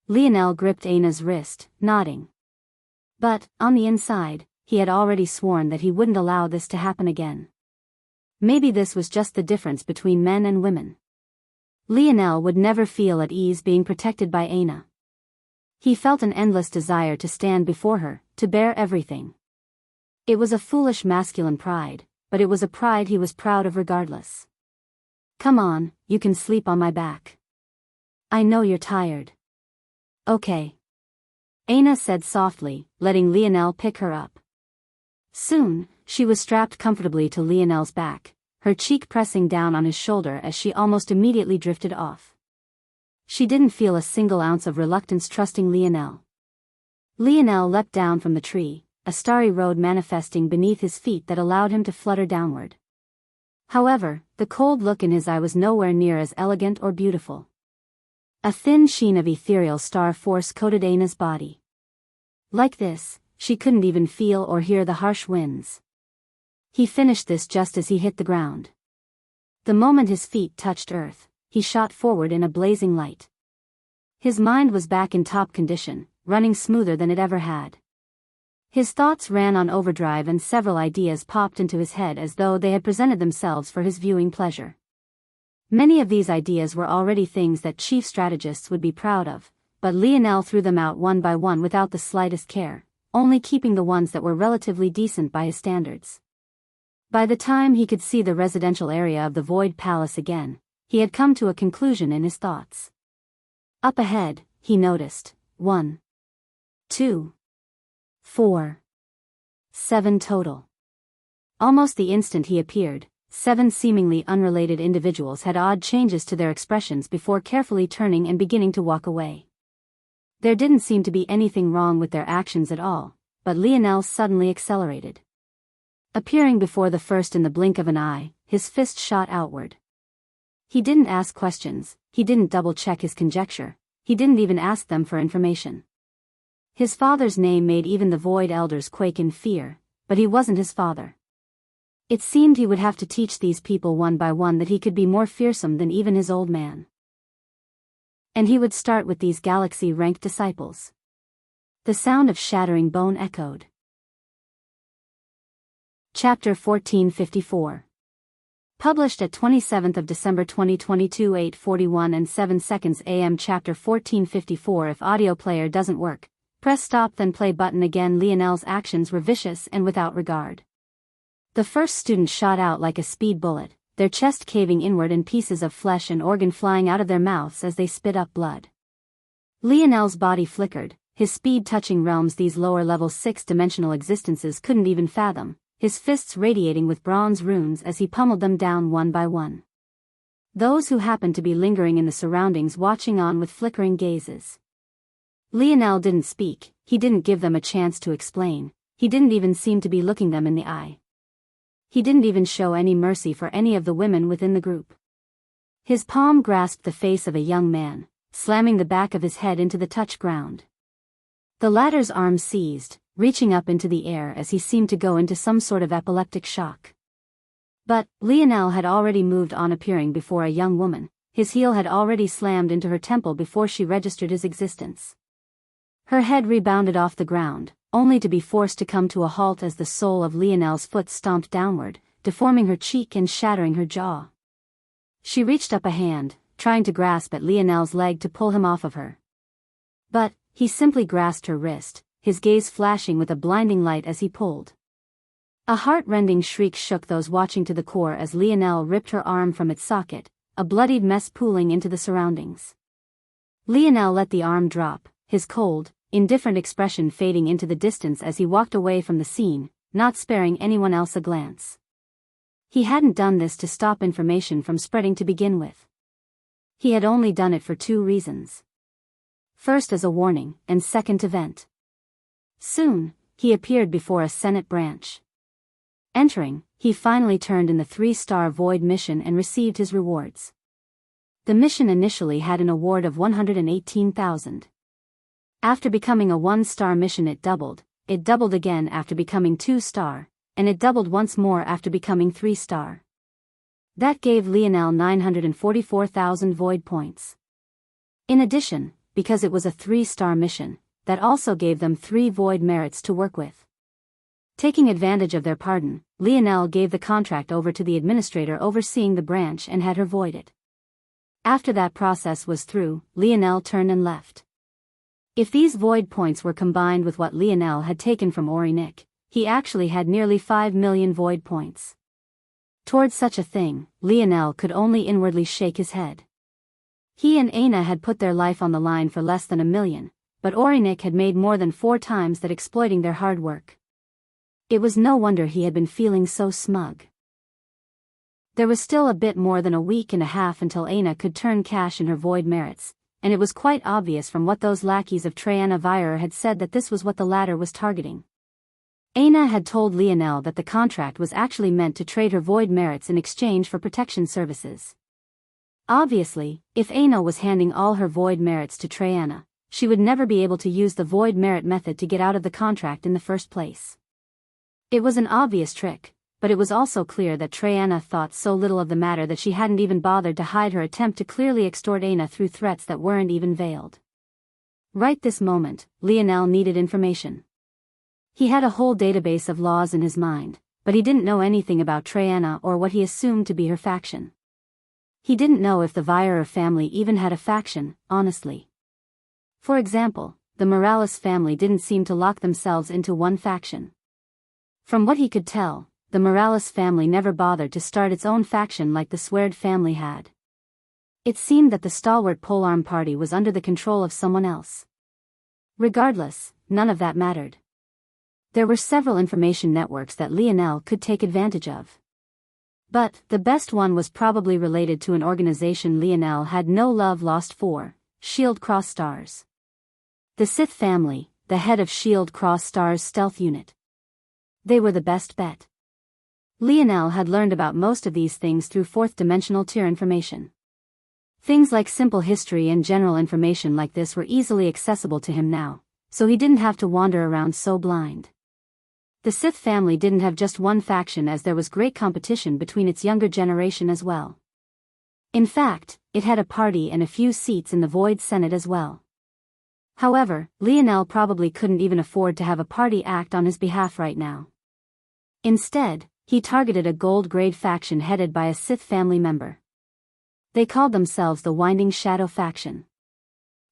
Lionel gripped Aina's wrist, nodding. But, on the inside, he had already sworn that he wouldn't allow this to happen again. Maybe this was just the difference between men and women. Lionel would never feel at ease being protected by Aina. He felt an endless desire to stand before her, to bear everything. It was a foolish masculine pride, but it was a pride he was proud of regardless. "Come on, you can sleep on my back. I know you're tired." "Okay," Aina said softly, letting Lionel pick her up. Soon, she was strapped comfortably to Lionel's back, her cheek pressing down on his shoulder as she almost immediately drifted off. She didn't feel a single ounce of reluctance trusting Lionel. Lionel leapt down from the tree, a starry road manifesting beneath his feet that allowed him to flutter downward. However, the cold look in his eye was nowhere near as elegant or beautiful. A thin sheen of ethereal star force coated Aina's body. Like this, she couldn't even feel or hear the harsh winds. He finished this just as he hit the ground. The moment his feet touched earth, he shot forward in a blazing light. His mind was back in top condition, running smoother than it ever had. His thoughts ran on overdrive and several ideas popped into his head as though they had presented themselves for his viewing pleasure. Many of these ideas were already things that chief strategists would be proud of, but Lionel threw them out one by one without the slightest care, only keeping the ones that were relatively decent by his standards. By the time he could see the residential area of the Void Palace again, he had come to a conclusion in his thoughts. Up ahead, he noticed, 1, 2, 4, 7 total. Almost the instant he appeared, 7 seemingly unrelated individuals had odd changes to their expressions before carefully turning and beginning to walk away. There didn't seem to be anything wrong with their actions at all, but Lionel suddenly accelerated. Appearing before the first in the blink of an eye, his fist shot outward. He didn't ask questions, he didn't double-check his conjecture, he didn't even ask them for information. His father's name made even the Void Elders quake in fear, but he wasn't his father. It seemed he would have to teach these people one by one that he could be more fearsome than even his old man. And he would start with these galaxy-ranked disciples. The sound of shattering bone echoed. Chapter 1454. Published at 27th of December 2022 8:41 and 7 seconds AM. Chapter 1454. If audio player doesn't work, press stop then play button again. Lionel's actions were vicious and without regard. The first student shot out like a speed bullet, their chest caving inward and pieces of flesh and organ flying out of their mouths as they spit up blood. Lionel's body flickered, his speed touching realms these lower-level 6-dimensional existences couldn't even fathom, his fists radiating with bronze runes as he pummeled them down one by one. Those who happened to be lingering in the surroundings watching on with flickering gazes. Lionel didn't speak, he didn't give them a chance to explain, he didn't even seem to be looking them in the eye. He didn't even show any mercy for any of the women within the group. His palm grasped the face of a young man, slamming the back of his head into the touch ground. The latter's arm seized, reaching up into the air as he seemed to go into some sort of epileptic shock. But Lionel had already moved on, appearing before a young woman, his heel had already slammed into her temple before she registered his existence. Her head rebounded off the ground, only to be forced to come to a halt as the sole of Lionel's foot stomped downward, deforming her cheek and shattering her jaw. She reached up a hand, trying to grasp at Lionel's leg to pull him off of her. But he simply grasped her wrist, his gaze flashing with a blinding light as he pulled. A heart-rending shriek shook those watching to the core as Lionel ripped her arm from its socket, a bloodied mess pooling into the surroundings. Lionel let the arm drop, his cold, indifferent expression fading into the distance as he walked away from the scene, not sparing anyone else a glance. He hadn't done this to stop information from spreading to begin with. He had only done it for 2 reasons. First as a warning, and second to vent. Soon, he appeared before a Senate branch. Entering, he finally turned in the 3-star Void mission and received his rewards. The mission initially had an award of 118,000. After becoming a 1-star mission it doubled again after becoming 2-star, and it doubled once more after becoming 3-star. That gave Lionel 944,000 Void points. In addition, because it was a 3-star mission, that also gave them 3 Void merits to work with. Taking advantage of their pardon, Lionel gave the contract over to the administrator overseeing the branch and had her voided. After that process was through, Lionel turned and left. If these Void points were combined with what Lionel had taken from Orinik, he actually had nearly 5 million Void points. Towards such a thing, Lionel could only inwardly shake his head. He and Aina had put their life on the line for less than 1 million, but Orinik had made more than 4 times that, exploiting their hard work. It was no wonder he had been feeling so smug. There was still a bit more than a week and a half until Aina could turn cash in her Void merits, and it was quite obvious from what those lackeys of Triana Vire had said that this was what the latter was targeting. Aina had told Lionel that the contract was actually meant to trade her Void merits in exchange for protection services. Obviously, if Aina was handing all her Void merits to Triana, she would never be able to use the Void merit method to get out of the contract in the first place. It was an obvious trick, but it was also clear that Triana thought so little of the matter that she hadn't even bothered to hide her attempt to clearly extort Aina through threats that weren't even veiled. Right this moment, Lionel needed information. He had a whole database of laws in his mind, but he didn't know anything about Triana or what he assumed to be her faction. He didn't know if the Vieira family even had a faction, honestly. For example, the Morales family didn't seem to lock themselves into one faction. From what he could tell, the Morales family never bothered to start its own faction like the Swerd family had. It seemed that the stalwart polearm party was under the control of someone else. Regardless, none of that mattered. There were several information networks that Lionel could take advantage of. But the best one was probably related to an organization Lionel had no love lost for, Shield Cross Stars. The Sith family, the head of Shield Cross Stars' stealth unit. They were the best bet. Lionel had learned about most of these things through fourth-dimensional tier information. Things like simple history and general information like this were easily accessible to him now, so he didn't have to wander around so blind. The Sith family didn't have just one faction, as there was great competition between its younger generation as well. In fact, it had a party and a few seats in the Void Senate as well. However, Lionel probably couldn't even afford to have a party act on his behalf right now. Instead, he targeted a gold-grade faction headed by a Sith family member. They called themselves the Winding Shadow faction.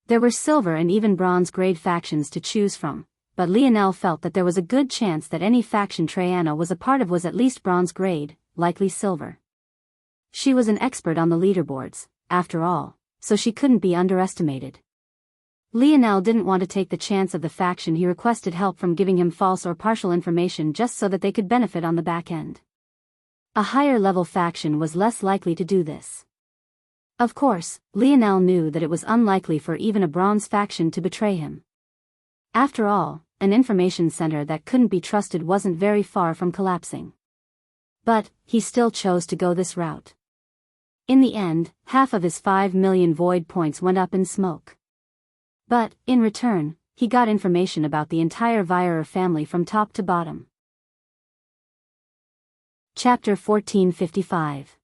There were silver and even bronze-grade factions to choose from, but Lionel felt that there was a good chance that any faction Triana was a part of was at least bronze-grade, likely silver. She was an expert on the leaderboards, after all, so she couldn't be underestimated. Lionel didn't want to take the chance of the faction he requested help from giving him false or partial information just so that they could benefit on the back end. A higher-level faction was less likely to do this. Of course, Lionel knew that it was unlikely for even a bronze faction to betray him. After all, an information center that couldn't be trusted wasn't very far from collapsing. But he still chose to go this route. In the end, half of his 5 million void points went up in smoke. But, in return, he got information about the entire Vieira family from top to bottom. Chapter 1455.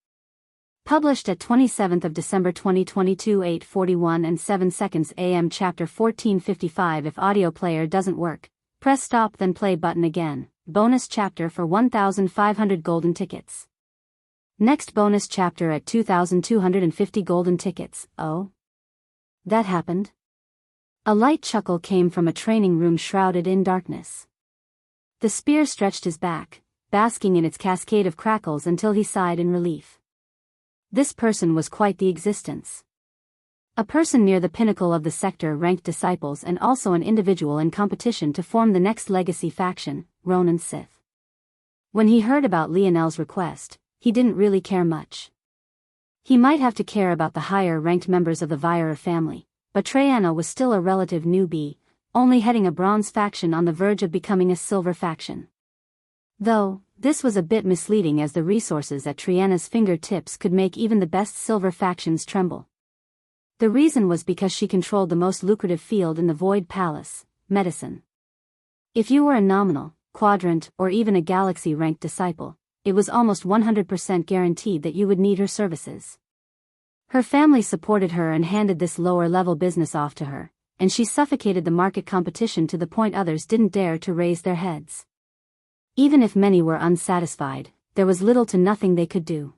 Published at 27th of December 2022 8:41 and 7 seconds AM. Chapter 1455. If audio player doesn't work, press stop then play button again. Bonus chapter for 1,500 golden tickets. Next bonus chapter at 2,250 golden tickets. Oh? That happened? A light chuckle came from a training room shrouded in darkness. The spear stretched his back, basking in its cascade of crackles until he sighed in relief. This person was quite the existence. A person near the pinnacle of the sector-ranked disciples and also an individual in competition to form the next legacy faction, Ronin Sith. When he heard about Lionel's request, he didn't really care much. He might have to care about the higher-ranked members of the Vieira family, but Triana was still a relative newbie, only heading a bronze faction on the verge of becoming a silver faction. Though, this was a bit misleading as the resources at Triana's fingertips could make even the best silver factions tremble. The reason was because she controlled the most lucrative field in the Void Palace, medicine. If you were a nominal, quadrant, or even a galaxy-ranked disciple, it was almost 100% guaranteed that you would need her services. Her family supported her and handed this lower-level business off to her, and she suffocated the market competition to the point others didn't dare to raise their heads. Even if many were unsatisfied, there was little to nothing they could do.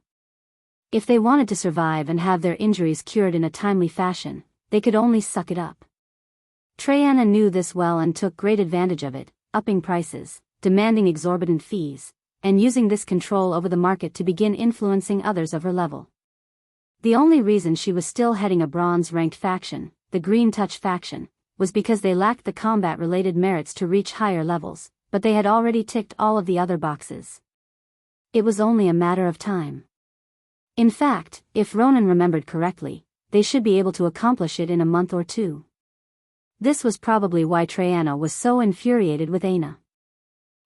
If they wanted to survive and have their injuries cured in a timely fashion, they could only suck it up. Triana knew this well and took great advantage of it, upping prices, demanding exorbitant fees, and using this control over the market to begin influencing others of her level. The only reason she was still heading a bronze-ranked faction, the Green Touch faction, was because they lacked the combat-related merits to reach higher levels, but they had already ticked all of the other boxes. It was only a matter of time. In fact, if Ronan remembered correctly, they should be able to accomplish it in a month or two. This was probably why Triana was so infuriated with Aina.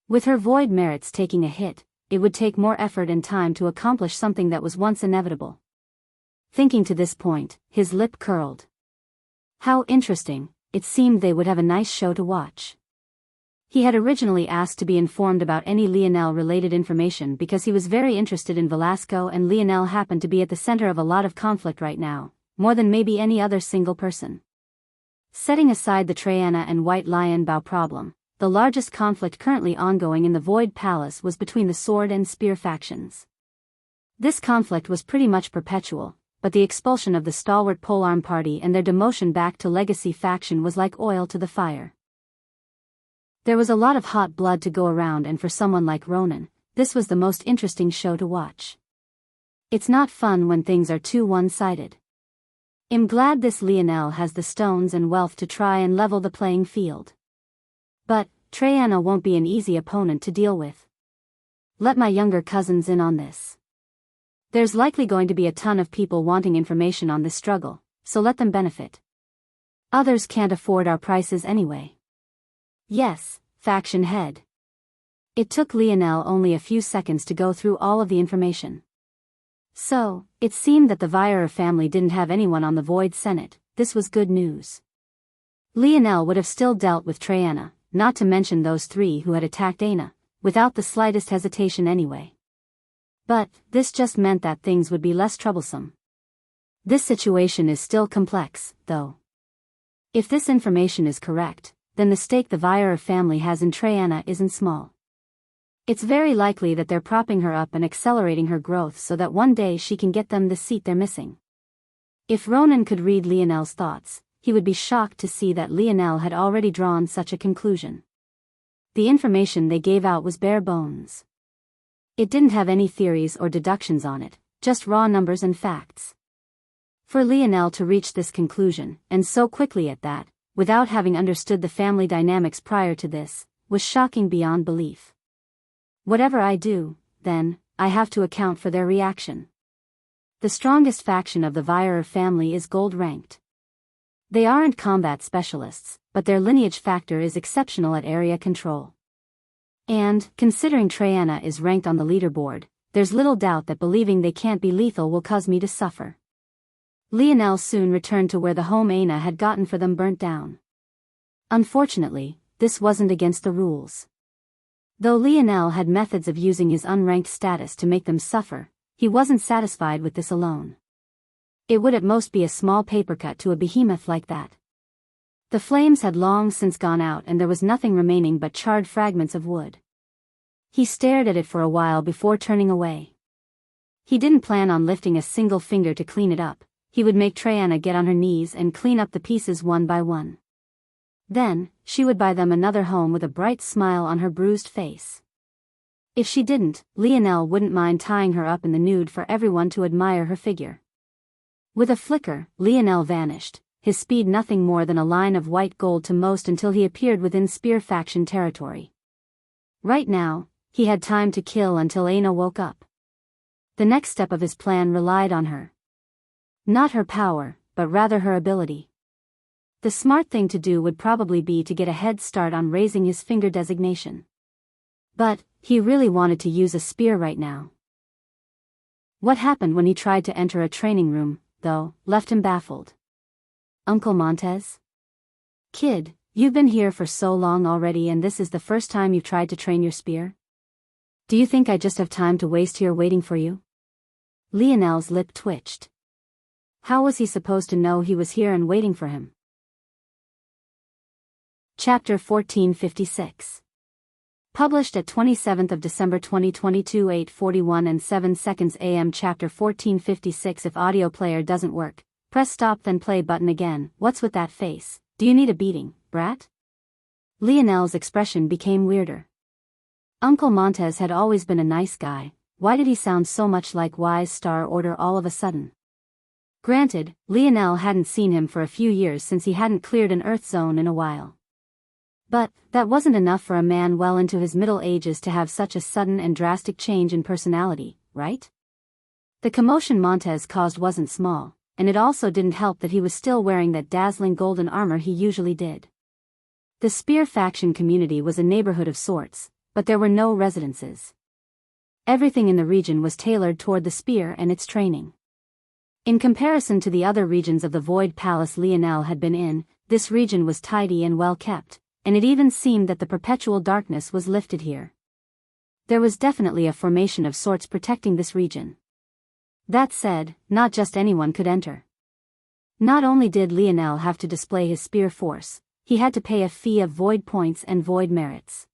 With her void merits taking a hit, it would take more effort and time to accomplish something that was once inevitable. Thinking to this point, his lip curled. How interesting, it seemed they would have a nice show to watch. He had originally asked to be informed about any Lionel-related information because he was very interested in Velasco, and Lionel happened to be at the center of a lot of conflict right now, more than maybe any other single person. Setting aside the Triana and White Lion Bao problem, the largest conflict currently ongoing in the Void Palace was between the Sword and Spear factions. This conflict was pretty much perpetual, but the expulsion of the stalwart Polearm party and their demotion back to Legacy faction was like oil to the fire. There was a lot of hot blood to go around, and for someone like Ronan, this was the most interesting show to watch. It's not fun when things are too one-sided. I'm glad this Lionel has the stones and wealth to try and level the playing field. But Triana won't be an easy opponent to deal with. Let my younger cousins in on this. There's likely going to be a ton of people wanting information on this struggle, so let them benefit. Others can't afford our prices anyway. Yes, faction head. It took Lionel only a few seconds to go through all of the information. So, it seemed that the Vieira family didn't have anyone on the Void Senate. This was good news. Lionel would have still dealt with Triana, not to mention those three who had attacked Aina, without the slightest hesitation anyway. But, this just meant that things would be less troublesome. This situation is still complex, though. If this information is correct, then the stake the Vieira family has in Triana isn't small. It's very likely that they're propping her up and accelerating her growth so that one day she can get them the seat they're missing. If Ronan could read Lionel's thoughts, he would be shocked to see that Lionel had already drawn such a conclusion. The information they gave out was bare bones. It didn't have any theories or deductions on it, just raw numbers and facts. For Lionel to reach this conclusion, and so quickly at that, without having understood the family dynamics prior to this, was shocking beyond belief. Whatever I do, then, I have to account for their reaction. The strongest faction of the Vieira family is gold-ranked. They aren't combat specialists, but their lineage factor is exceptional at area control. And, considering Triana is ranked on the leaderboard, there's little doubt that believing they can't be lethal will cause me to suffer. Lionel soon returned to where the home Aina had gotten for them burnt down. Unfortunately, this wasn't against the rules. Though Lionel had methods of using his unranked status to make them suffer, he wasn't satisfied with this alone. It would at most be a small paper cut to a behemoth like that. The flames had long since gone out and there was nothing remaining but charred fragments of wood. He stared at it for a while before turning away. He didn't plan on lifting a single finger to clean it up. He would make Triana get on her knees and clean up the pieces one by one. Then, she would buy them another home with a bright smile on her bruised face. If she didn't, Lionel wouldn't mind tying her up in the nude for everyone to admire her figure. With a flicker, Lionel vanished, his speed nothing more than a line of white gold to most until he appeared within Spear faction territory. Right now, he had time to kill until Aina woke up. The next step of his plan relied on her. Not her power, but rather her ability. The smart thing to do would probably be to get a head start on raising his finger designation. But, he really wanted to use a spear right now. What happened when he tried to enter a training room, though, left him baffled. Uncle Montez? Kid, you've been here for so long already and this is the first time you've tried to train your spear? Do you think I just have time to waste here waiting for you? Lionel's lip twitched. How was he supposed to know he was here and waiting for him? Chapter 1456. Published at 27th of December 2022 8:41 and 7 seconds AM. Chapter 1456. If audio player doesn't work, press stop then play button again. What's with that face? Do you need a beating, brat? Lionel's expression became weirder. Uncle Montez had always been a nice guy. Why did he sound so much like Wise Star Order all of a sudden? Granted, Lionel hadn't seen him for a few years since he hadn't cleared an Earth zone in a while. But, that wasn't enough for a man well into his middle ages to have such a sudden and drastic change in personality, right? The commotion Montez caused wasn't small, and it also didn't help that he was still wearing that dazzling golden armor he usually did. The Spear faction community was a neighborhood of sorts, but there were no residences. Everything in the region was tailored toward the spear and its training. In comparison to the other regions of the Void Palace Lionel had been in, this region was tidy and well kept, and it even seemed that the perpetual darkness was lifted here. There was definitely a formation of sorts protecting this region. That said, not just anyone could enter. Not only did Lionel have to display his spear force, he had to pay a fee of void points and void merits.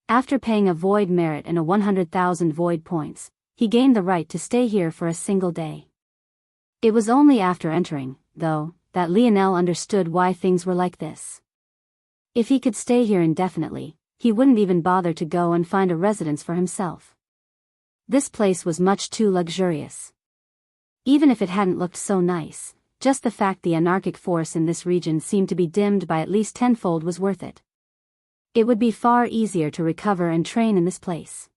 After paying a void merit and a 100,000 void points, he gained the right to stay here for a single day. It was only after entering, though, that Lionel understood why things were like this. If he could stay here indefinitely, he wouldn't even bother to go and find a residence for himself. This place was much too luxurious. Even if it hadn't looked so nice, just the fact the anarchic force in this region seemed to be dimmed by at least tenfold was worth it. It would be far easier to recover and train in this place.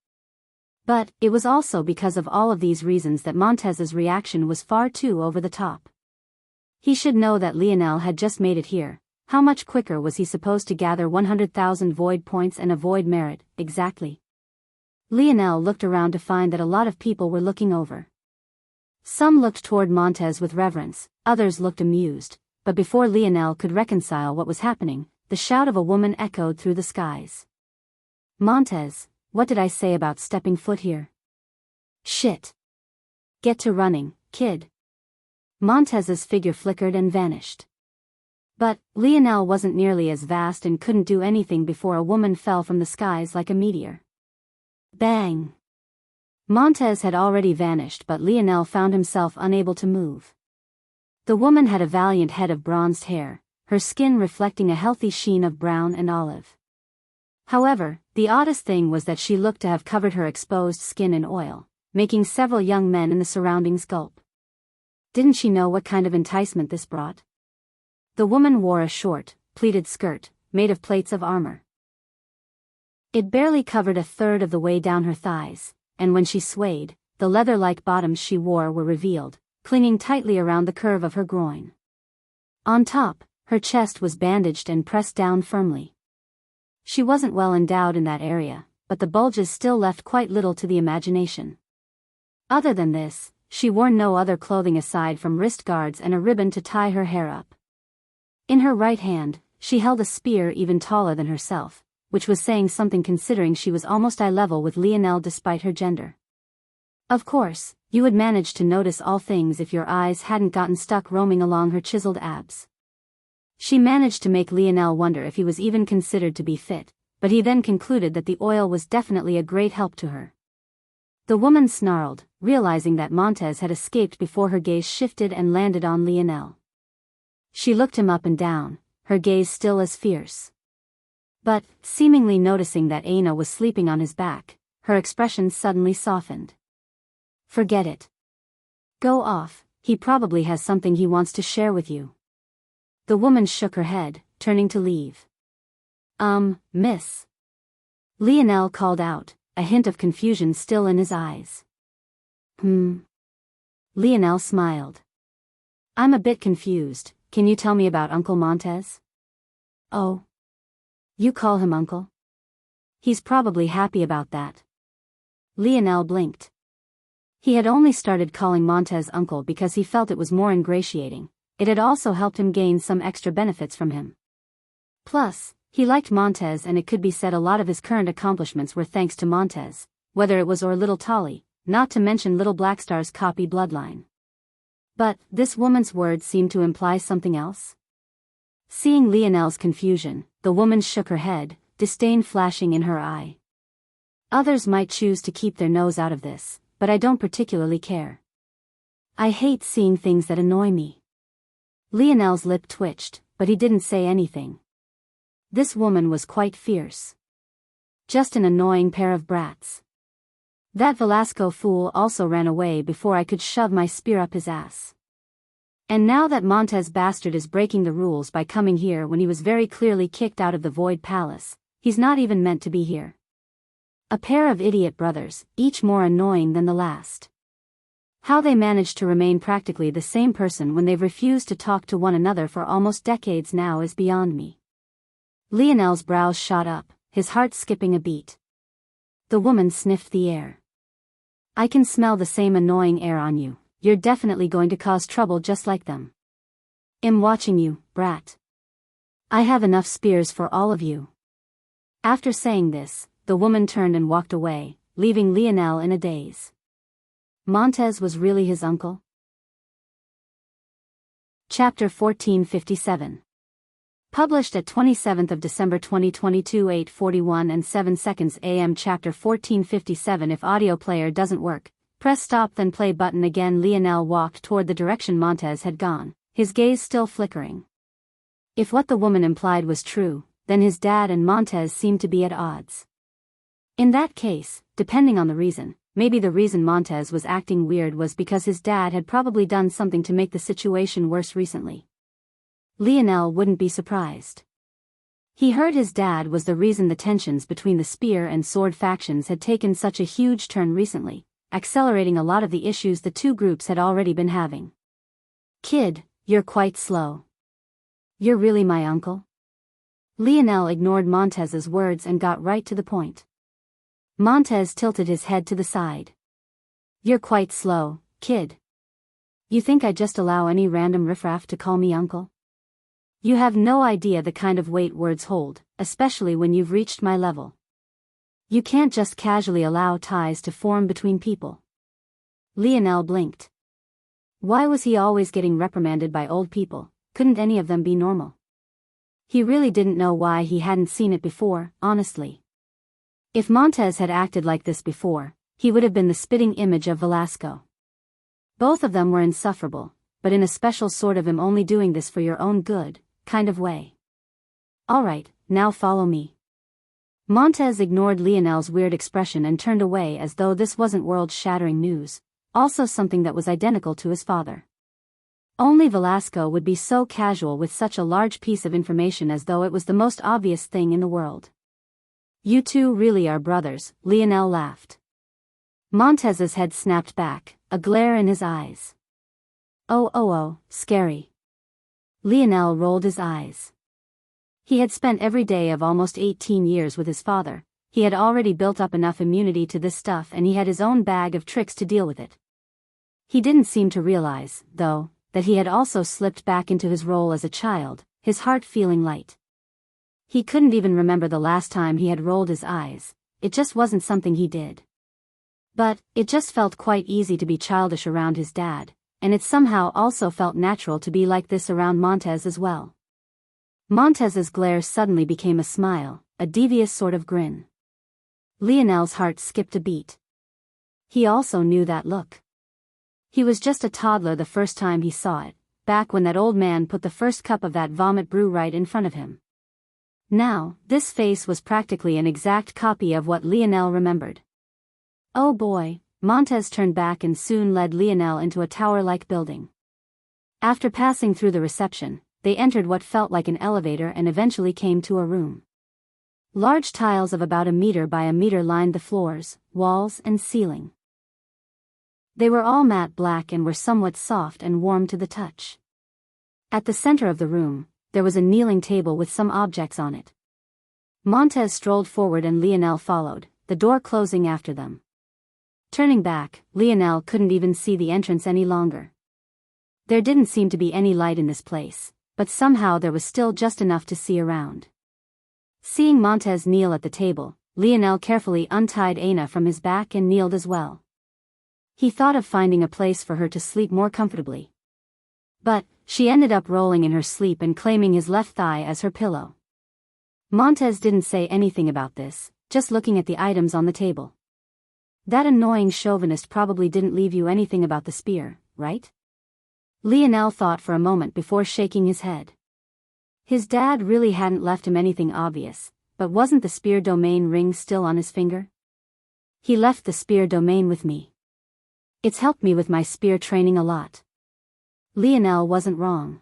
But, it was also because of all of these reasons that Montez's reaction was far too over the top. He should know that Lionel had just made it here. How much quicker was he supposed to gather 100,000 void points and a void merit, exactly? Lionel looked around to find that a lot of people were looking over. Some looked toward Montez with reverence, others looked amused, but before Lionel could reconcile what was happening, the shout of a woman echoed through the skies. Montez, what did I say about stepping foot here? Shit. Get to running, kid. Montez's figure flickered and vanished. But, Lionel wasn't nearly as vast and couldn't do anything before a woman fell from the skies like a meteor. Bang! Montez had already vanished, but Lionel found himself unable to move. The woman had a valiant head of bronzed hair, her skin reflecting a healthy sheen of brown and olive. However, the oddest thing was that she looked to have covered her exposed skin in oil, making several young men in the surroundings gulp. Didn't she know what kind of enticement this brought? The woman wore a short, pleated skirt, made of plates of armor. It barely covered a third of the way down her thighs, and when she swayed, the leather-like bottoms she wore were revealed, clinging tightly around the curve of her groin. On top, her chest was bandaged and pressed down firmly. She wasn't well endowed in that area, but the bulges still left quite little to the imagination. Other than this, she wore no other clothing aside from wrist guards and a ribbon to tie her hair up. In her right hand, she held a spear even taller than herself, which was saying something considering she was almost eye level with Lionel despite her gender. Of course, you would manage to notice all things if your eyes hadn't gotten stuck roaming along her chiseled abs. She managed to make Lionel wonder if he was even considered to be fit, but he then concluded that the oil was definitely a great help to her. The woman snarled, realizing that Montez had escaped before her gaze shifted and landed on Lionel. She looked him up and down, her gaze still as fierce. But, seemingly noticing that Aina was sleeping on his back, her expression suddenly softened. Forget it. Go off, he probably has something he wants to share with you. The woman shook her head, turning to leave. Miss. Lionel called out, a hint of confusion still in his eyes. Lionel smiled. I'm a bit confused, can you tell me about Uncle Montez? Oh. You call him uncle? He's probably happy about that. Lionel blinked. He had only started calling Montez uncle because he felt it was more ingratiating. It had also helped him gain some extra benefits from him. Plus, he liked Montez, and it could be said a lot of his current accomplishments were thanks to Montez, whether it was or Little Tolly, not to mention Little Blackstar's copy bloodline. But, this woman's words seemed to imply something else. Seeing Lionel's confusion, the woman shook her head, disdain flashing in her eye. Others might choose to keep their nose out of this, but I don't particularly care. I hate seeing things that annoy me. Lionel's lip twitched, but he didn't say anything. This woman was quite fierce. Just an annoying pair of brats. That Velasco fool also ran away before I could shove my spear up his ass. And now that Montez bastard is breaking the rules by coming here when he was very clearly kicked out of the Void Palace, he's not even meant to be here. A pair of idiot brothers, each more annoying than the last. How they managed to remain practically the same person when they've refused to talk to one another for almost decades now is beyond me. Lionel's brows shot up, his heart skipping a beat. The woman sniffed the air. I can smell the same annoying air on you. You're definitely going to cause trouble just like them. I'm watching you, brat. I have enough spears for all of you. After saying this, the woman turned and walked away, leaving Lionel in a daze. Montez was really his uncle? Chapter 1457. Published at 27th of December 2022 8:41 and 7 seconds AM. Chapter 1457. If audio player doesn't work, press stop then play button again. Lionel walked toward the direction Montez had gone, his gaze still flickering. If what the woman implied was true, then his dad and Montez seemed to be at odds. In that case, depending on the reason, maybe the reason Montez was acting weird was because his dad had probably done something to make the situation worse recently. Lionel wouldn't be surprised. He heard his dad was the reason the tensions between the spear and sword factions had taken such a huge turn recently, accelerating a lot of the issues the two groups had already been having. Kid, you're quite slow. You're really my uncle? Lionel ignored Montez's words and got right to the point. Montez tilted his head to the side. You're quite slow, kid. You think I just allow any random riffraff to call me uncle? You have no idea the kind of weight words hold, especially when you've reached my level. You can't just casually allow ties to form between people. Lionel blinked. Why was he always getting reprimanded by old people? Couldn't any of them be normal? He really didn't know why he hadn't seen it before, honestly. If Montez had acted like this before, he would have been the spitting image of Velasco. Both of them were insufferable, but in a special sort of "I'm only doing this for your own good" kind of way. Alright, now follow me. Montez ignored Lionel's weird expression and turned away as though this wasn't world-shattering news, also something that was identical to his father. Only Velasco would be so casual with such a large piece of information as though it was the most obvious thing in the world. You two really are brothers, Lionel laughed. Montez's head snapped back, a glare in his eyes. Oh, scary. Lionel rolled his eyes. He had spent every day of almost 18 years with his father. He had already built up enough immunity to this stuff and he had his own bag of tricks to deal with it. He didn't seem to realize, though, that he had also slipped back into his role as a child, his heart feeling light. He couldn't even remember the last time he had rolled his eyes, it just wasn't something he did. But, it just felt quite easy to be childish around his dad, and it somehow also felt natural to be like this around Montez as well. Montez's glare suddenly became a smile, a devious sort of grin. Lionel's heart skipped a beat. He also knew that look. He was just a toddler the first time he saw it, back when that old man put the first cup of that vomit brew right in front of him. Now, this face was practically an exact copy of what Lionel remembered. Oh boy, Montez turned back and soon led Lionel into a tower-like building. After passing through the reception, they entered what felt like an elevator and eventually came to a room. Large tiles of about 1 meter by 1 meter lined the floors, walls, and ceiling. They were all matte black and were somewhat soft and warm to the touch. At the center of the room, there was a kneeling table with some objects on it. Montez strolled forward and Lionel followed, the door closing after them. Turning back, Lionel couldn't even see the entrance any longer. There didn't seem to be any light in this place, but somehow there was still just enough to see around. Seeing Montez kneel at the table, Lionel carefully untied Aina from his back and kneeled as well. He thought of finding a place for her to sleep more comfortably. But, she ended up rolling in her sleep and claiming his left thigh as her pillow. Montez didn't say anything about this, just looking at the items on the table. That annoying chauvinist probably didn't leave you anything about the spear, right? Lionel thought for a moment before shaking his head. His dad really hadn't left him anything obvious, but wasn't the spear domain ring still on his finger? He left the spear domain with me. It's helped me with my spear training a lot. Lionel wasn't wrong.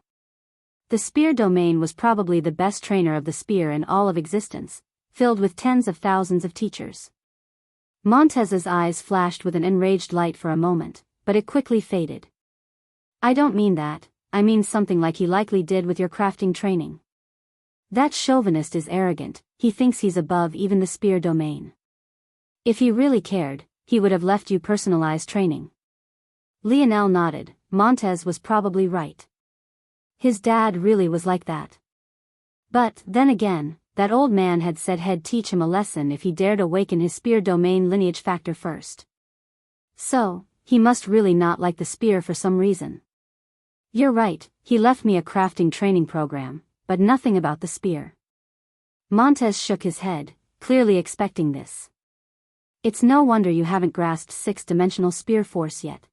The spear domain was probably the best trainer of the spear in all of existence, filled with tens of thousands of teachers. Montez's eyes flashed with an enraged light for a moment, but it quickly faded. I don't mean that, I mean something like he likely did with your crafting training. That chauvinist is arrogant, he thinks he's above even the spear domain. If he really cared, he would have left you personalized training. Lionel nodded. Montez was probably right. His dad really was like that. But, then again, that old man had said he'd teach him a lesson if he dared awaken his spear domain lineage factor first. So, he must really not like the spear for some reason. You're right, he left me a crafting training program, but nothing about the spear. Montez shook his head, clearly expecting this. It's no wonder you haven't grasped sixth-dimensional spear force yet.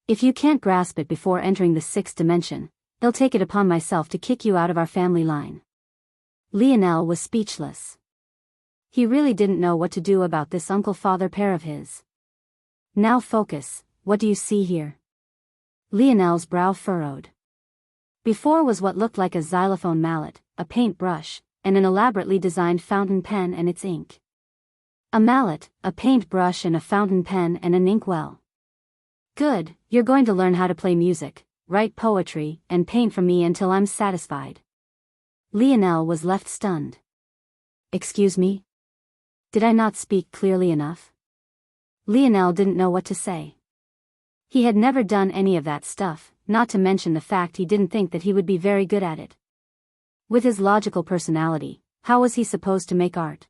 If you can't grasp it before entering the sixth dimension, they'll take it upon myself to kick you out of our family line. Lionel was speechless. He really didn't know what to do about this uncle-father pair of his. Now focus, what do you see here? Lionel's brow furrowed. Before was what looked like a xylophone mallet, a paintbrush, and an elaborately designed fountain pen and its ink. A mallet, a paintbrush and a fountain pen and an inkwell. Good, you're going to learn how to play music, write poetry, and paint for me until I'm satisfied. Lionel was left stunned. Excuse me? Did I not speak clearly enough? Lionel didn't know what to say. He had never done any of that stuff, not to mention the fact he didn't think that he would be very good at it. With his logical personality, how was he supposed to make art?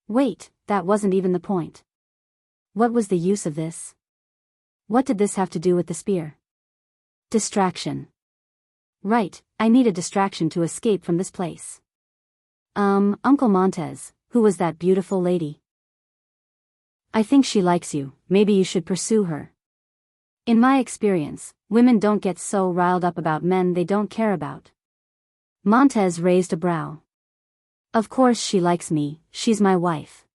Wait, that wasn't even the point. What was the use of this? What did this have to do with the spear? Distraction. Right, I need a distraction to escape from this place. Uncle Montez, who was that beautiful lady? I think she likes you, maybe you should pursue her. In my experience, women don't get so riled up about men they don't care about. Montez raised a brow. Of course she likes me, she's my wife.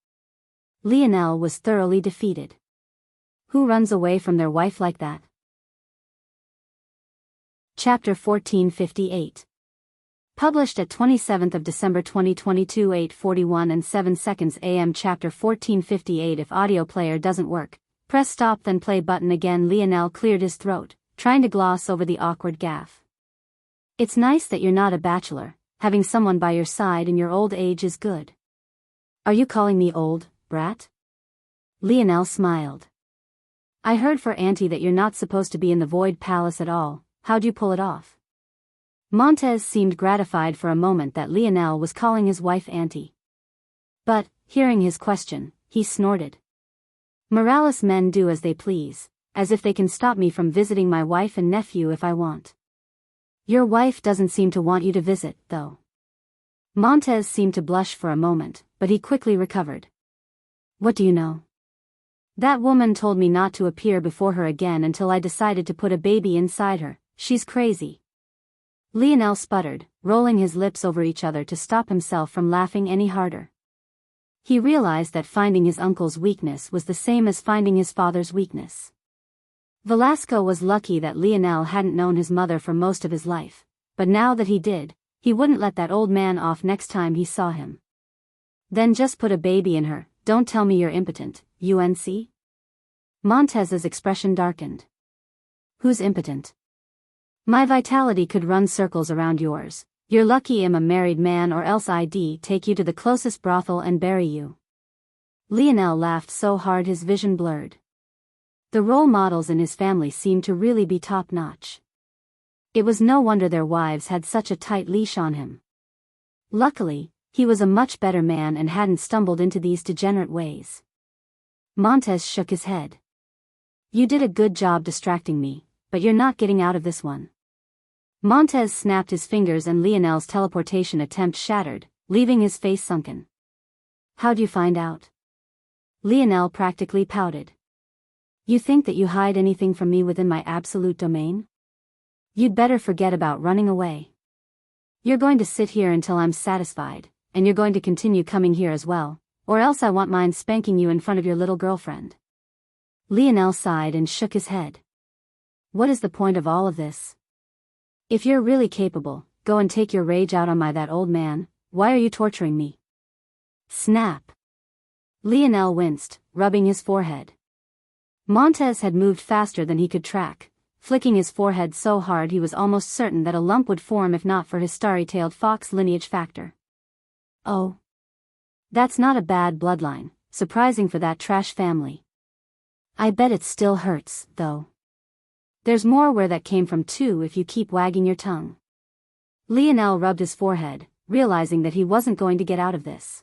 Lionel was thoroughly defeated. Who runs away from their wife like that? Chapter 1458. Published at 27th of December 2022 8:41 and 7 seconds AM. Chapter 1458. If audio player doesn't work, press stop then play button again. Lionel cleared his throat, trying to gloss over the awkward gaffe. It's nice that you're not a bachelor, having someone by your side in your old age is good. Are you calling me old, brat? Lionel smiled. I heard for Auntie that you're not supposed to be in the Void Palace at all, how'd you pull it off? Montez seemed gratified for a moment that Lionel was calling his wife Auntie. But, hearing his question, he snorted. Morales men do as they please, as if they can stop me from visiting my wife and nephew if I want. Your wife doesn't seem to want you to visit, though. Montez seemed to blush for a moment, but he quickly recovered. What do you know? That woman told me not to appear before her again until I decided to put a baby inside her. She's crazy. Lionel sputtered, rolling his lips over each other to stop himself from laughing any harder. He realized that finding his uncle's weakness was the same as finding his father's weakness. Velasco was lucky that Lionel hadn't known his mother for most of his life, but now that he did, he wouldn't let that old man off next time he saw him. Then just put a baby in her, don't tell me you're impotent, UNC? Montez's expression darkened. Who's impotent? My vitality could run circles around yours. You're lucky I'm a married man or else I'd take you to the closest brothel and bury you. Lionel laughed so hard his vision blurred. The role models in his family seemed to really be top-notch. It was no wonder their wives had such a tight leash on him. Luckily, he was a much better man and hadn't stumbled into these degenerate ways. Montez shook his head. You did a good job distracting me, but you're not getting out of this one. Montez snapped his fingers and Lionel's teleportation attempt shattered, leaving his face sunken. How'd you find out? Lionel practically pouted. You think that you hide anything from me within my absolute domain? You'd better forget about running away. You're going to sit here until I'm satisfied, and you're going to continue coming here as well, or else I want mine spanking you in front of your little girlfriend. Lionel sighed and shook his head. What is the point of all of this? If you're really capable, go and take your rage out on that old man. Why are you torturing me? Snap. Lionel winced, rubbing his forehead. Montez had moved faster than he could track, flicking his forehead so hard he was almost certain that a lump would form if not for his starry-tailed fox lineage factor. Oh. That's not a bad bloodline, surprising for that trash family. I bet it still hurts, though. There's more where that came from too if you keep wagging your tongue. Lionel rubbed his forehead, realizing that he wasn't going to get out of this.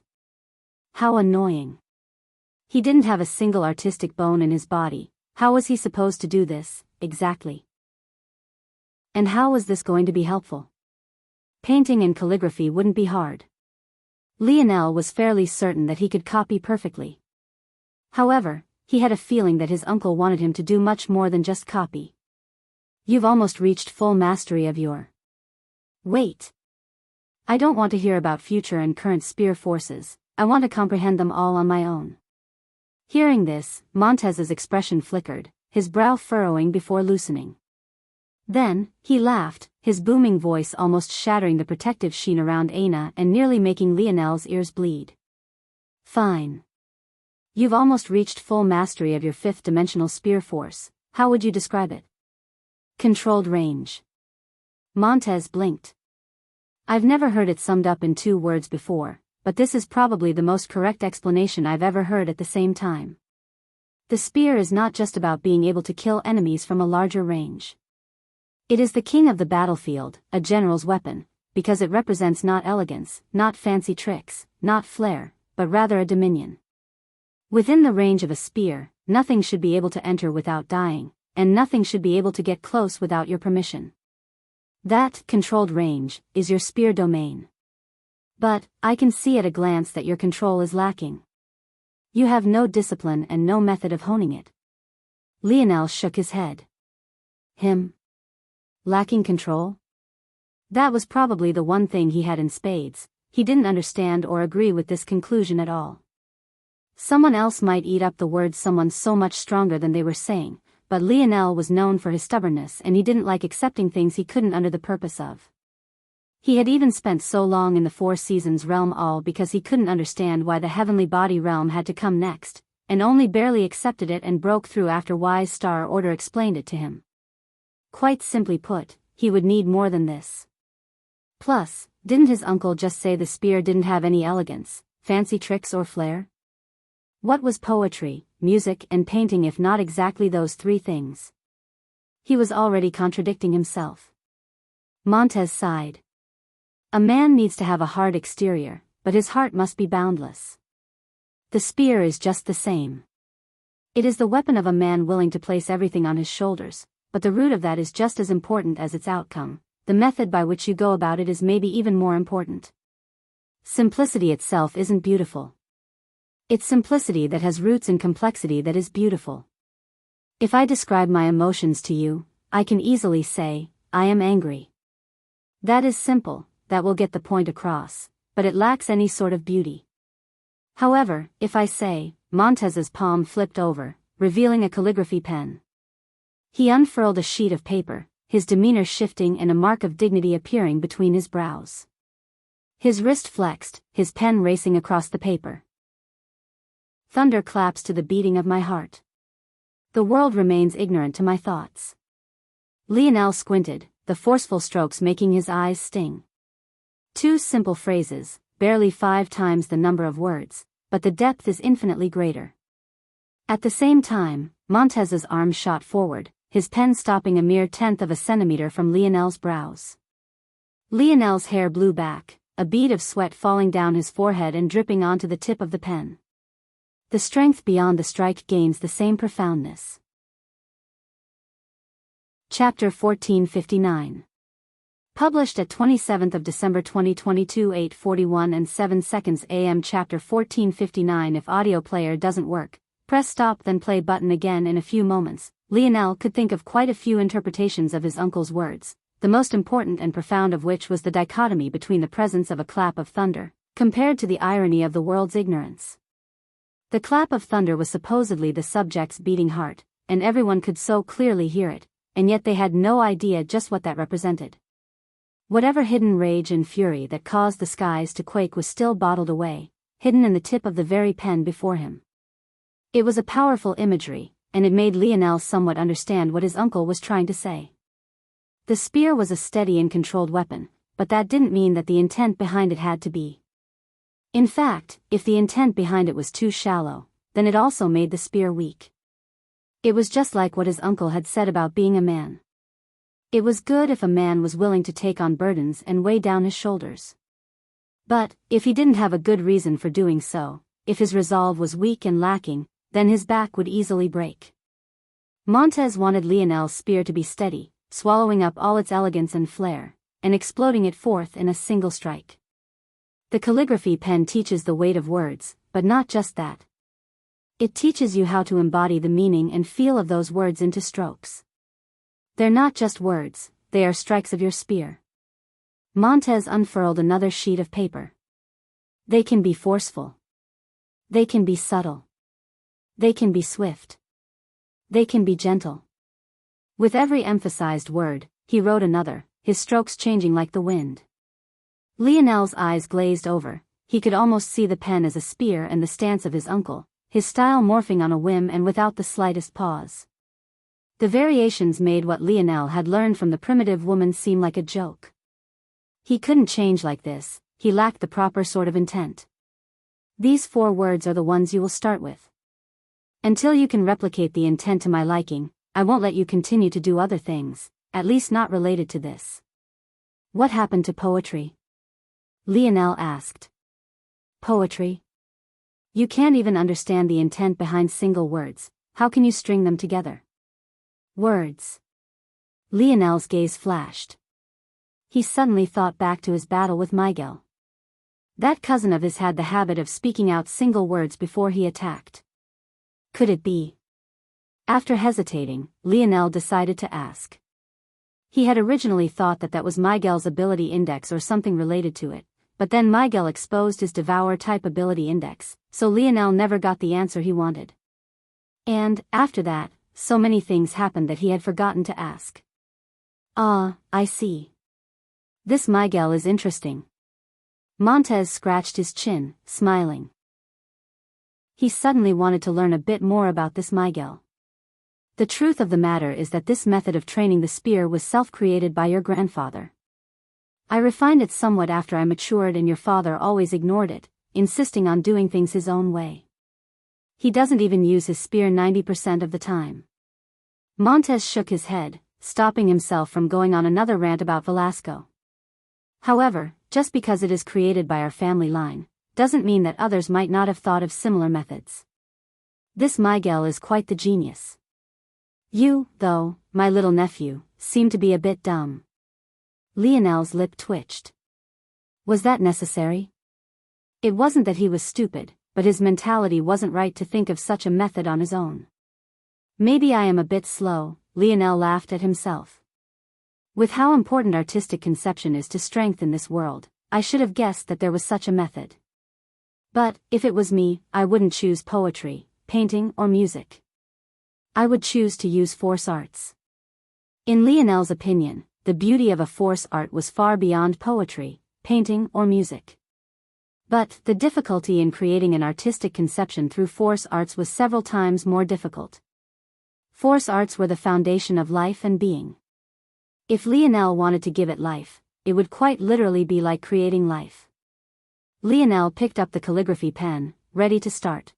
How annoying. He didn't have a single artistic bone in his body. How was he supposed to do this, exactly? And how was this going to be helpful? Painting and calligraphy wouldn't be hard. Lionel was fairly certain that he could copy perfectly. However, he had a feeling that his uncle wanted him to do much more than just copy. You've almost reached full mastery of your... Wait. I don't want to hear about future and current spear forces. I want to comprehend them all on my own. Hearing this, Montez's expression flickered, his brow furrowing before loosening. Then, he laughed, his booming voice almost shattering the protective sheen around Aina and nearly making Lionel's ears bleed. Fine. You've almost reached full mastery of your fifth-dimensional spear force. How would you describe it? Controlled range. Montez blinked. I've never heard it summed up in 2 words before, but this is probably the most correct explanation I've ever heard at the same time. The spear is not just about being able to kill enemies from a larger range. It is the king of the battlefield, a general's weapon, because it represents not elegance, not fancy tricks, not flair, but rather a dominion. Within the range of a spear, nothing should be able to enter without dying, and nothing should be able to get close without your permission. That, controlled range, is your spear domain. But, I can see at a glance that your control is lacking. You have no discipline and no method of honing it. Lionel shook his head. Him? Lacking control? That was probably the one thing he had in spades. He didn't understand or agree with this conclusion at all. Someone else might eat up the words someone so much stronger than they were saying, but Lionel was known for his stubbornness and he didn't like accepting things he couldn't under the purpose of. He had even spent so long in the Four Seasons realm all because he couldn't understand why the heavenly body realm had to come next, and only barely accepted it and broke through after Wise Star Order explained it to him. Quite simply put, he would need more than this. Plus, didn't his uncle just say the spear didn't have any elegance, fancy tricks or flair? What was poetry, music and painting if not exactly those 3 things? He was already contradicting himself. Montez sighed. A man needs to have a hard exterior, but his heart must be boundless. The spear is just the same. It is the weapon of a man willing to place everything on his shoulders, but the root of that is just as important as its outcome. The method by which you go about it is maybe even more important. Simplicity itself isn't beautiful. It's simplicity that has roots in complexity that is beautiful. If I describe my emotions to you, I can easily say, I am angry. That is simple, that will get the point across, but it lacks any sort of beauty. However, if I say, Montez's palm flipped over, revealing a calligraphy pen. He unfurled a sheet of paper, his demeanor shifting and a mark of dignity appearing between his brows. His wrist flexed, his pen racing across the paper. Thunder claps to the beating of my heart. The world remains ignorant to my thoughts. Lionel squinted, the forceful strokes making his eyes sting. 2 simple phrases, barely 5 times the number of words, but the depth is infinitely greater. At the same time, Montez's arm shot forward, his pen stopping a mere 1/10 of a centimeter from Lionel's brows. Lionel's hair blew back, a bead of sweat falling down his forehead and dripping onto the tip of the pen. The strength beyond the strike gains the same profoundness. Chapter 1459. Published at 27th of December 2022 8:41 and 7 seconds AM. Chapter 1459. If audio player doesn't work, press stop then play button again. In a few moments, Lionel could think of quite a few interpretations of his uncle's words, the most important and profound of which was the dichotomy between the presence of a clap of thunder, compared to the irony of the world's ignorance. The clap of thunder was supposedly the subject's beating heart, and everyone could so clearly hear it, and yet they had no idea just what that represented. Whatever hidden rage and fury that caused the skies to quake was still bottled away, hidden in the tip of the very pen before him. It was a powerful imagery, and it made Lionel somewhat understand what his uncle was trying to say. The spear was a steady and controlled weapon, but that didn't mean that the intent behind it had to be. In fact, if the intent behind it was too shallow, then it also made the spear weak. It was just like what his uncle had said about being a man. It was good if a man was willing to take on burdens and weigh down his shoulders. But, if he didn't have a good reason for doing so, if his resolve was weak and lacking, then his back would easily break. Montez wanted Lionel's spear to be steady, swallowing up all its elegance and flair, and exploding it forth in a single strike. The calligraphy pen teaches the weight of words, but not just that. It teaches you how to embody the meaning and feel of those words into strokes. They're not just words, they are strikes of your spear. Montez unfurled another sheet of paper. They can be forceful. They can be subtle. They can be swift. They can be gentle. With every emphasized word, he wrote another, his strokes changing like the wind. Lionel's eyes glazed over. He could almost see the pen as a spear and the stance of his uncle, his style morphing on a whim and without the slightest pause. The variations made what Lionel had learned from the primitive woman seem like a joke. He couldn't change like this, he lacked the proper sort of intent. These 4 words are the ones you will start with. Until you can replicate the intent to my liking, I won't let you continue to do other things, at least not related to this. What happened to poetry? Lionel asked. Poetry? You can't even understand the intent behind single words, how can you string them together? Words. Lionel's gaze flashed. He suddenly thought back to his battle with Miguel. That cousin of his had the habit of speaking out single words before he attacked. Could it be? After hesitating, Lionel decided to ask. He had originally thought that was Miguel's ability index or something related to it, but then Miguel exposed his Devour-type ability index, so Lionel never got the answer he wanted. And, after that, so many things happened that he had forgotten to ask. Ah, I see. This Miguel is interesting. Montez scratched his chin, smiling. He suddenly wanted to learn a bit more about this Miguel. The truth of the matter is that this method of training the spear was self-created by your grandfather. I refined it somewhat after I matured and your father always ignored it, insisting on doing things his own way. He doesn't even use his spear 90% of the time. Montez shook his head, stopping himself from going on another rant about Velasco. However, just because it is created by our family line, doesn't mean that others might not have thought of similar methods. This Miguel is quite the genius. You, though, my little nephew, seem to be a bit dumb. Lionel's lip twitched. Was that necessary? It wasn't that he was stupid, but his mentality wasn't right to think of such a method on his own. Maybe I am a bit slow, Lionel laughed at himself. With how important artistic conception is to strength in this world, I should have guessed that there was such a method. But, if it was me, I wouldn't choose poetry, painting or music. I would choose to use force arts. In Lionel's opinion, the beauty of a force art was far beyond poetry, painting or music. But, the difficulty in creating an artistic conception through force arts was several times more difficult. Force arts were the foundation of life and being. If Lionel wanted to give it life, it would quite literally be like creating life. Lionel picked up the calligraphy pen, ready to start.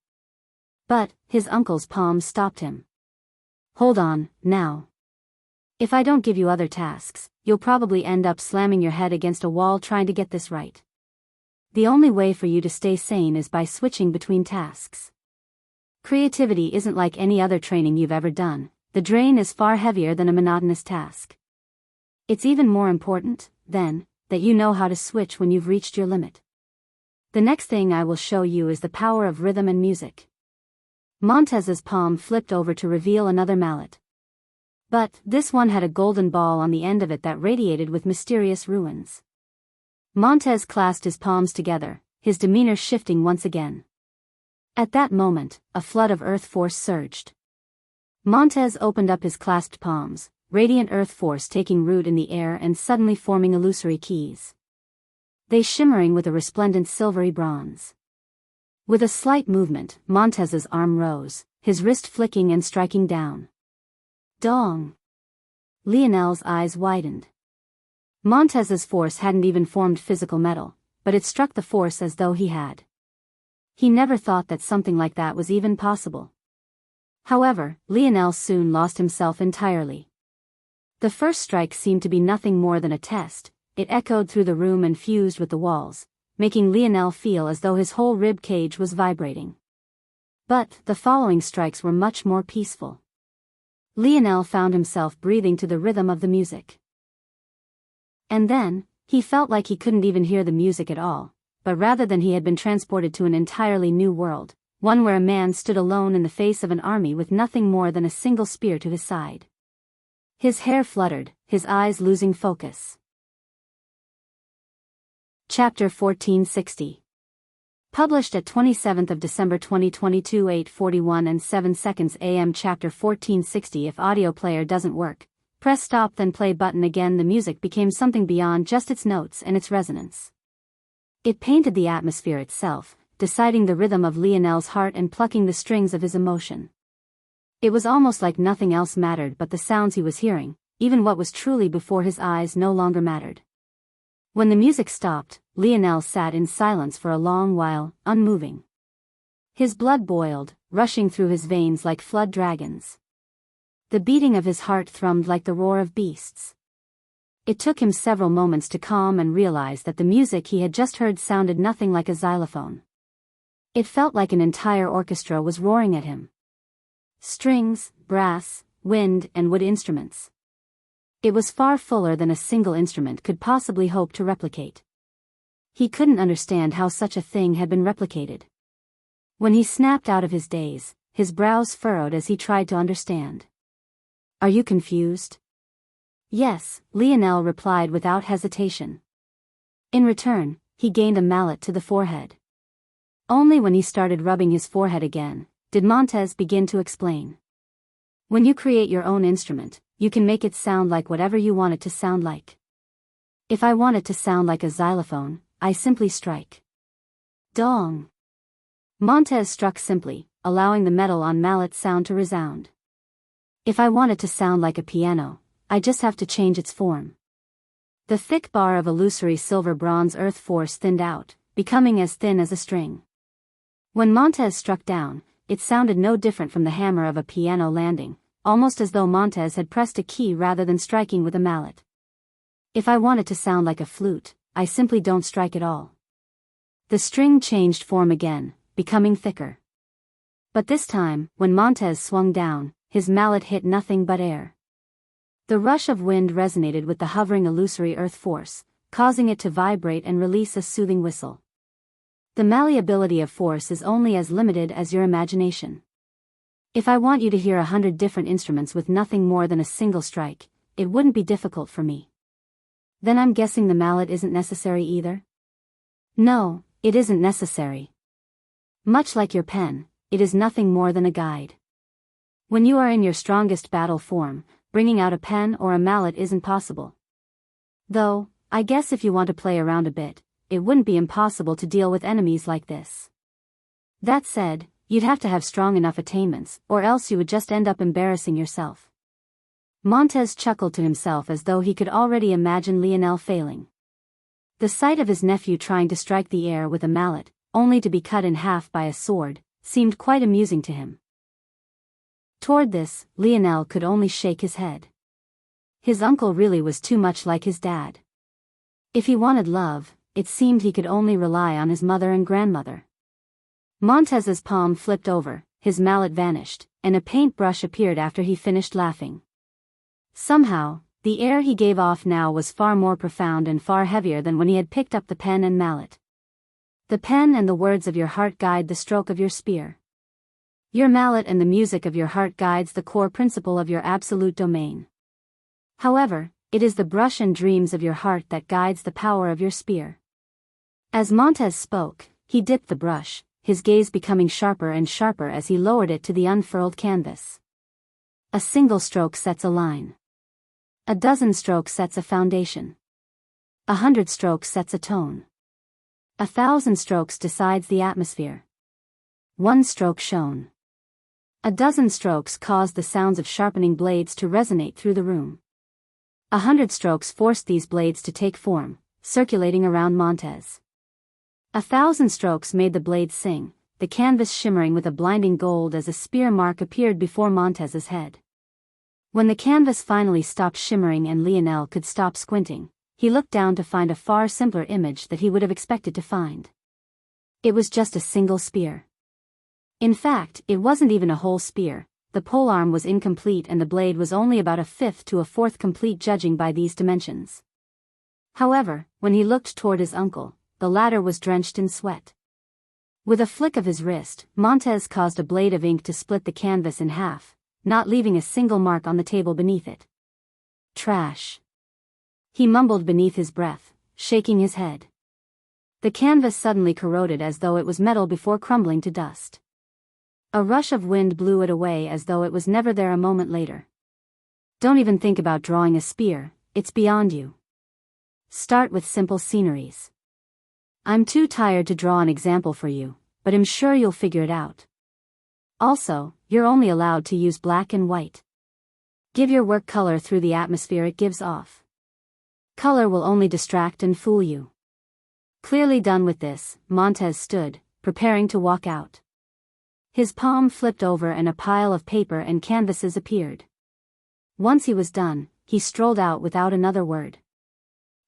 But, his uncle's palm stopped him. Hold on, now. If I don't give you other tasks, you'll probably end up slamming your head against a wall trying to get this right. The only way for you to stay sane is by switching between tasks. Creativity isn't like any other training you've ever done, the drain is far heavier than a monotonous task. It's even more important, then, that you know how to switch when you've reached your limit. The next thing I will show you is the power of rhythm and music. Montez's palm flipped over to reveal another mallet. But, this one had a golden ball on the end of it that radiated with mysterious ruins. Montez clasped his palms together, his demeanor shifting once again. At that moment, a flood of earth force surged. Montez opened up his clasped palms, radiant earth force taking root in the air and suddenly forming illusory keys. They shimmering with a resplendent silvery bronze. With a slight movement, Montez's arm rose, his wrist flicking and striking down. Dong! Lionel's eyes widened. Montez's force hadn't even formed physical metal, but it struck the force as though he had. He never thought that something like that was even possible. However, Lionel soon lost himself entirely. The first strike seemed to be nothing more than a test. It echoed through the room and fused with the walls, making Lionel feel as though his whole rib cage was vibrating. But the following strikes were much more peaceful. Lionel found himself breathing to the rhythm of the music. And then, he felt like he couldn't even hear the music at all, but rather than he had been transported to an entirely new world, one where a man stood alone in the face of an army with nothing more than a single spear to his side. His hair fluttered, his eyes losing focus. Chapter 1460. Published at 27th of December 2022 8:41 and 7 seconds AM. Chapter 1460. If audio player doesn't work, press stop then play button again. The music became something beyond just its notes and its resonance. It painted the atmosphere itself, deciding the rhythm of Lionel's heart and plucking the strings of his emotion. It was almost like nothing else mattered but the sounds he was hearing, even what was truly before his eyes no longer mattered. When the music stopped, Lionel sat in silence for a long while, unmoving. His blood boiled, rushing through his veins like flood dragons. The beating of his heart thrummed like the roar of beasts. It took him several moments to calm and realize that the music he had just heard sounded nothing like a xylophone. It felt like an entire orchestra was roaring at him. Strings, brass, wind, and wood instruments. It was far fuller than a single instrument could possibly hope to replicate. He couldn't understand how such a thing had been replicated. When he snapped out of his daze, his brows furrowed as he tried to understand. "Are you confused?" "Yes," Lionel replied without hesitation. In return, he gained a mallet to the forehead. Only when he started rubbing his forehead again, did Montez begin to explain. "When you create your own instrument, you can make it sound like whatever you want it to sound like. If I want it to sound like a xylophone, I simply strike. Dong." Montez struck simply, allowing the metal on mallet's sound to resound. "If I want it to sound like a piano, I just have to change its form." The thick bar of illusory silver bronze earth force thinned out, becoming as thin as a string. When Montez struck down, it sounded no different from the hammer of a piano landing, almost as though Montez had pressed a key rather than striking with a mallet. "If I want it to sound like a flute, I simply don't strike at all." The string changed form again, becoming thicker. But this time, when Montez swung down, his mallet hit nothing but air. The rush of wind resonated with the hovering illusory earth force, causing it to vibrate and release a soothing whistle. The malleability of force is only as limited as your imagination. If I want you to hear 100 different instruments with nothing more than a single strike, it wouldn't be difficult for me. Then I'm guessing the mallet isn't necessary either? No, it isn't necessary. Much like your pen, it is nothing more than a guide. When you are in your strongest battle form, bringing out a pen or a mallet isn't possible. Though, I guess if you want to play around a bit, it wouldn't be impossible to deal with enemies like this. That said, you'd have to have strong enough attainments, or else you would just end up embarrassing yourself. Montez chuckled to himself as though he could already imagine Lionel failing. The sight of his nephew trying to strike the air with a mallet, only to be cut in half by a sword, seemed quite amusing to him. Toward this, Lionel could only shake his head. His uncle really was too much like his dad. If he wanted love, it seemed he could only rely on his mother and grandmother. Montez's palm flipped over, his mallet vanished, and a paintbrush appeared after he finished laughing. Somehow, the air he gave off now was far more profound and far heavier than when he had picked up the pen and mallet. The pen and the words of your heart guide the stroke of your spear. Your mallet and the music of your heart guides the core principle of your absolute domain. However, it is the brush and dreams of your heart that guides the power of your spear. As Montez spoke, he dipped the brush, his gaze becoming sharper and sharper as he lowered it to the unfurled canvas. A single stroke sets a line. A dozen strokes sets a foundation. 100 strokes sets a tone. 1,000 strokes decides the atmosphere. 1 stroke shone. A dozen strokes caused the sounds of sharpening blades to resonate through the room. 100 strokes forced these blades to take form, circulating around Montez. 1,000 strokes made the blades sing, the canvas shimmering with a blinding gold as a spear mark appeared before Montez's head. When the canvas finally stopped shimmering and Lionel could stop squinting, he looked down to find a far simpler image that he would have expected to find. It was just a single spear. In fact, it wasn't even a whole spear. The polearm was incomplete and the blade was only about a fifth to a fourth complete judging by these dimensions. However, when he looked toward his uncle, the latter was drenched in sweat. With a flick of his wrist, Montez caused a blade of ink to split the canvas in half, not leaving a single mark on the table beneath it. Trash. He mumbled beneath his breath, shaking his head. The canvas suddenly corroded as though it was metal before crumbling to dust. A rush of wind blew it away as though it was never there a moment later. Don't even think about drawing a spear, it's beyond you. Start with simple sceneries. I'm too tired to draw an example for you, but I'm sure you'll figure it out. Also, you're only allowed to use black and white. Give your work color through the atmosphere it gives off. Color will only distract and fool you. Clearly done with this, Montez stood, preparing to walk out. His palm flipped over and a pile of paper and canvases appeared. Once he was done, he strolled out without another word.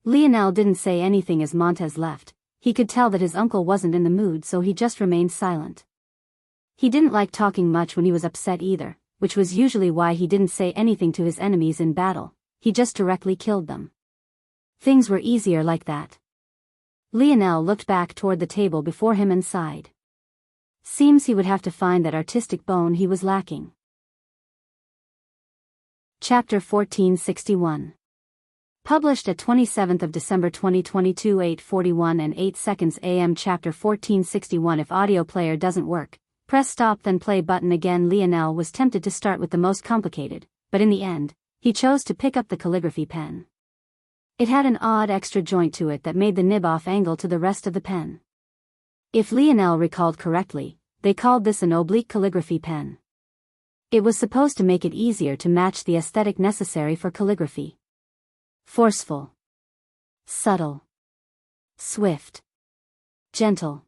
Lionel didn't say anything as Montez left. He could tell that his uncle wasn't in the mood, so he just remained silent. He didn't like talking much when he was upset either, which was usually why he didn't say anything to his enemies in battle. He just directly killed them. Things were easier like that. Lionel looked back toward the table before him and sighed. Seems he would have to find that artistic bone he was lacking. Chapter 1461. Published at 27th of December 2022 8:41 and 8 seconds AM. Chapter 1461. If audio player doesn't work, press stop then play button again. Lionel was tempted to start with the most complicated, but in the end, he chose to pick up the calligraphy pen. It had an odd extra joint to it that made the nib off angle to the rest of the pen. If Lionel recalled correctly, they called this an oblique calligraphy pen. It was supposed to make it easier to match the aesthetic necessary for calligraphy. Forceful. Subtle. Swift. Gentle.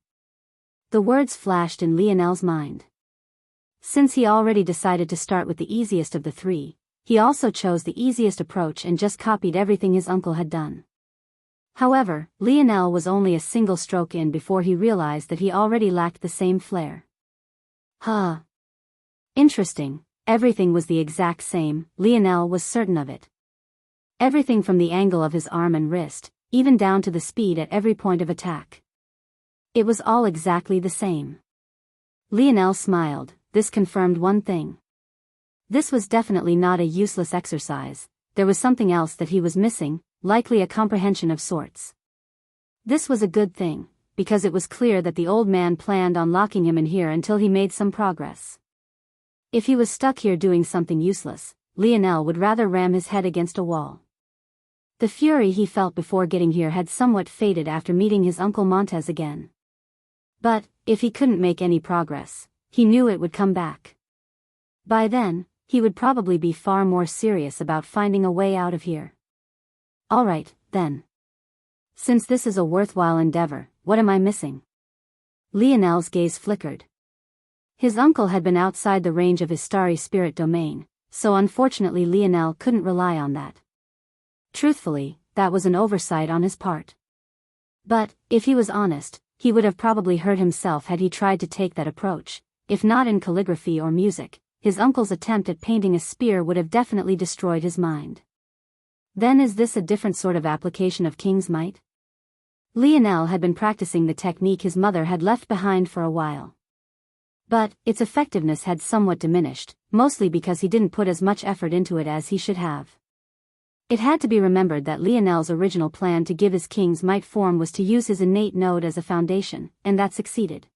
The words flashed in Lionel's mind. Since he already decided to start with the easiest of the three, he also chose the easiest approach and just copied everything his uncle had done. However, Lionel was only a single stroke in before he realized that he already lacked the same flair. Huh. Interesting, everything was the exact same, Lionel was certain of it. Everything from the angle of his arm and wrist, even down to the speed at every point of attack. It was all exactly the same. Lionel smiled. This confirmed one thing. This was definitely not a useless exercise. There was something else that he was missing, likely a comprehension of sorts. This was a good thing, because it was clear that the old man planned on locking him in here until he made some progress. If he was stuck here doing something useless, Lionel would rather ram his head against a wall. The fury he felt before getting here had somewhat faded after meeting his uncle Montez again. But, if he couldn't make any progress, he knew it would come back. By then, he would probably be far more serious about finding a way out of here. Alright, then. Since this is a worthwhile endeavor, what am I missing? Lionel's gaze flickered. His uncle had been outside the range of his starry spirit domain, so unfortunately Lionel couldn't rely on that. Truthfully, that was an oversight on his part. But, if he was honest, he would have probably hurt himself had he tried to take that approach. If not in calligraphy or music, his uncle's attempt at painting a spear would have definitely destroyed his mind. Then is this a different sort of application of King's Might? Lionel had been practicing the technique his mother had left behind for a while. But, its effectiveness had somewhat diminished, mostly because he didn't put as much effort into it as he should have. It had to be remembered that Lionel's original plan to give his King's Might form was to use his innate node as a foundation, and that succeeded.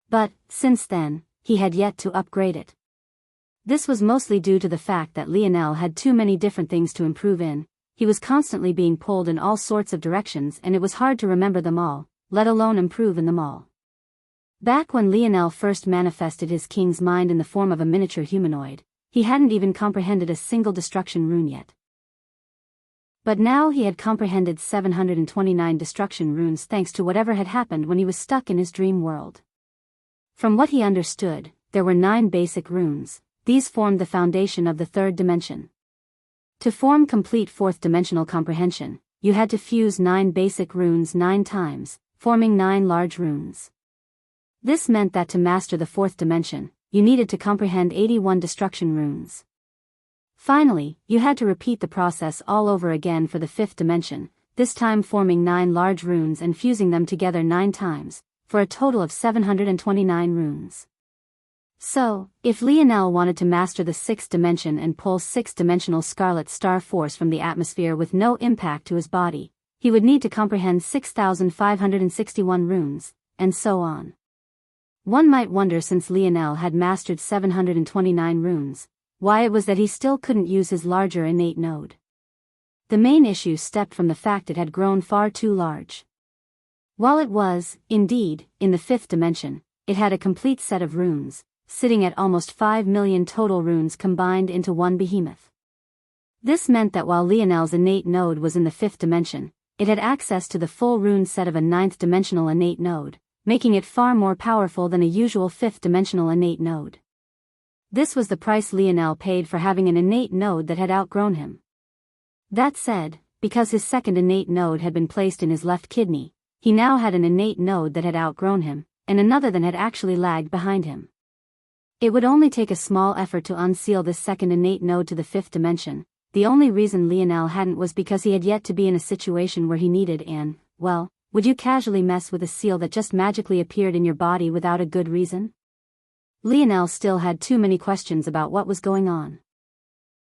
But, since then, he had yet to upgrade it. This was mostly due to the fact that Lionel had too many different things to improve in. He was constantly being pulled in all sorts of directions and it was hard to remember them all, let alone improve in them all. Back when Lionel first manifested his King's Mind in the form of a miniature humanoid, he hadn't even comprehended a single destruction rune yet. But now he had comprehended 729 destruction runes thanks to whatever had happened when he was stuck in his dream world. From what he understood, there were 9 basic runes. These formed the foundation of the third dimension. To form complete fourth-dimensional comprehension, you had to fuse 9 basic runes 9 times, forming 9 large runes. This meant that to master the 4th dimension, you needed to comprehend 81 destruction runes. Finally, you had to repeat the process all over again for the 5th dimension, this time forming 9 large runes and fusing them together 9 times, for a total of 729 runes. So, if Lionel wanted to master the 6th dimension and pull 6th-dimensional Scarlet Star Force from the atmosphere with no impact to his body, he would need to comprehend 6,561 runes, and so on. One might wonder, since Lionel had mastered 729 runes, why it was that he still couldn't use his larger innate node. The main issue stemmed from the fact it had grown far too large. While it was, indeed, in the 5th dimension, it had a complete set of runes, sitting at almost 5 million total runes combined into one behemoth. This meant that while Lionel's innate node was in the 5th dimension, it had access to the full rune set of a 9th dimensional innate node, making it far more powerful than a usual 5th dimensional innate node. This was the price Lionel paid for having an innate node that had outgrown him. That said, because his 2nd innate node had been placed in his left kidney, he now had an innate node that had outgrown him, and another that had actually lagged behind him. It would only take a small effort to unseal this 2nd innate node to the 5th dimension. The only reason Lionel hadn't was because he had yet to be in a situation where he needed an, well, would you casually mess with a seal that just magically appeared in your body without a good reason? Lionel still had too many questions about what was going on.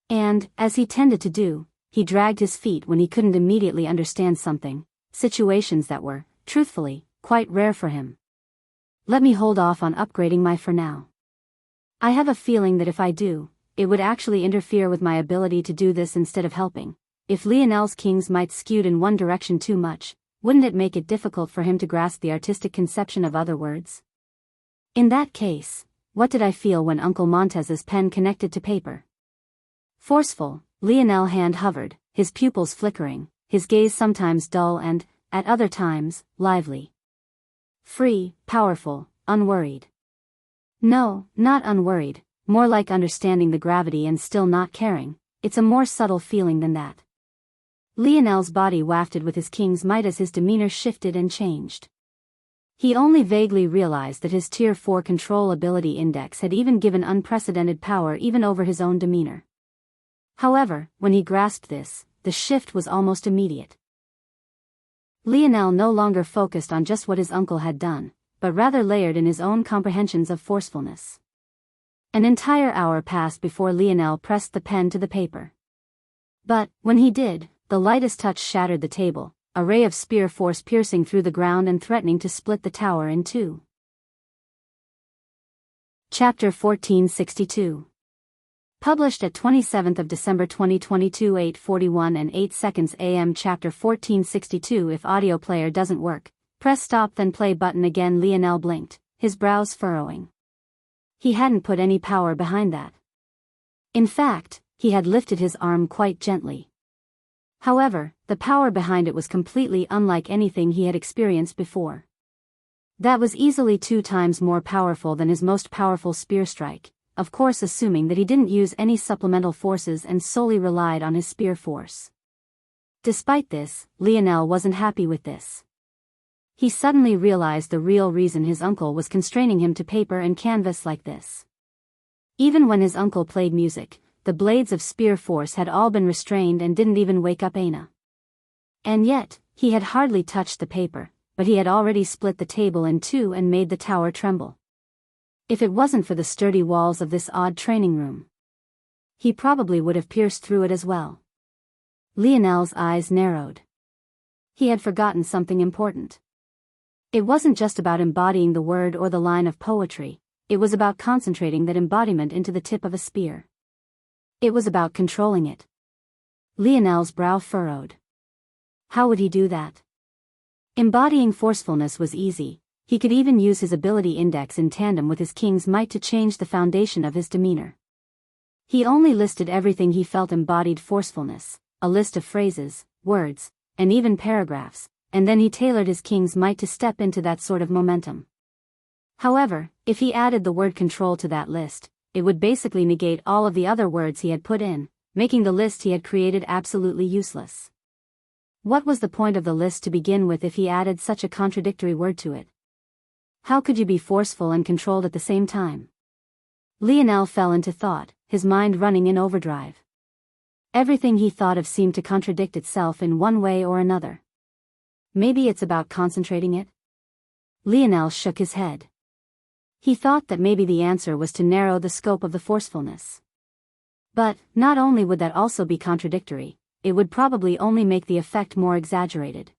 And, as he tended to do, he dragged his feet when he couldn't immediately understand something, situations that were, truthfully, quite rare for him. Let me hold off on upgrading my for now. I have a feeling that if I do, it would actually interfere with my ability to do this instead of helping. If Lionel's kings might skewed in one direction too much, wouldn't it make it difficult for him to grasp the artistic conception of other words? In that case, what did I feel when Uncle Montez's pen connected to paper? Forceful, Lionel's hand hovered, his pupils flickering, his gaze sometimes dull and, at other times, lively. Free, powerful, unworried. No, not unworried, more like understanding the gravity and still not caring. It's a more subtle feeling than that. Lionel's body wafted with his king's might as his demeanor shifted and changed. He only vaguely realized that his Tier 4 control ability index had even given unprecedented power even over his own demeanor. However, when he grasped this, the shift was almost immediate. Lionel no longer focused on just what his uncle had done, but rather layered in his own comprehensions of forcefulness. An entire hour passed before Lionel pressed the pen to the paper. But, when he did, the lightest touch shattered the table, a ray of spear force piercing through the ground and threatening to split the tower in two. Chapter 1462. Published at 27th of December 2022 8:41 and 8 seconds AM. Chapter 1462. If audio player doesn't work, press stop then play button again. Lionel blinked, his brows furrowing. He hadn't put any power behind that. In fact, he had lifted his arm quite gently. However, the power behind it was completely unlike anything he had experienced before. That was easily 2 times more powerful than his most powerful spear strike, of course assuming that he didn't use any supplemental forces and solely relied on his spear force. Despite this, Lionel wasn't happy with this. He suddenly realized the real reason his uncle was constraining him to paper and canvas like this. Even when his uncle played music, the blades of spear force had all been restrained and didn't even wake up Aina. And yet, he had hardly touched the paper, but he had already split the table in two and made the tower tremble. If it wasn't for the sturdy walls of this odd training room, he probably would have pierced through it as well. Lionel's eyes narrowed. He had forgotten something important. It wasn't just about embodying the word or the line of poetry, it was about concentrating that embodiment into the tip of a spear. It was about controlling it. Lionel's brow furrowed. How would he do that? Embodying forcefulness was easy. He could even use his ability index in tandem with his king's might to change the foundation of his demeanor. He only listed everything he felt embodied forcefulness, a list of phrases, words, and even paragraphs, and then he tailored his king's might to step into that sort of momentum. However, if he added the word control to that list, it would basically negate all of the other words he had put in, making the list he had created absolutely useless. What was the point of the list to begin with if he added such a contradictory word to it? How could you be forceful and controlled at the same time? Lionel fell into thought, his mind running in overdrive. Everything he thought of seemed to contradict itself in one way or another. Maybe it's about concentrating it? Lionel shook his head. He thought that maybe the answer was to narrow the scope of the forcefulness. But, not only would that also be contradictory, it would probably only make the effect more exaggerated.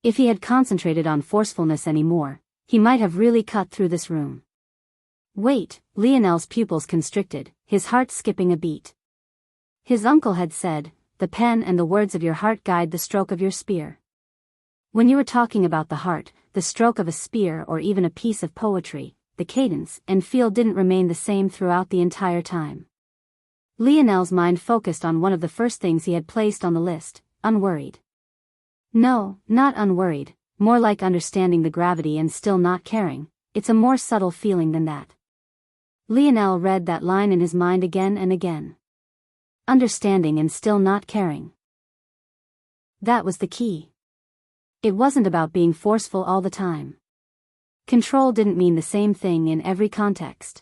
If he had concentrated on forcefulness anymore, he might have really cut through this room. Wait, Lionel's pupils constricted, his heart skipping a beat. His uncle had said, the pen and the words of your heart guide the stroke of your spear. When you were talking about the heart, the stroke of a spear or even a piece of poetry, the cadence and feel didn't remain the same throughout the entire time. Lionel's mind focused on one of the first things he had placed on the list, unworried. No, not unworried, more like understanding the gravity and still not caring. It's a more subtle feeling than that. Lionel read that line in his mind again and again. Understanding and still not caring. That was the key. It wasn't about being forceful all the time. Control didn't mean the same thing in every context.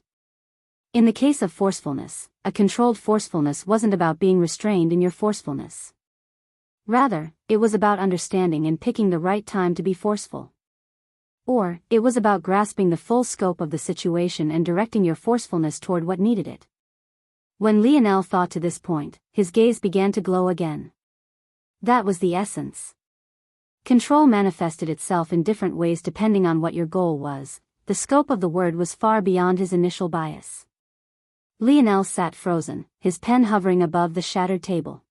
In the case of forcefulness, a controlled forcefulness wasn't about being restrained in your forcefulness. Rather, it was about understanding and picking the right time to be forceful. Or, it was about grasping the full scope of the situation and directing your forcefulness toward what needed it. When Lionel thought to this point, his gaze began to glow again. That was the essence. Control manifested itself in different ways depending on what your goal was. The scope of the word was far beyond his initial bias. Lionel sat frozen, his pen hovering above the shattered table.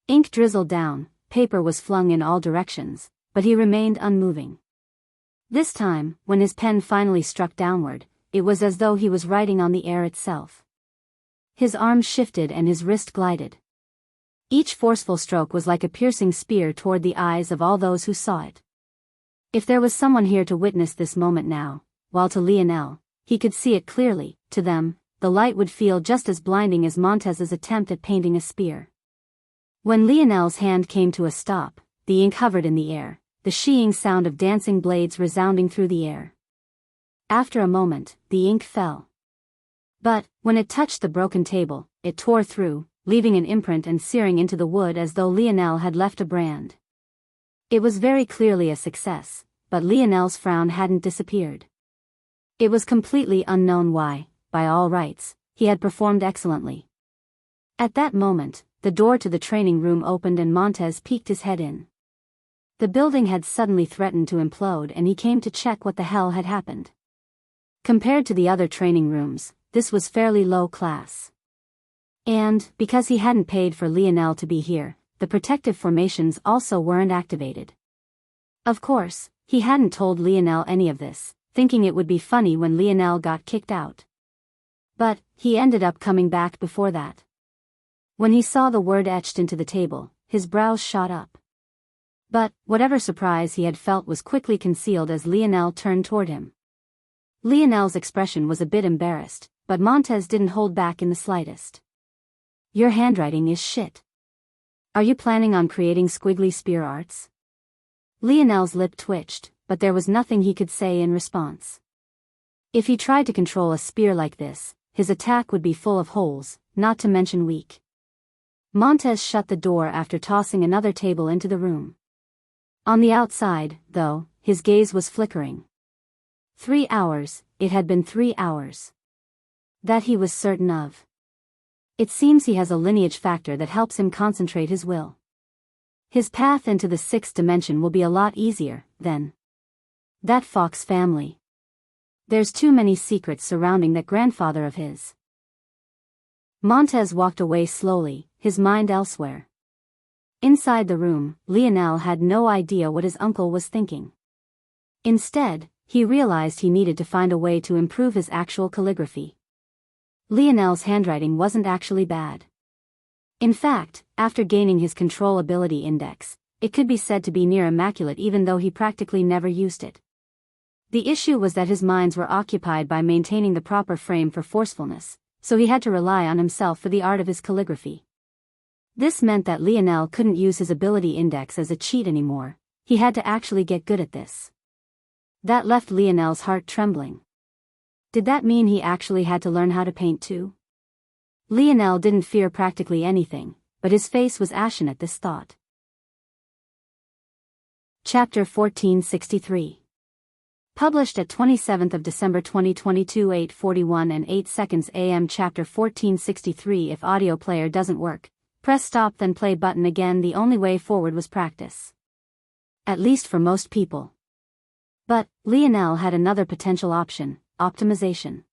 Ink drizzled down, paper was flung in all directions, but he remained unmoving. This time, when his pen finally struck downward, it was as though he was writing on the air itself. His arm shifted and his wrist glided. Each forceful stroke was like a piercing spear toward the eyes of all those who saw it. If there was someone here to witness this moment now, while to Lionel, he could see it clearly, to them, the light would feel just as blinding as Montez's attempt at painting a spear. When Lionel's hand came to a stop, the ink hovered in the air, the sheeing sound of dancing blades resounding through the air. After a moment, the ink fell. But, when it touched the broken table, it tore through, leaving an imprint and searing into the wood as though Lionel had left a brand. It was very clearly a success, but Lionel's frown hadn't disappeared. It was completely unknown why, by all rights, he had performed excellently. At that moment, the door to the training room opened and Montez peeked his head in. The building had suddenly threatened to implode and he came to check what the hell had happened. Compared to the other training rooms, this was fairly low class. And, because he hadn't paid for Lionel to be here, the protective formations also weren't activated. Of course, he hadn't told Lionel any of this, thinking it would be funny when Lionel got kicked out. But, he ended up coming back before that. When he saw the word etched into the table, his brows shot up. But, whatever surprise he had felt was quickly concealed as Lionel turned toward him. Lionel's expression was a bit embarrassed, but Montez didn't hold back in the slightest. Your handwriting is shit. Are you planning on creating squiggly spear arts? Lionel's lip twitched, but there was nothing he could say in response. If he tried to control a spear like this, his attack would be full of holes, not to mention weak. Montez shut the door after tossing another table into the room. On the outside, though, his gaze was flickering. 3 hours, it had been 3 hours. That he was certain of. It seems he has a lineage factor that helps him concentrate his will. His path into the 6th dimension will be a lot easier, then. That Fox family. There's too many secrets surrounding that grandfather of his. Montez walked away slowly, his mind elsewhere. Inside the room, Lionel had no idea what his uncle was thinking. Instead, he realized he needed to find a way to improve his actual calligraphy. Lionel's handwriting wasn't actually bad. In fact, after gaining his control ability index, it could be said to be near immaculate even though he practically never used it. The issue was that his minds were occupied by maintaining the proper frame for forcefulness, so he had to rely on himself for the art of his calligraphy. This meant that Lionel couldn't use his ability index as a cheat anymore. He had to actually get good at this. That left Lionel's heart trembling. Did that mean he actually had to learn how to paint too? Lionel didn't fear practically anything, but his face was ashen at this thought. Chapter 1463. Published at 27th of December 2022 8:41 and 8 seconds AM. Chapter 1463. If audio player doesn't work, press stop then play button again. The only way forward was practice. At least for most people. But Lionel had another potential option, optimization.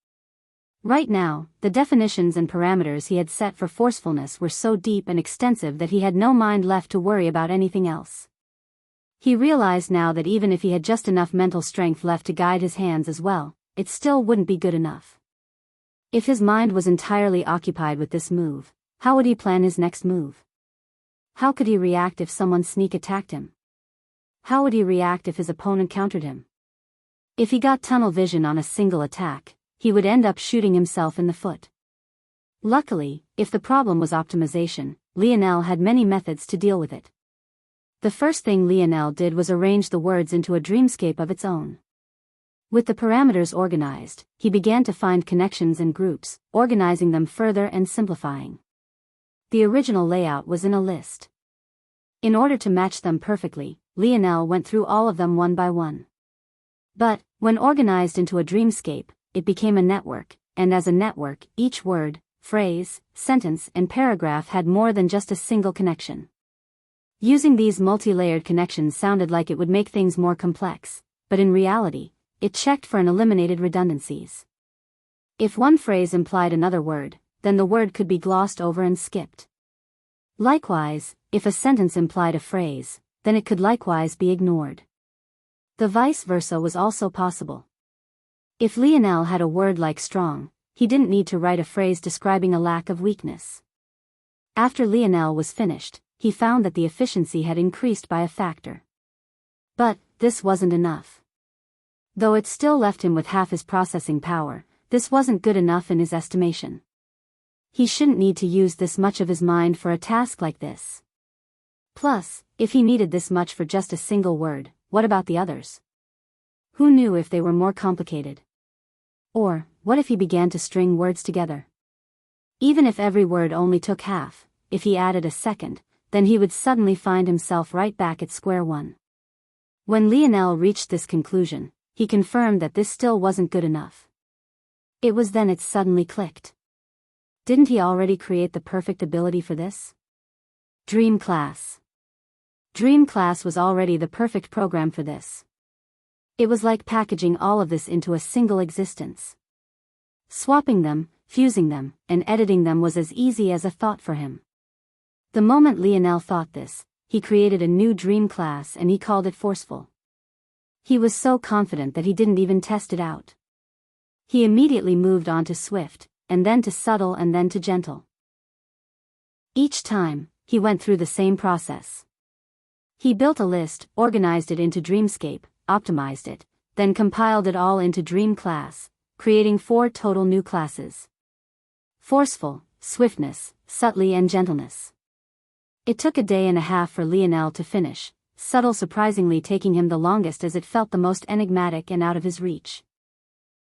Right now, the definitions and parameters he had set for forcefulness were so deep and extensive that he had no mind left to worry about anything else. He realized now that even if he had just enough mental strength left to guide his hands as well, it still wouldn't be good enough. If his mind was entirely occupied with this move, how would he plan his next move? How could he react if someone sneak attacked him? How would he react if his opponent countered him? If he got tunnel vision on a single attack, he would end up shooting himself in the foot. Luckily, if the problem was optimization, Lionel had many methods to deal with it. The first thing Lionel did was arrange the words into a dreamscape of its own. With the parameters organized, he began to find connections and groups, organizing them further and simplifying. The original layout was in a list. In order to match them perfectly, Lionel went through all of them one by one. But, when organized into a dreamscape, it became a network, and as a network, each word, phrase, sentence, and paragraph had more than just a single connection. Using these multi-layered connections sounded like it would make things more complex, but in reality, it checked for and eliminated redundancies. If one phrase implied another word, then the word could be glossed over and skipped. Likewise, if a sentence implied a phrase, then it could likewise be ignored. The vice versa was also possible. If Lionel had a word like strong, he didn't need to write a phrase describing a lack of weakness. After Lionel was finished, he found that the efficiency had increased by a factor. But this wasn't enough. Though it still left him with half his processing power, this wasn't good enough in his estimation. He shouldn't need to use this much of his mind for a task like this. Plus, if he needed this much for just a single word, what about the others? Who knew if they were more complicated? Or, what if he began to string words together? Even if every word only took half, if he added a second, then he would suddenly find himself right back at square one. When Lionel reached this conclusion, he confirmed that this still wasn't good enough. It was then it suddenly clicked. Didn't he already create the perfect ability for this? Dream Class. Dream Class was already the perfect program for this. It was like packaging all of this into a single existence. Swapping them, fusing them, and editing them was as easy as a thought for him. The moment Lionel thought this, he created a new dream class and he called it Forceful. He was so confident that he didn't even test it out. He immediately moved on to Swift, and then to Subtle and then to Gentle. Each time, he went through the same process. He built a list, organized it into Dreamscape, optimized it, then compiled it all into Dream Class, creating 4 total new classes. Forceful, Swiftness, Subtly and Gentleness. It took a day and a half for Lionel to finish, Subtle surprisingly taking him the longest as it felt the most enigmatic and out of his reach.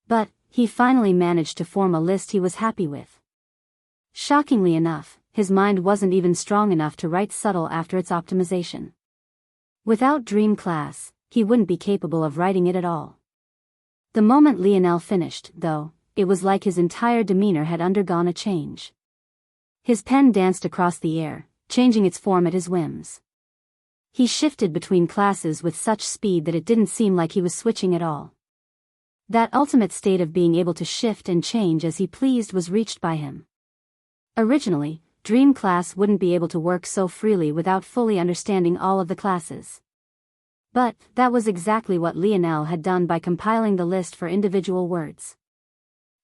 But, he finally managed to form a list he was happy with. Shockingly enough, his mind wasn't even strong enough to write Subtle after its optimization. Without Dream Class, he wouldn't be capable of writing it at all. The moment Lionel finished, though, it was like his entire demeanor had undergone a change. His pen danced across the air, changing its form at his whims. He shifted between classes with such speed that it didn't seem like he was switching at all. That ultimate state of being able to shift and change as he pleased was reached by him. Originally, Dream Class wouldn't be able to work so freely without fully understanding all of the classes. But, that was exactly what Lionel had done by compiling the list for individual words.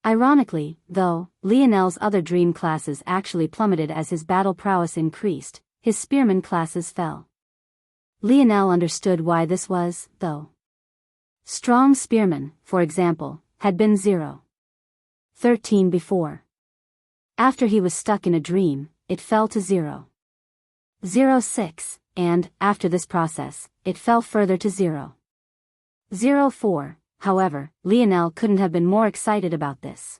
Ironically, though, Lionel's other dream classes actually plummeted as his battle prowess increased, his spearman classes fell. Lionel understood why this was, though. Strong Spearman, for example, had been 0.13 before. After he was stuck in a dream, it fell to 0. 0.6, and, after this process, it fell further to 0.04. However, Lionel couldn't have been more excited about this.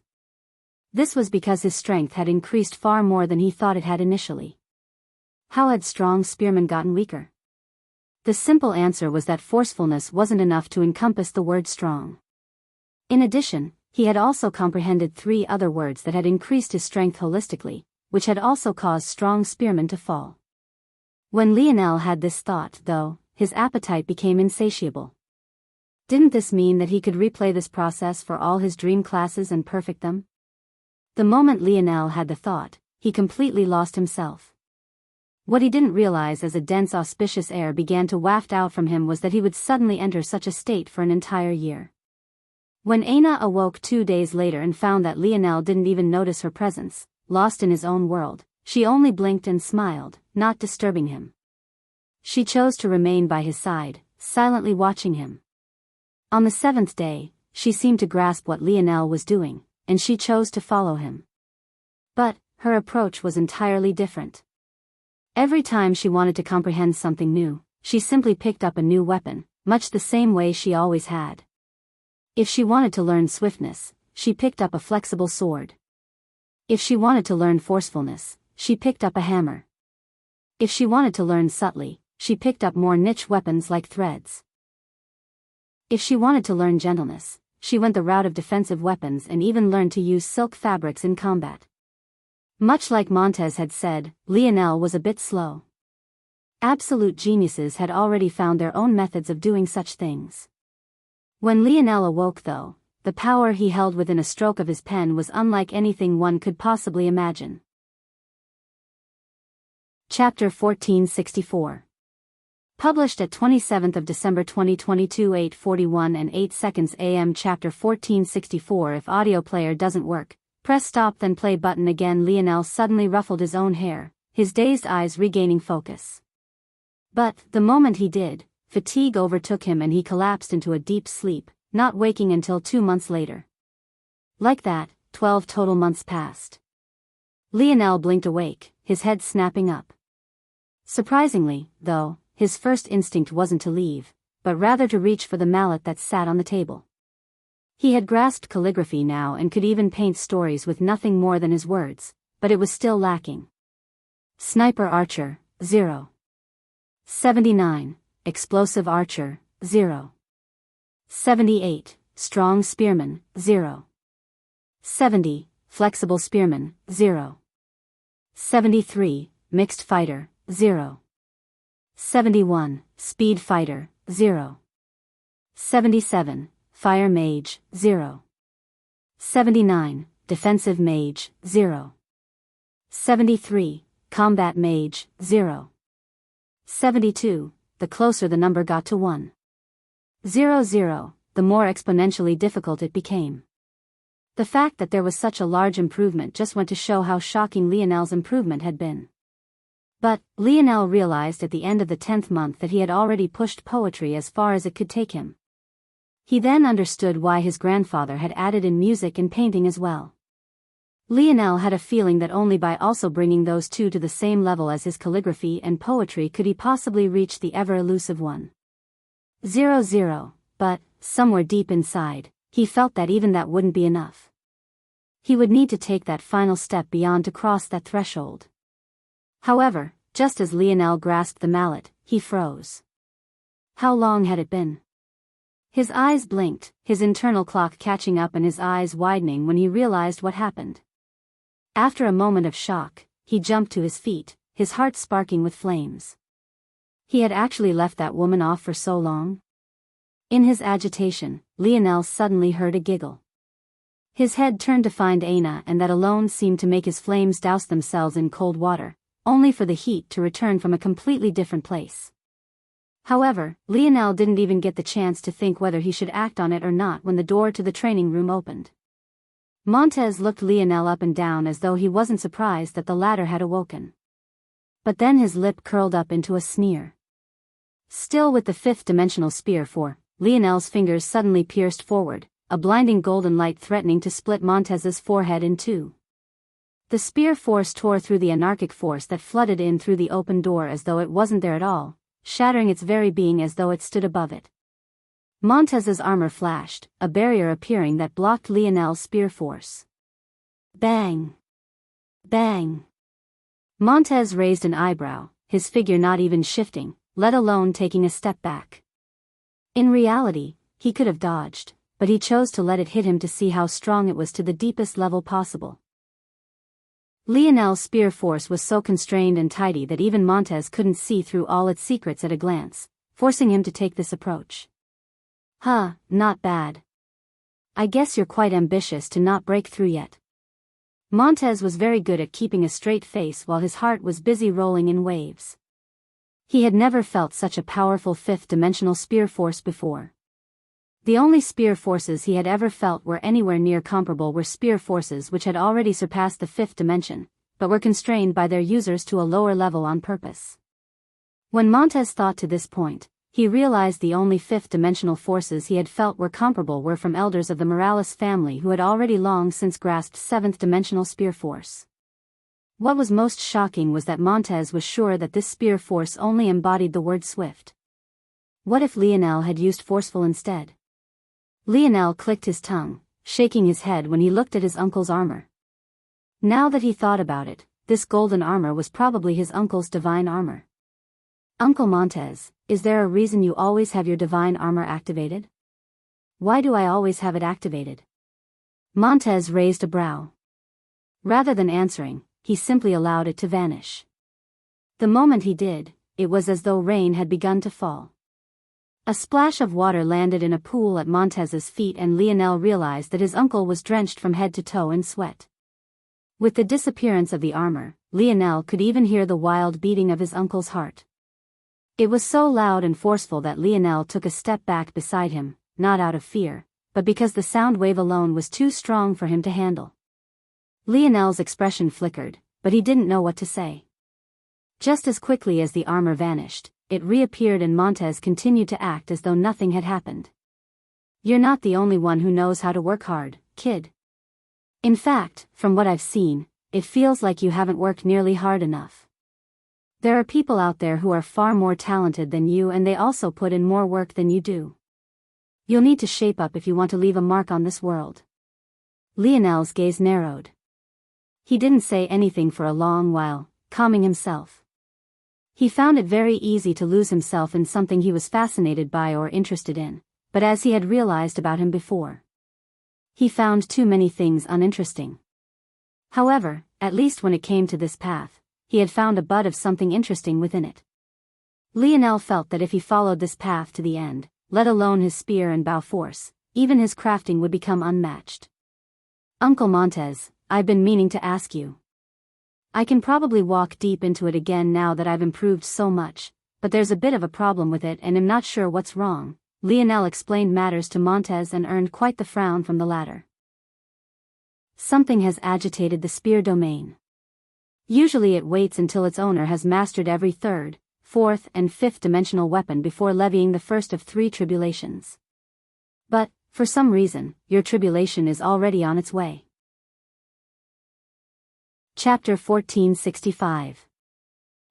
This was because his strength had increased far more than he thought it had initially. How had strong spearmen gotten weaker? The simple answer was that forcefulness wasn't enough to encompass the word strong. In addition, he had also comprehended 3 other words that had increased his strength holistically, which had also caused strong spearmen to fall. When Lionel had this thought, though, his appetite became insatiable. Didn't this mean that he could replay this process for all his dream classes and perfect them? The moment Lionel had the thought, he completely lost himself. What he didn't realize as a dense auspicious air began to waft out from him was that he would suddenly enter such a state for an entire year. When Aina awoke 2 days later and found that Lionel didn't even notice her presence, lost in his own world, she only blinked and smiled, not disturbing him. She chose to remain by his side, silently watching him. On the 7th day, she seemed to grasp what Lionel was doing, and she chose to follow him. But, her approach was entirely different. Every time she wanted to comprehend something new, she simply picked up a new weapon, much the same way she always had. If she wanted to learn swiftness, she picked up a flexible sword. If she wanted to learn forcefulness, she picked up a hammer. If she wanted to learn subtly, she picked up more niche weapons like threads. If she wanted to learn gentleness, she went the route of defensive weapons and even learned to use silk fabrics in combat. Much like Montez had said, Lionel was a bit slow. Absolute geniuses had already found their own methods of doing such things. When Lionel awoke though, the power he held within a stroke of his pen was unlike anything one could possibly imagine. Chapter 1464. Published at 27th of December 2022 8:41 and 8 seconds AM. Chapter 1464. If audio player doesn't work, press stop then play button again. Lionel suddenly ruffled his own hair, his dazed eyes regaining focus. But, the moment he did, fatigue overtook him and he collapsed into a deep sleep, not waking until 2 months later. Like that, 12 total months passed. Lionel blinked awake, his head snapping up. Surprisingly, though, his first instinct wasn't to leave, but rather to reach for the mallet that sat on the table. He had grasped calligraphy now and could even paint stories with nothing more than his words, but it was still lacking. Sniper Archer, 0. 79. Explosive Archer, 0. 78. Strong Spearman, 0. 70. Flexible Spearman, 0. 73. Mixed Fighter, 0. 71. Speed Fighter, 0. 77. Fire Mage, 0. 79. Defensive Mage, 0. 73. Combat Mage, 0. 72. The closer the number got to 1. 00, the more exponentially difficult it became. The fact that there was such a large improvement just went to show how shocking Lionel's improvement had been. But, Lionel realized at the end of the 10th month that he had already pushed poetry as far as it could take him. He then understood why his grandfather had added in music and painting as well. Lionel had a feeling that only by also bringing those two to the same level as his calligraphy and poetry could he possibly reach the ever-elusive 100, but, somewhere deep inside, he felt that even that wouldn't be enough. He would need to take that final step beyond to cross that threshold. However, just as Lionel grasped the mallet, he froze. How long had it been? His eyes blinked, his internal clock catching up and his eyes widening when he realized what happened. After a moment of shock, he jumped to his feet, his heart sparking with flames. He had actually left that woman off for so long? In his agitation, Lionel suddenly heard a giggle. His head turned to find Aina, and that alone seemed to make his flames douse themselves in cold water, only for the heat to return from a completely different place. However, Lionel didn't even get the chance to think whether he should act on it or not when the door to the training room opened. Montez looked Lionel up and down as though he wasn't surprised that the latter had awoken. But then his lip curled up into a sneer. Still with the fifth-dimensional spear for, Lionel's fingers suddenly pierced forward, a blinding golden light threatening to split Montez's forehead in two. The spear force tore through the anarchic force that flooded in through the open door as though it wasn't there at all, shattering its very being as though it stood above it. Montez's armor flashed, a barrier appearing that blocked Lionel's spear force. Bang! Bang! Montez raised an eyebrow, his figure not even shifting, let alone taking a step back. In reality, he could have dodged, but he chose to let it hit him to see how strong it was to the deepest level possible. Lionel's spear force was so constrained and tidy that even Montez couldn't see through all its secrets at a glance, forcing him to take this approach. Huh, not bad. I guess you're quite ambitious to not break through yet. Montez was very good at keeping a straight face while his heart was busy rolling in waves. He had never felt such a powerful fifth-dimensional spear force before. The only spear forces he had ever felt were anywhere near comparable were spear forces which had already surpassed the fifth dimension, but were constrained by their users to a lower level on purpose. When Montez thought to this point, he realized the only fifth-dimensional forces he had felt were comparable were from elders of the Morales family who had already long since grasped seventh-dimensional spear force. What was most shocking was that Montez was sure that this spear force only embodied the word swift. What if Lionel had used forceful instead? Lionel clicked his tongue, shaking his head when he looked at his uncle's armor. Now that he thought about it, this golden armor was probably his uncle's divine armor. Uncle Montez, is there a reason you always have your divine armor activated? Why do I always have it activated? Montez raised a brow. Rather than answering, he simply allowed it to vanish. The moment he did, it was as though rain had begun to fall. A splash of water landed in a pool at Montez's feet and Lionel realized that his uncle was drenched from head to toe in sweat. With the disappearance of the armor, Lionel could even hear the wild beating of his uncle's heart. It was so loud and forceful that Lionel took a step back beside him, not out of fear, but because the sound wave alone was too strong for him to handle. Lionel's expression flickered, but he didn't know what to say. Just as quickly as the armor vanished, it reappeared and Montez continued to act as though nothing had happened. You're not the only one who knows how to work hard, kid. In fact, from what I've seen, it feels like you haven't worked nearly hard enough. There are people out there who are far more talented than you and they also put in more work than you do. You'll need to shape up if you want to leave a mark on this world. Lionel's gaze narrowed. He didn't say anything for a long while, calming himself. He found it very easy to lose himself in something he was fascinated by or interested in, but as he had realized about him before, he found too many things uninteresting. However, at least when it came to this path, he had found a bud of something interesting within it. Lionel felt that if he followed this path to the end, let alone his spear and bow force, even his crafting would become unmatched. Uncle Montez, I've been meaning to ask you. I can probably walk deep into it again now that I've improved so much, but there's a bit of a problem with it and am not sure what's wrong. Lionel explained matters to Montez and earned quite the frown from the latter. Something has agitated the spear domain. Usually it waits until its owner has mastered every third, fourth and fifth dimensional weapon before levying the first of three tribulations. But, for some reason, your tribulation is already on its way. Chapter 1465.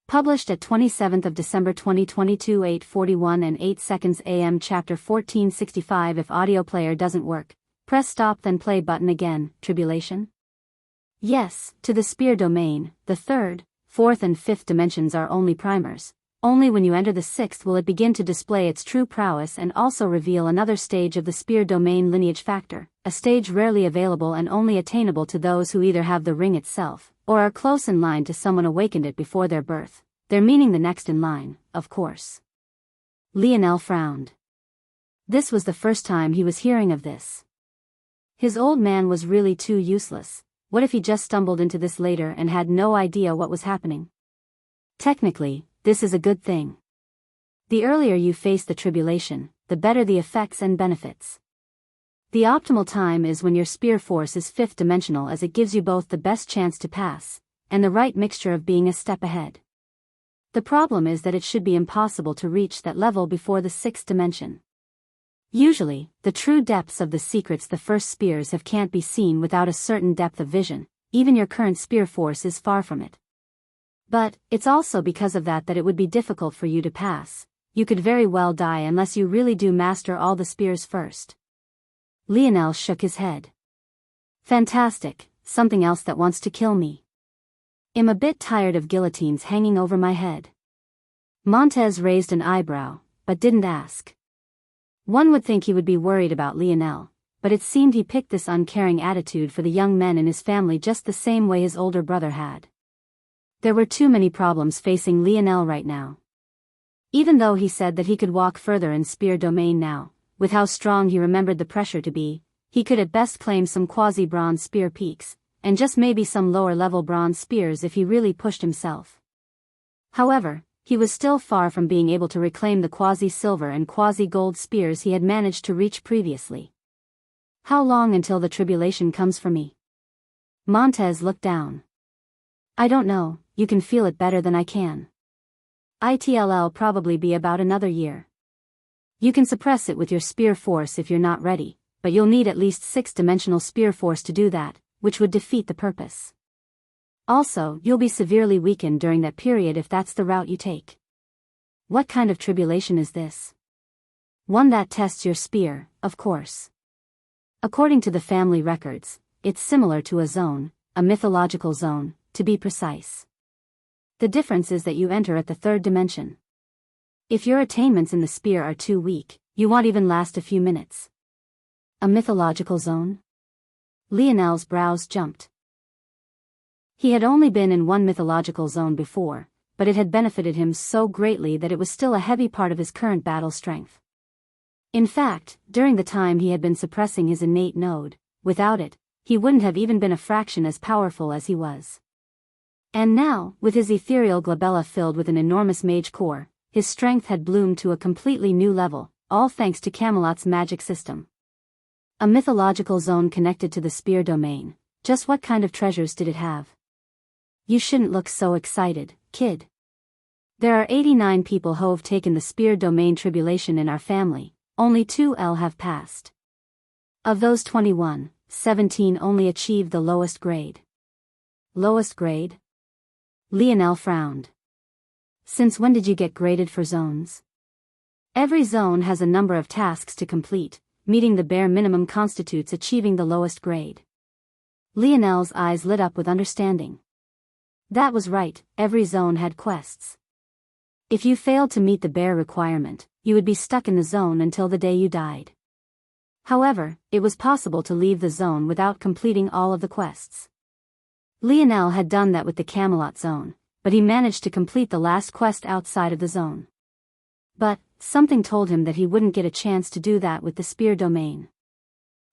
Published at 27th of December 2022 8:41 and 8 seconds AM. Chapter 1465. If audio player doesn't work, press stop then play button again. Tribulation? Yes, to the spear domain, the third, fourth and fifth dimensions are only primers. Only when you enter the sixth will it begin to display its true prowess and also reveal another stage of the spear domain lineage factor, a stage rarely available and only attainable to those who either have the ring itself, or are close in line to someone awakened it before their birth, their meaning the next in line, of course. Lionel frowned. This was the first time he was hearing of this. His old man was really too useless. What if he just stumbled into this later and had no idea what was happening? Technically, this is a good thing. The earlier you face the tribulation, the better the effects and benefits. The optimal time is when your spear force is fifth dimensional, as it gives you both the best chance to pass, and the right mixture of being a step ahead. The problem is that it should be impossible to reach that level before the sixth dimension. Usually, the true depths of the secrets the first spears have can't be seen without a certain depth of vision, even your current spear force is far from it. But, it's also because of that it would be difficult for you to pass. You could very well die unless you really do master all the spears first. Lionel shook his head. Fantastic, something else that wants to kill me. I'm a bit tired of guillotines hanging over my head. Montez raised an eyebrow, but didn't ask. One would think he would be worried about Lionel, but it seemed he picked this uncaring attitude for the young men in his family just the same way his older brother had. There were too many problems facing Lionel right now. Even though he said that he could walk further in spear domain now, with how strong he remembered the pressure to be, he could at best claim some quasi-bronze spear peaks, and just maybe some lower-level bronze spears if he really pushed himself. However, he was still far from being able to reclaim the quasi-silver and quasi-gold spears he had managed to reach previously. How long until the tribulation comes for me? Montez looked down. I don't know, you can feel it better than I can. It'll probably be about another year. You can suppress it with your spear force if you're not ready, but you'll need at least 6-dimensional spear force to do that, which would defeat the purpose. Also, you'll be severely weakened during that period if that's the route you take. What kind of tribulation is this? One that tests your spear, of course. According to the family records, it's similar to a zone, a mythological zone, to be precise. The difference is that you enter at the 3rd dimension. If your attainments in the spear are too weak, you won't even last a few minutes. A mythological zone? Lionel's brows jumped. He had only been in one mythological zone before, but it had benefited him so greatly that it was still a heavy part of his current battle strength. In fact, during the time he had been suppressing his innate node, without it, he wouldn't have even been a fraction as powerful as he was. And now, with his ethereal glabella filled with an enormous mage core, his strength had bloomed to a completely new level, all thanks to Camelot's magic system. A mythological zone connected to the spear domain. Just what kind of treasures did it have? You shouldn't look so excited, kid. There are 89 people who've taken the spear domain tribulation in our family, only 2 have passed. Of those 21, 17 only achieved the lowest grade. Lowest grade? Lionel frowned. Since when did you get graded for zones? Every zone has a number of tasks to complete, meeting the bare minimum constitutes achieving the lowest grade. Lionel's eyes lit up with understanding. That was right, every zone had quests. If you failed to meet the bare requirement, you would be stuck in the zone until the day you died. However, it was possible to leave the zone without completing all of the quests. Lionel had done that with the Camelot zone, but he managed to complete the last quest outside of the zone. But, something told him that he wouldn't get a chance to do that with the spear domain.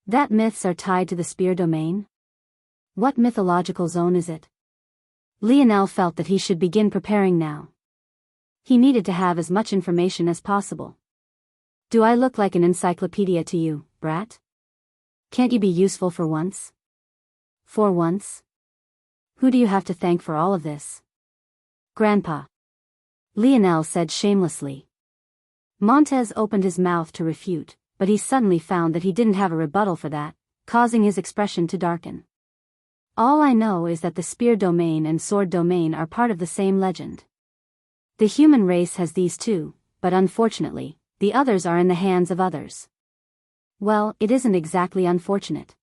That myths are tied to the spear domain? What mythological zone is it? Lionel felt that he should begin preparing now. He needed to have as much information as possible. Do I look like an encyclopedia to you, brat? Can't you be useful for once? For once? Who do you have to thank for all of this? Grandpa. Lionel said shamelessly. Montez opened his mouth to refute, but he suddenly found that he didn't have a rebuttal for that, causing his expression to darken. All I know is that the spear domain and sword domain are part of the same legend. The human race has these too, but unfortunately, the others are in the hands of others. Well, it isn't exactly unfortunate.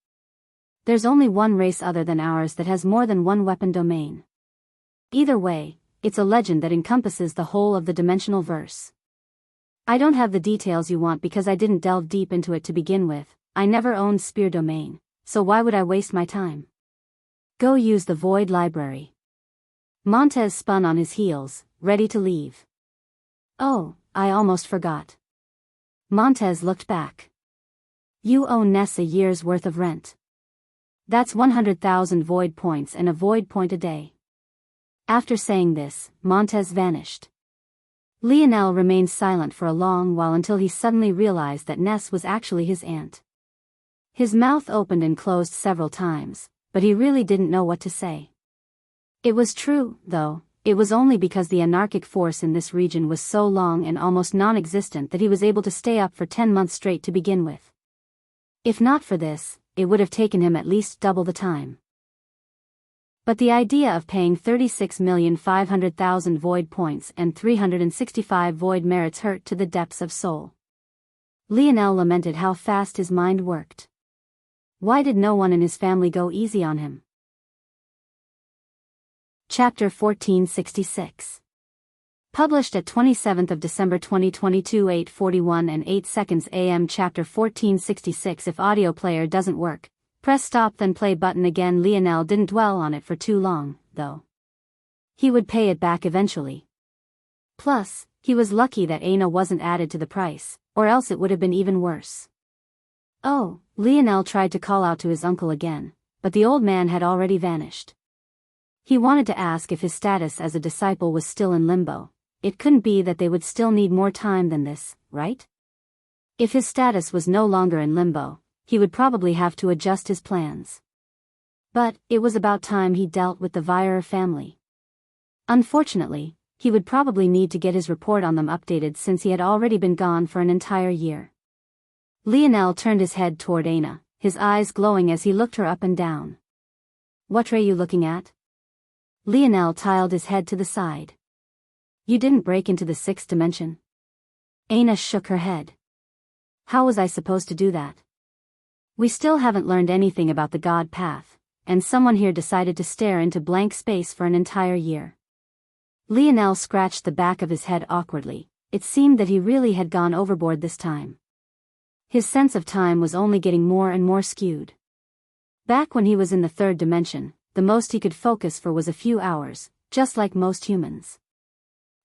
There's only one race other than ours that has more than one weapon domain. Either way, it's a legend that encompasses the whole of the dimensional verse. I don't have the details you want because I didn't delve deep into it to begin with. I never owned spear domain, so why would I waste my time? Go use the Void Library. Montez spun on his heels, ready to leave. Oh, I almost forgot. Montez looked back. You owe Ness a year's worth of rent. That's 100,000 void points and a void point a day. After saying this, Montez vanished. Lionel remained silent for a long while until he suddenly realized that Ness was actually his aunt. His mouth opened and closed several times, but he really didn't know what to say. It was true, though, it was only because the anarchic force in this region was so long and almost non-existent that he was able to stay up for 10 months straight to begin with. If not for this, it would have taken him at least double the time. But the idea of paying 36,500,000 void points and 365 void merits hurt to the depths of soul. Lionel lamented how fast his mind worked. Why did no one in his family go easy on him? Chapter 1466. Published at 27th of December 2022 8:41 and 8 seconds AM. Chapter 1466. If audio player doesn't work, press stop then play button again. Lionel didn't dwell on it for too long, though. He would pay it back eventually. Plus, he was lucky that Aina wasn't added to the price, or else it would have been even worse. Oh, Lionel tried to call out to his uncle again, but the old man had already vanished. He wanted to ask if his status as a disciple was still in limbo. It couldn't be that they would still need more time than this, right? If his status was no longer in limbo, he would probably have to adjust his plans. But it was about time he dealt with the Vierer family. Unfortunately, he would probably need to get his report on them updated since he had already been gone for an entire year. Lionel turned his head toward Aina, his eyes glowing as he looked her up and down. "What are you looking at?" Lionel tiled his head to the side. "You didn't break into the 6th dimension?" Aina shook her head. "How was I supposed to do that? We still haven't learned anything about the God path, and someone here decided to stare into blank space for an entire year." Lionel scratched the back of his head awkwardly. It seemed that he really had gone overboard this time. His sense of time was only getting more and more skewed. Back when he was in the 3rd dimension, the most he could focus for was a few hours, just like most humans.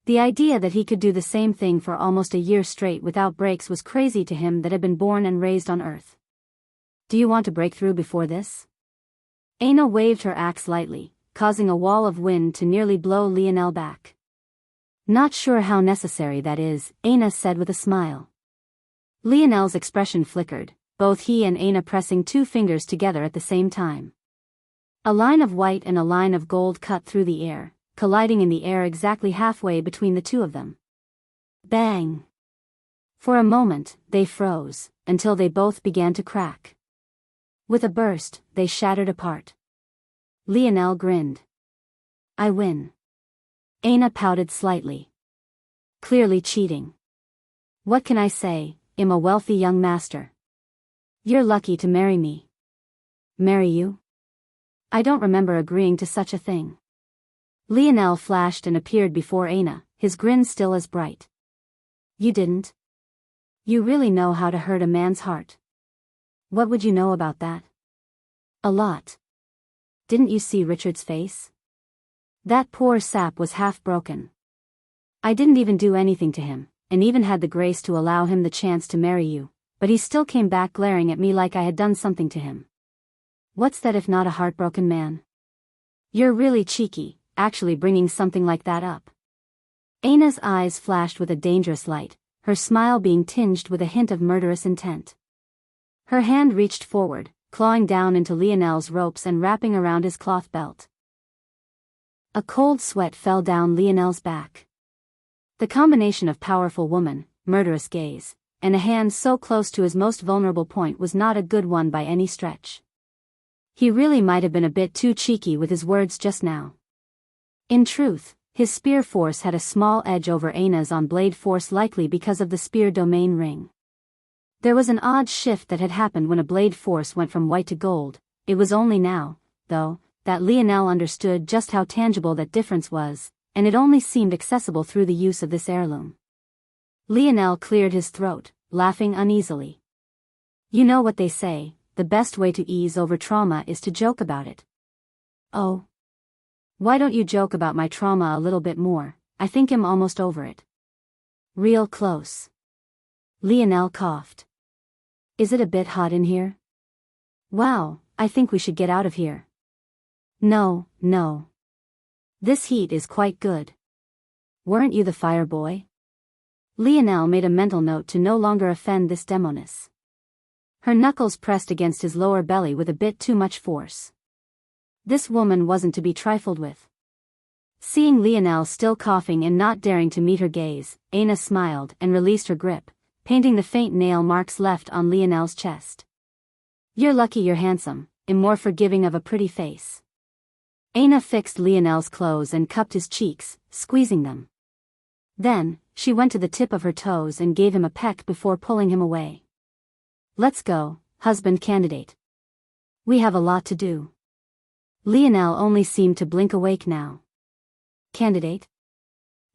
The idea that he could do the same thing for almost a year straight without breaks was crazy to him that had been born and raised on Earth. "Do you want to break through before this?" Aina waved her axe lightly, causing a wall of wind to nearly blow Lionel back. "Not sure how necessary that is," Aina said with a smile. Lionel's expression flickered, both he and Aina pressing 2 fingers together at the same time. A line of white and a line of gold cut through the air, colliding in the air exactly halfway between the two of them. Bang! For a moment, they froze, until they both began to crack. With a burst, they shattered apart. Lionel grinned. "I win." Aina pouted slightly. "Clearly cheating. What can I say? I'm a wealthy young master. You're lucky to marry me." "Marry you? I don't remember agreeing to such a thing." Lionel flashed and appeared before Aina, his grin still as bright. "You didn't? You really know how to hurt a man's heart." "What would you know about that?" "A lot. Didn't you see Richard's face? That poor sap was half broken. I didn't even do anything to him, and even had the grace to allow him the chance to marry you, but he still came back glaring at me like I had done something to him. What's that if not a heartbroken man? You're really cheeky, actually bringing something like that up." Aina's eyes flashed with a dangerous light, her smile being tinged with a hint of murderous intent. Her hand reached forward, clawing down into Lionel's ropes and wrapping around his cloth belt. A cold sweat fell down Lionel's back. The combination of powerful woman, murderous gaze, and a hand so close to his most vulnerable point was not a good one by any stretch. He really might have been a bit too cheeky with his words just now. In truth, his spear force had a small edge over Aina's on blade force, likely because of the spear domain ring. There was an odd shift that had happened when a blade force went from white to gold. It was only now, though, that Lionel understood just how tangible that difference was, and it only seemed accessible through the use of this heirloom. Lionel cleared his throat, laughing uneasily. "You know what they say, the best way to ease over trauma is to joke about it." "Oh? Why don't you joke about my trauma a little bit more? I think I'm almost over it." "Real close." Lionel coughed. "Is it a bit hot in here?" "Wow, I think we should get out of here." "No, no. This heat is quite good. Weren't you the fire boy?" Lionel made a mental note to no longer offend this demoness. Her knuckles pressed against his lower belly with a bit too much force. This woman wasn't to be trifled with. Seeing Lionel still coughing and not daring to meet her gaze, Aina smiled and released her grip, painting the faint nail marks left on Lionel's chest. "You're lucky you're handsome, and more forgiving of a pretty face." Aina fixed Lionel's clothes and cupped his cheeks, squeezing them. Then, she went to the tip of her toes and gave him a peck before pulling him away. Let's go, husband candidate. We have a lot to do. Lionel only seemed to blink awake now. Candidate?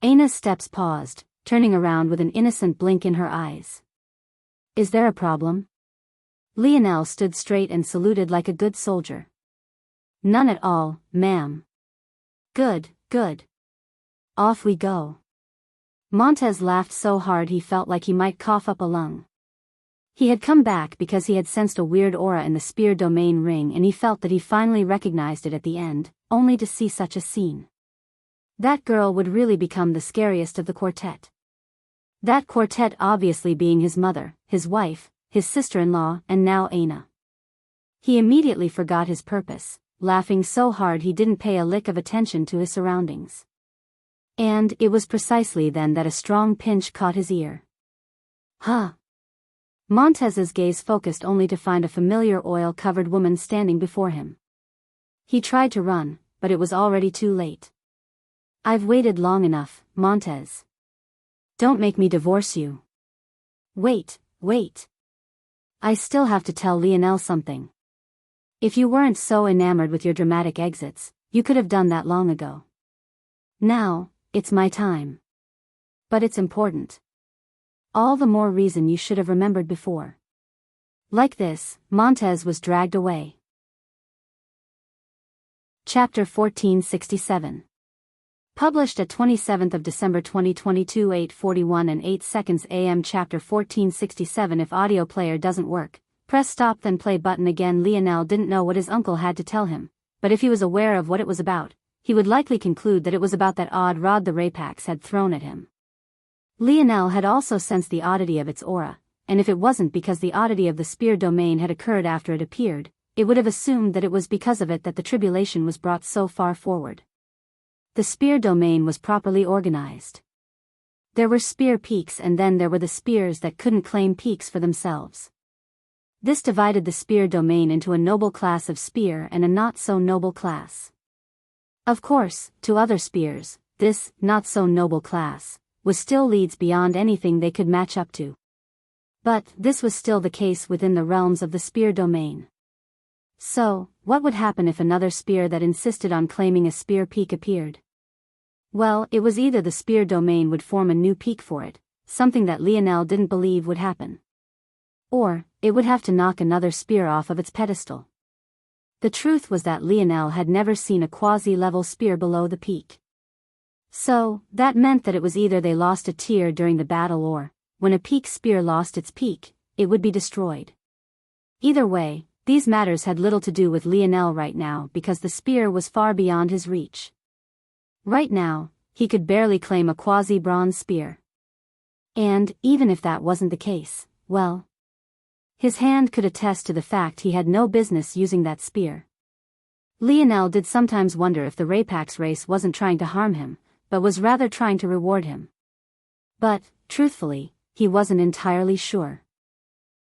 Aina's steps paused, turning around with an innocent blink in her eyes. Is there a problem? Lionel stood straight and saluted like a good soldier. None at all, ma'am. Good, good. Off we go. Montez laughed so hard he felt like he might cough up a lung. He had come back because he had sensed a weird aura in the spear domain ring, and he felt that he finally recognized it at the end, only to see such a scene. That girl would really become the scariest of the quartet. That quartet obviously being his mother, his wife, his sister-in-law, and now Aina. He immediately forgot his purpose, laughing so hard he didn't pay a lick of attention to his surroundings. And it was precisely then that a strong pinch caught his ear. Huh? Montez's gaze focused only to find a familiar oil-covered woman standing before him. He tried to run, but it was already too late. I've waited long enough, Montez. Don't make me divorce you. Wait. I still have to tell Lionel something. If you weren't so enamored with your dramatic exits, you could have done that long ago. Now, it's my time. But it's important. All the more reason you should have remembered before. Like this, Montez was dragged away. Chapter 1467. Published at 27th of December 2022 8:41 and 8 seconds AM. Chapter 1467. If audio player doesn't work, press stop then play button again. Lionel didn't know what his uncle had to tell him, but if he was aware of what it was about, he would likely conclude that it was about that odd rod the Rapax had thrown at him. Lionel had also sensed the oddity of its aura, and if it wasn't because the oddity of the spear domain had occurred after it appeared, it would have assumed that it was because of it that the tribulation was brought so far forward. The spear domain was properly organized. There were spear peaks, and then there were the spears that couldn't claim peaks for themselves. This divided the spear domain into a noble class of spear and a not-so-noble class. Of course, to other spears, this not-so-noble class was still leads beyond anything they could match up to. But this was still the case within the realms of the spear domain. So, what would happen if another spear that insisted on claiming a spear peak appeared? Well, it was either the spear domain would form a new peak for it, something that Lionel didn't believe would happen, or it would have to knock another spear off of its pedestal. The truth was that Lionel had never seen a quasi-level spear below the peak. So, that meant that it was either they lost a tier during the battle, or, when a peak spear lost its peak, it would be destroyed. Either way, these matters had little to do with Lionel right now because the spear was far beyond his reach. Right now, he could barely claim a quasi-bronze spear. And, even if that wasn't the case, well, his hand could attest to the fact he had no business using that spear. Lionel did sometimes wonder if the Rapax race wasn't trying to harm him, but was rather trying to reward him. But, truthfully, he wasn't entirely sure.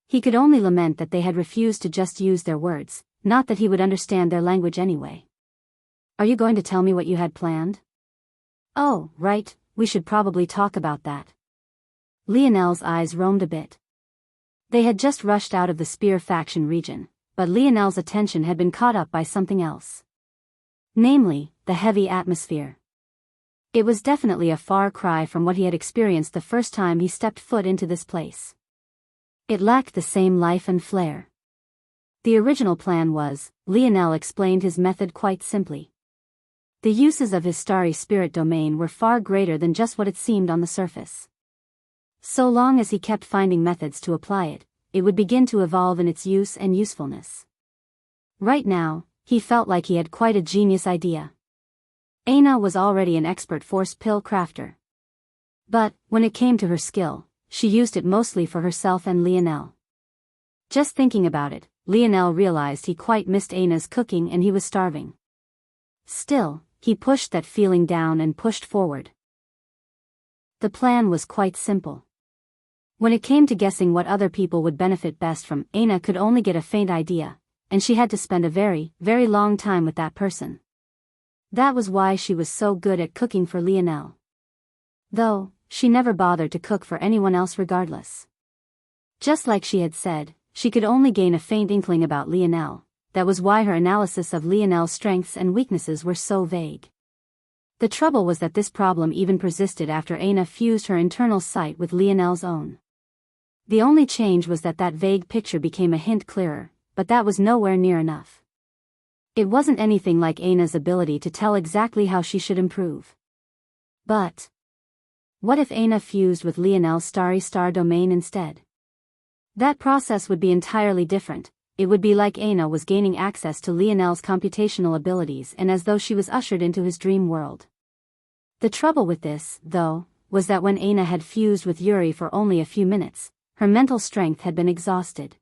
He could only lament that they had refused to just use their words, not that he would understand their language anyway. Are you going to tell me what you had planned? Oh, right, we should probably talk about that. Lionel's eyes roamed a bit. They had just rushed out of the spear faction region, but Lionel's attention had been caught up by something else. Namely, the heavy atmosphere. It was definitely a far cry from what he had experienced the first time he stepped foot into this place. It lacked the same life and flair. The original plan was, Lionel explained his method quite simply. The uses of his starry spirit domain were far greater than just what it seemed on the surface. So long as he kept finding methods to apply it, it would begin to evolve in its use and usefulness. Right now, he felt like he had quite a genius idea. Aina was already an expert force pill crafter. But, when it came to her skill, she used it mostly for herself and Lionel. Just thinking about it, Lionel realized he quite missed Aina's cooking and he was starving. Still, he pushed that feeling down and pushed forward. The plan was quite simple. When it came to guessing what other people would benefit best from, Aina could only get a faint idea, and she had to spend a very, very long time with that person. That was why she was so good at cooking for Lionel. Though, she never bothered to cook for anyone else regardless. Just like she had said, she could only gain a faint inkling about Lionel. That was why her analysis of Lionel's strengths and weaknesses were so vague. The trouble was that this problem even persisted after Aina fused her internal sight with Lionel's own. The only change was that vague picture became a hint clearer, but that was nowhere near enough. It wasn't anything like Aina's ability to tell exactly how she should improve. But what if Aina fused with Lionel's starry star domain instead? That process would be entirely different. It would be like Aina was gaining access to Lionel's computational abilities and as though she was ushered into his dream world. The trouble with this, though, was that when Aina had fused with Yuri for only a few minutes, her mental strength had been exhausted.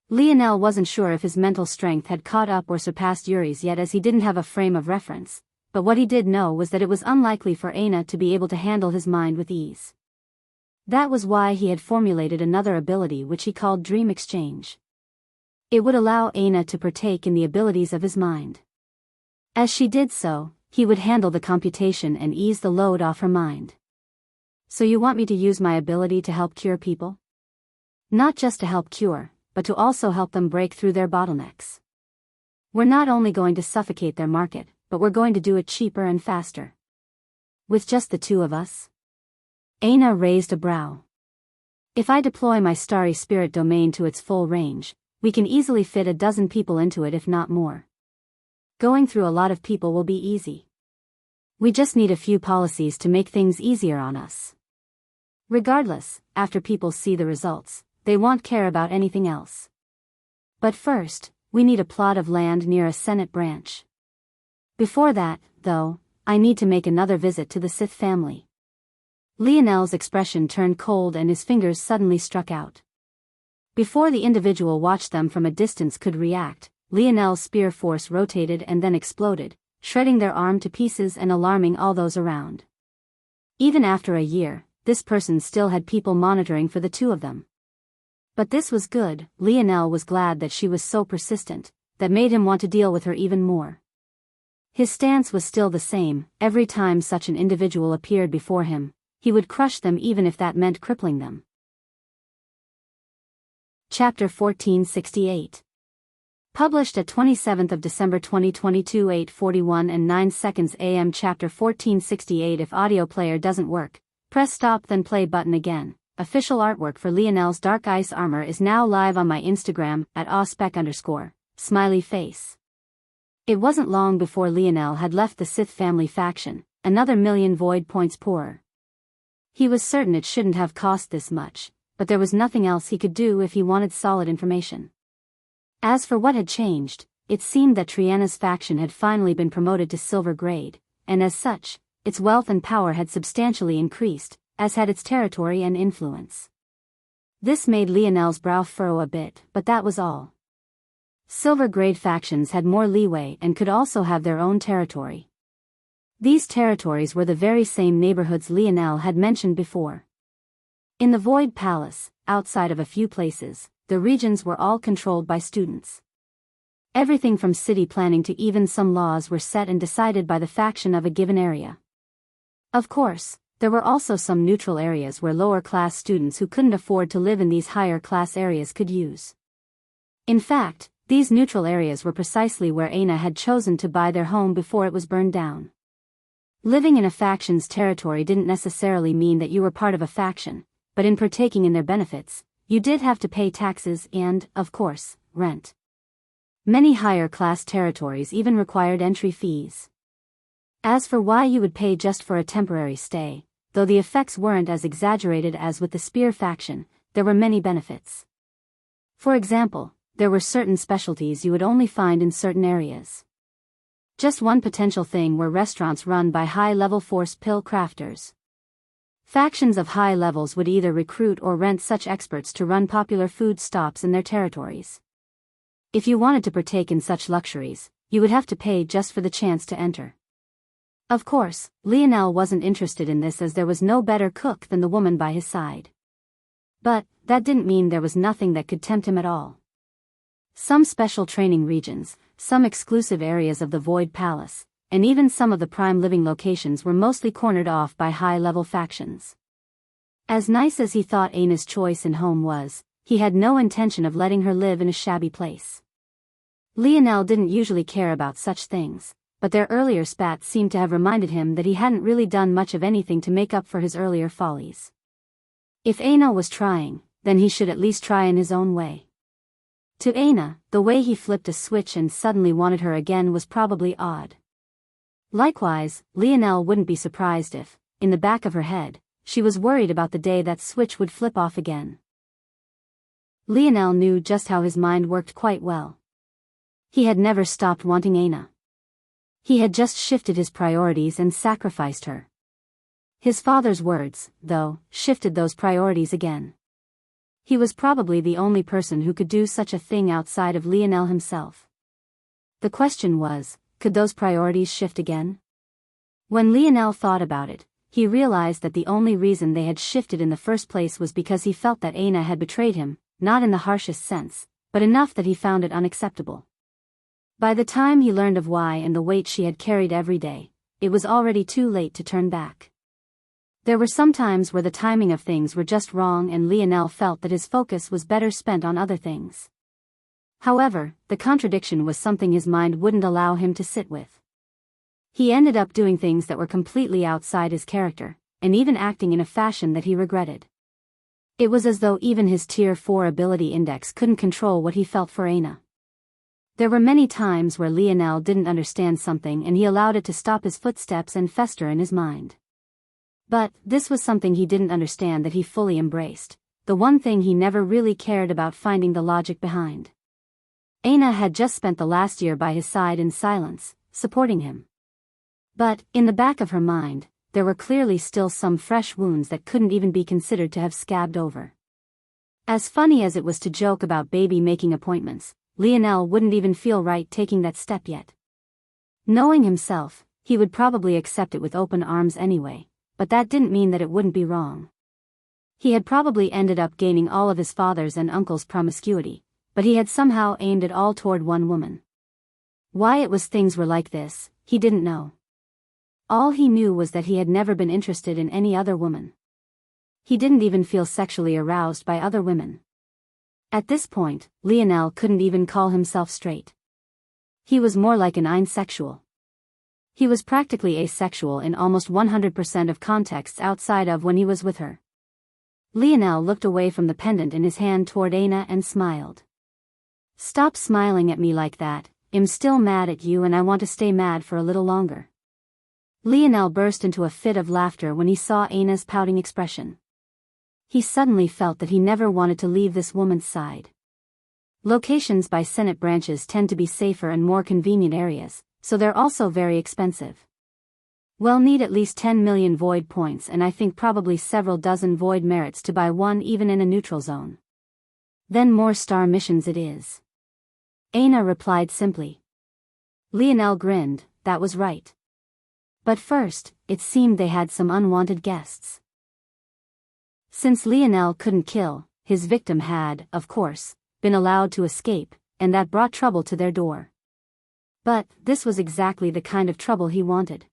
Lionel wasn't sure if his mental strength had caught up or surpassed Yuri's yet, as he didn't have a frame of reference, but what he did know was that it was unlikely for Aina to be able to handle his mind with ease. That was why he had formulated another ability which he called Dream Exchange. It would allow Aina to partake in the abilities of his mind. As she did so, he would handle the computation and ease the load off her mind. So you want me to use my ability to help cure people? Not just to help cure, but to also help them break through their bottlenecks. We're not only going to suffocate their market, but we're going to do it cheaper and faster. With just the two of us? Aina raised a brow. If I deploy my starry spirit domain to its full range, we can easily fit a dozen people into it, if not more. Going through a lot of people will be easy. We just need a few policies to make things easier on us. Regardless, after people see the results, they won't care about anything else. But first, we need a plot of land near a Senate branch. Before that, though, I need to make another visit to the Sith family. Lionel's expression turned cold and his fingers suddenly struck out. Before the individual watched them from a distance could react, Lionel's spear force rotated and then exploded, shredding their arm to pieces and alarming all those around. Even after a year, this person still had people monitoring for the two of them. But this was good. Lionel was glad that she was so persistent, that made him want to deal with her even more. His stance was still the same. Every time such an individual appeared before him, he would crush them even if that meant crippling them. Chapter 1468. Published at 27th of December 2022, 8:41 and 9 seconds AM. Chapter 1468. If audio player doesn't work, press stop then play button again. Official artwork for Lionel's Dark Ice armor is now live on my Instagram at @auspec_. Smiley face. It wasn't long before Lionel had left the Sith family faction, another million void points poorer. He was certain it shouldn't have cost this much, but there was nothing else he could do if he wanted solid information. As for what had changed, it seemed that Triana's faction had finally been promoted to silver grade, and as such, its wealth and power had substantially increased, as had its territory and influence. This made Lionel's brow furrow a bit, but that was all. Silver grade factions had more leeway and could also have their own territory. These territories were the very same neighborhoods Lionel had mentioned before. In the Void Palace, outside of a few places, the regions were all controlled by students. Everything from city planning to even some laws were set and decided by the faction of a given area. Of course, there were also some neutral areas where lower-class students who couldn't afford to live in these higher-class areas could use. In fact, these neutral areas were precisely where Aina had chosen to buy their home before it was burned down. Living in a faction's territory didn't necessarily mean that you were part of a faction, but in partaking in their benefits, you did have to pay taxes and, of course, rent. Many higher-class territories even required entry fees. As for why you would pay just for a temporary stay, though the effects weren't as exaggerated as with the Spear faction, there were many benefits. For example, there were certain specialties you would only find in certain areas. Just one potential thing were restaurants run by high-level force pill crafters. Factions of high levels would either recruit or rent such experts to run popular food stops in their territories. If you wanted to partake in such luxuries, you would have to pay just for the chance to enter. Of course, Lionel wasn't interested in this as there was no better cook than the woman by his side. But that didn't mean there was nothing that could tempt him at all. Some special training regions, some exclusive areas of the Void Palace, and even some of the prime living locations were mostly cornered off by high-level factions. As nice as he thought Aina's choice in home was, he had no intention of letting her live in a shabby place. Lionel didn't usually care about such things, but their earlier spats seemed to have reminded him that he hadn't really done much of anything to make up for his earlier follies. If Aina was trying, then he should at least try in his own way. To Aina, the way he flipped a switch and suddenly wanted her again was probably odd. Likewise, Lionel wouldn't be surprised if, in the back of her head, she was worried about the day that switch would flip off again. Lionel knew just how his mind worked quite well. He had never stopped wanting Aina. He had just shifted his priorities and sacrificed her. His father's words, though, shifted those priorities again. He was probably the only person who could do such a thing outside of Lionel himself. The question was, could those priorities shift again? When Lionel thought about it, he realized that the only reason they had shifted in the first place was because he felt that Aina had betrayed him, not in the harshest sense, but enough that he found it unacceptable. By the time he learned of why and the weight she had carried every day, it was already too late to turn back. There were some times where the timing of things were just wrong and Lionel felt that his focus was better spent on other things. However, the contradiction was something his mind wouldn't allow him to sit with. He ended up doing things that were completely outside his character, and even acting in a fashion that he regretted. It was as though even his Tier 4 ability index couldn't control what he felt for Aina. There were many times where Lionel didn't understand something and he allowed it to stop his footsteps and fester in his mind. But this was something he didn't understand that he fully embraced, the one thing he never really cared about finding the logic behind. Aina had just spent the last year by his side in silence, supporting him. But, in the back of her mind, there were clearly still some fresh wounds that couldn't even be considered to have scabbed over. As funny as it was to joke about baby making appointments, Lionel wouldn't even feel right taking that step yet. Knowing himself, he would probably accept it with open arms anyway. But that didn't mean that it wouldn't be wrong. He had probably ended up gaining all of his father's and uncle's promiscuity, but he had somehow aimed it all toward one woman. Why it was things were like this, he didn't know. All he knew was that he had never been interested in any other woman. He didn't even feel sexually aroused by other women. At this point, Lionel couldn't even call himself straight. He was more like an asexual. He was practically asexual in almost 100% of contexts outside of when he was with her. Lionel looked away from the pendant in his hand toward Aina and smiled. "Stop smiling at me like that, I'm still mad at you and I want to stay mad for a little longer." Lionel burst into a fit of laughter when he saw Aina's pouting expression. He suddenly felt that he never wanted to leave this woman's side. Locations by Senate branches tend to be safer and more convenient areas, so they're also very expensive. We'll need at least 10 million void points and I think probably several dozen void merits to buy one even in a neutral zone. Then more star missions it is. Aina replied simply. Lionel grinned, that was right. But first, it seemed they had some unwanted guests. Since Lionel couldn't kill, his victim had, of course, been allowed to escape, and that brought trouble to their door. But this was exactly the kind of trouble he wanted.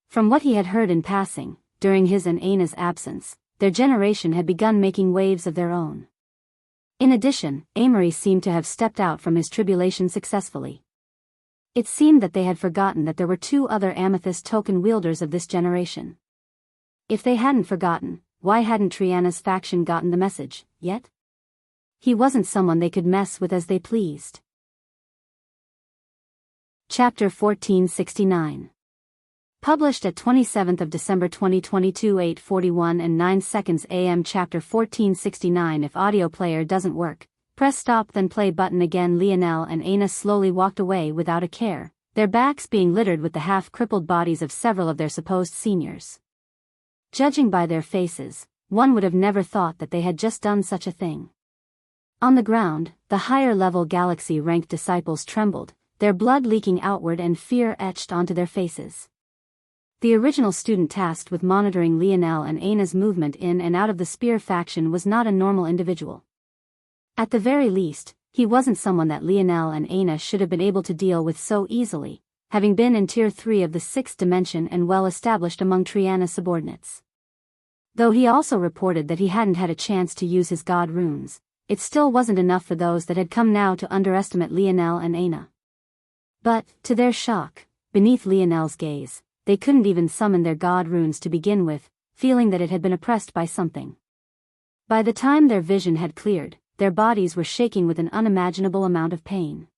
From what he had heard in passing, during his and Aina's absence, their generation had begun making waves of their own. In addition, Amory seemed to have stepped out from his tribulation successfully. It seemed that they had forgotten that there were two other amethyst token wielders of this generation. If they hadn't forgotten, why hadn't Triana's faction gotten the message, yet? He wasn't someone they could mess with as they pleased. Chapter 1469. Published at 27th of December 2022 8:41 and 9 seconds AM. Chapter 1469. If audio player doesn't work, press stop then play button again. Lionel and Aina slowly walked away without a care, their backs being littered with the half-crippled bodies of several of their supposed seniors. Judging by their faces, one would have never thought that they had just done such a thing. On the ground, the higher-level galaxy-ranked disciples trembled, their blood leaking outward and fear etched onto their faces. The original student tasked with monitoring Lionel and Aina's movement in and out of the Spear faction was not a normal individual. At the very least, he wasn't someone that Lionel and Aina should have been able to deal with so easily, having been in Tier 3 of the 6th dimension and well established among Triana's subordinates. Though he also reported that he hadn't had a chance to use his god runes, it still wasn't enough for those that had come now to underestimate Lionel and Aina. But, to their shock, beneath Lionel's gaze, they couldn't even summon their god runes to begin with, feeling that it had been oppressed by something. By the time their vision had cleared, their bodies were shaking with an unimaginable amount of pain.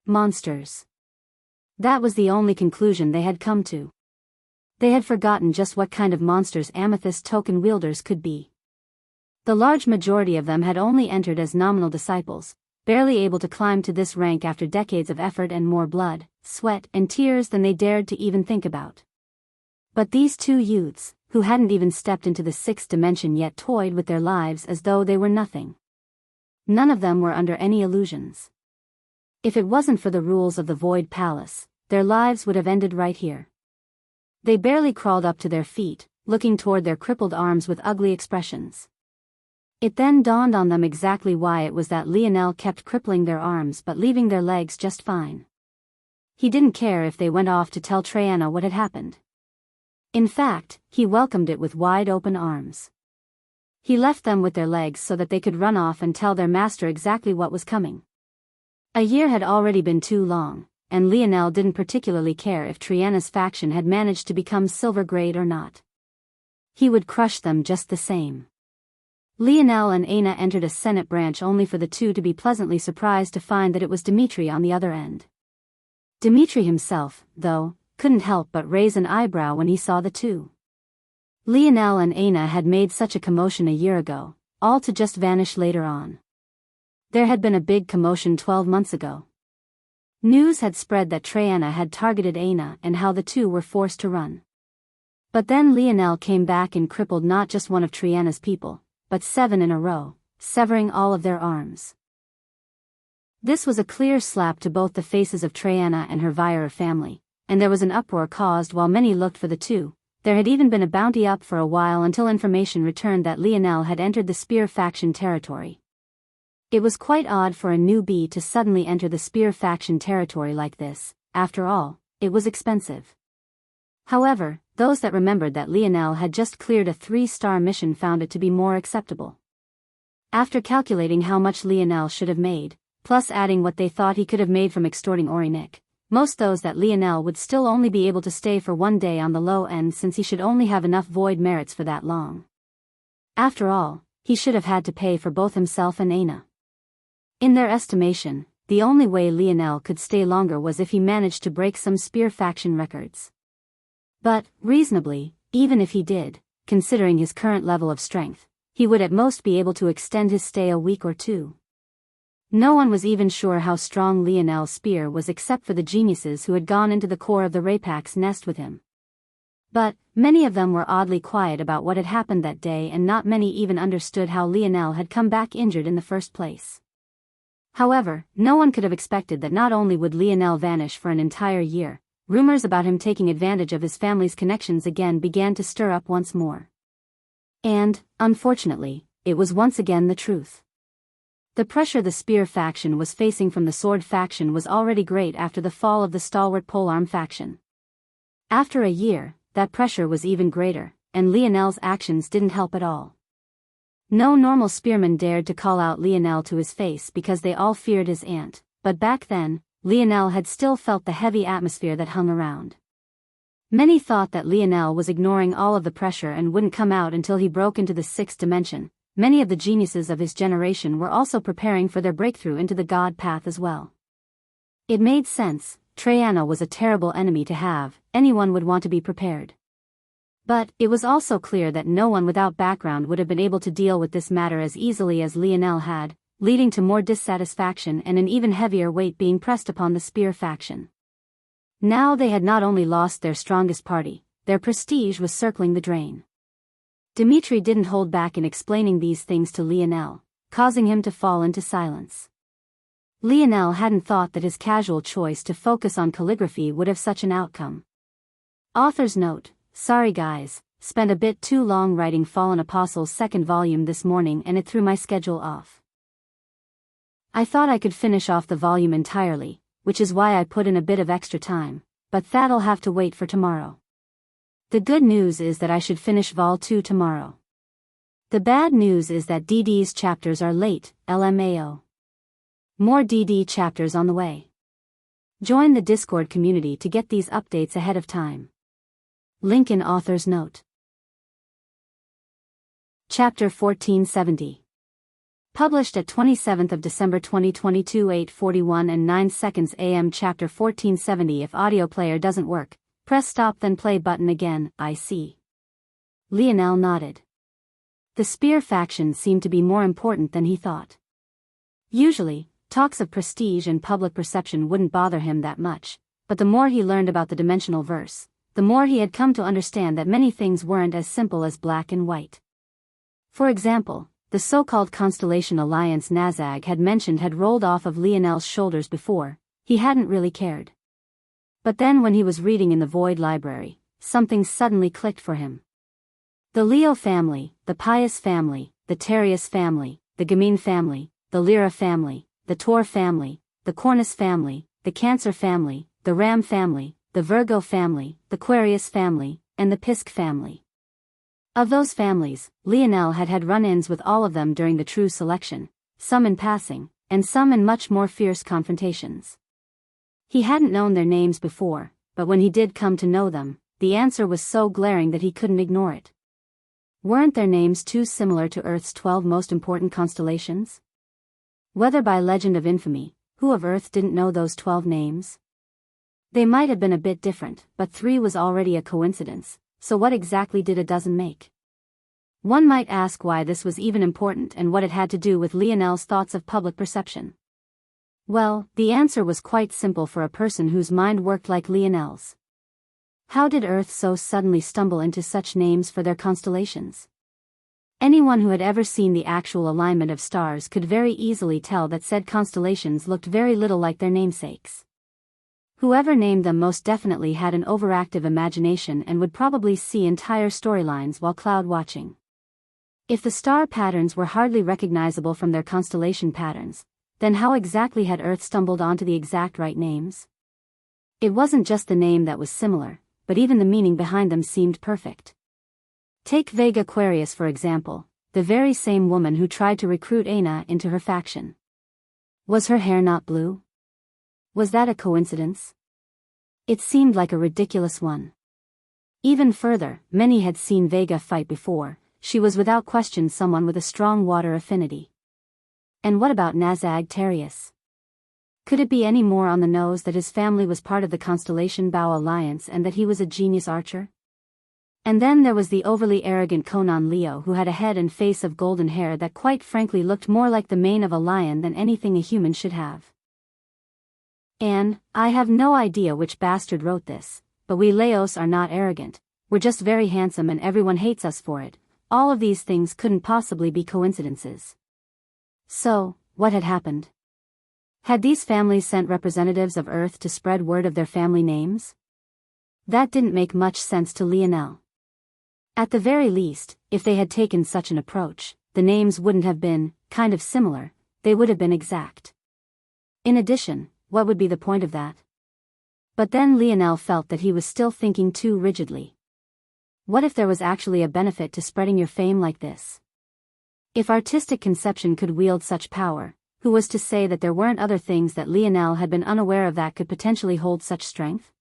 Monsters. That was the only conclusion they had come to. They had forgotten just what kind of monsters amethyst token wielders could be. The large majority of them had only entered as nominal disciples, barely able to climb to this rank after decades of effort and more blood, sweat, and tears than they dared to even think about. But these two youths, who hadn't even stepped into the 6th dimension yet, toyed with their lives as though they were nothing. None of them were under any illusions. If it wasn't for the rules of the Void Palace, their lives would have ended right here. They barely crawled up to their feet, looking toward their crippled arms with ugly expressions. It then dawned on them exactly why it was that Lionel kept crippling their arms but leaving their legs just fine. He didn't care if they went off to tell Triana what had happened. In fact, he welcomed it with wide open arms. He left them with their legs so that they could run off and tell their master exactly what was coming. A year had already been too long, and Lionel didn't particularly care if Triana's faction had managed to become silver grade or not. He would crush them just the same. Lionel and Aina entered a Senate branch only for the two to be pleasantly surprised to find that it was Dimitri on the other end. Dimitri himself, though, couldn't help but raise an eyebrow when he saw the two. Lionel and Aina had made such a commotion a year ago, all to just vanish later on. There had been a big commotion 12 months ago. News had spread that Triana had targeted Aina and how the two were forced to run. But then Lionel came back and crippled not just one of Triana's people, but 7 in a row, severing all of their arms. This was a clear slap to both the faces of Triana and her Vieira family, and there was an uproar caused while many looked for the two. There had even been a bounty up for a while until information returned that Lionel had entered the Spear faction territory. It was quite odd for a newbie to suddenly enter the Spear faction territory like this. After all, it was expensive. However, those that remembered that Lionel had just cleared a 3-star mission found it to be more acceptable. After calculating how much Lionel should have made, plus adding what they thought he could have made from extorting Orinik, most those that Lionel would still only be able to stay for one day on the low end since he should only have enough void merits for that long. After all, he should have had to pay for both himself and Aina. In their estimation, the only way Lionel could stay longer was if he managed to break some Spear faction records. But, reasonably, even if he did, considering his current level of strength, he would at most be able to extend his stay a week or two. No one was even sure how strong Lionel's spear was except for the geniuses who had gone into the core of the Rapak's nest with him. But, many of them were oddly quiet about what had happened that day, and not many even understood how Lionel had come back injured in the first place. However, no one could have expected that not only would Lionel vanish for an entire year, rumors about him taking advantage of his family's connections again began to stir up once more. And, unfortunately, it was once again the truth. The pressure the Spear faction was facing from the Sword faction was already great after the fall of the stalwart Polearm faction. After a year, that pressure was even greater, and Lionel's actions didn't help at all. No normal spearman dared to call out Lionel to his face because they all feared his aunt, but back then, Lionel had still felt the heavy atmosphere that hung around. Many thought that Lionel was ignoring all of the pressure and wouldn't come out until he broke into the 6th dimension. Many of the geniuses of his generation were also preparing for their breakthrough into the god path as well. It made sense. Triana was a terrible enemy to have, anyone would want to be prepared. But, it was also clear that no one without background would have been able to deal with this matter as easily as Lionel had, leading to more dissatisfaction and an even heavier weight being pressed upon the Spear faction. Now they had not only lost their strongest party, their prestige was circling the drain. Dimitri didn't hold back in explaining these things to Lionel, causing him to fall into silence. Lionel hadn't thought that his casual choice to focus on calligraphy would have such an outcome. Author's note: sorry guys, spent a bit too long writing Fallen Apostles' 2nd volume this morning and it threw my schedule off. I thought I could finish off the volume entirely, which is why I put in a bit of extra time, but that'll have to wait for tomorrow. The good news is that I should finish Vol 2 tomorrow. The bad news is that DD's chapters are late, LMAO. More DD chapters on the way. Join the Discord community to get these updates ahead of time. Link in author's note. Chapter 1470. Published at 27th of December 2022 8:41 and 9 seconds AM. Chapter 1470. If audio player doesn't work, press stop then play button again. I see. Lionel nodded. The spear faction seemed to be more important than he thought. Usually, talks of prestige and public perception wouldn't bother him that much, but the more he learned about the dimensional verse, the more he had come to understand that many things weren't as simple as black and white. For example, the so-called Constellation Alliance Nazag had mentioned had rolled off of Lionel's shoulders before. He hadn't really cared. But then when he was reading in the Void Library, something suddenly clicked for him. The Leo family, the Pius family, the Terrius family, the Gamin family, the Lyra family, the Tor family, the Cornus family, the Cancer family, the Ram family, the Virgo family, the Aquarius family, and the Pisc family. Of those families, Lionel had had run-ins with all of them during the true selection, some in passing, and some in much more fierce confrontations. He hadn't known their names before, but when he did come to know them, the answer was so glaring that he couldn't ignore it. Weren't their names too similar to Earth's 12 most important constellations? Whether by legend of infamy, who of Earth didn't know those 12 names? They might have been a bit different, but 3 was already a coincidence, so what exactly did a dozen make? One might ask why this was even important and what it had to do with Lionel's thoughts of public perception. Well, the answer was quite simple for a person whose mind worked like Lionel's. How did Earth so suddenly stumble into such names for their constellations? Anyone who had ever seen the actual alignment of stars could very easily tell that said constellations looked very little like their namesakes. Whoever named them most definitely had an overactive imagination and would probably see entire storylines while cloud watching. If the star patterns were hardly recognizable from their constellation patterns, then how exactly had Earth stumbled onto the exact right names? It wasn't just the name that was similar, but even the meaning behind them seemed perfect. Take Vega Aquarius for example, the very same woman who tried to recruit Aina into her faction. Was her hair not blue? Was that a coincidence? It seemed like a ridiculous one. Even further, many had seen Vega fight before. She was without question someone with a strong water affinity. And what about Nazag Terrius? Could it be any more on the nose that his family was part of the Constellation Bao Alliance and that he was a genius archer? And then there was the overly arrogant Conan Leo who had a head and face of golden hair that quite frankly looked more like the mane of a lion than anything a human should have. And, I have no idea which bastard wrote this, but we Leos are not arrogant, we're just very handsome and everyone hates us for it. All of these things couldn't possibly be coincidences. So, what had happened? Had these families sent representatives of Earth to spread word of their family names? That didn't make much sense to Lionel. At the very least, if they had taken such an approach, the names wouldn't have been, kind of similar, they would have been exact. In addition, what would be the point of that? But then Lionel felt that he was still thinking too rigidly. What if there was actually a benefit to spreading your fame like this? If artistic conception could wield such power, who was to say that there weren't other things that Lionel had been unaware of that could potentially hold such strength?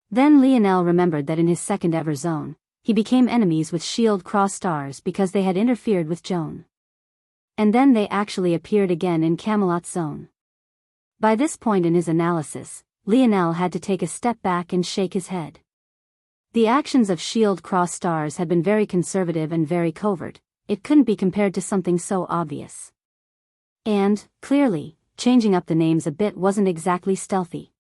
Then Lionel remembered that in his second ever zone, he became enemies with Shield Cross Stars because they had interfered with Joan. And then they actually appeared again in Camelot's zone. By this point in his analysis, Lionel had to take a step back and shake his head. The actions of Shield Cross Stars had been very conservative and very covert. It couldn't be compared to something so obvious. And, clearly, changing up the names a bit wasn't exactly stealthy.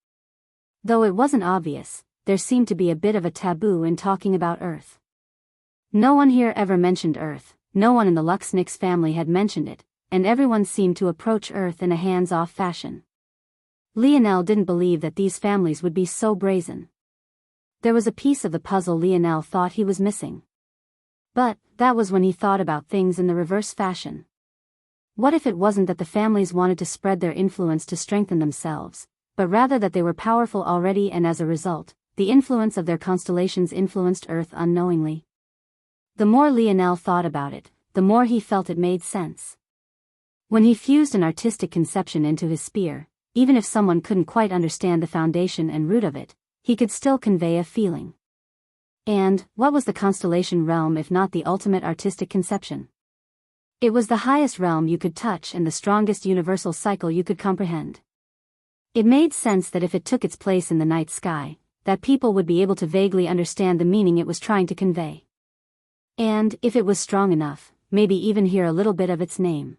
Though it wasn't obvious, there seemed to be a bit of a taboo in talking about Earth. No one here ever mentioned Earth, no one in the Luxnix family had mentioned it, and everyone seemed to approach Earth in a hands-off fashion. Lionel didn't believe that these families would be so brazen. There was a piece of the puzzle Lionel thought he was missing. But, that was when he thought about things in the reverse fashion. What if it wasn't that the families wanted to spread their influence to strengthen themselves, but rather that they were powerful already, and as a result, the influence of their constellations influenced Earth unknowingly. The more Lionel thought about it, the more he felt it made sense. When he fused an artistic conception into his spear, even if someone couldn't quite understand the foundation and root of it, he could still convey a feeling. And what was the constellation realm if not the ultimate artistic conception? It was the highest realm you could touch and the strongest universal cycle you could comprehend. It made sense that if it took its place in the night sky, that people would be able to vaguely understand the meaning it was trying to convey. And, if it was strong enough, maybe even hear a little bit of its name.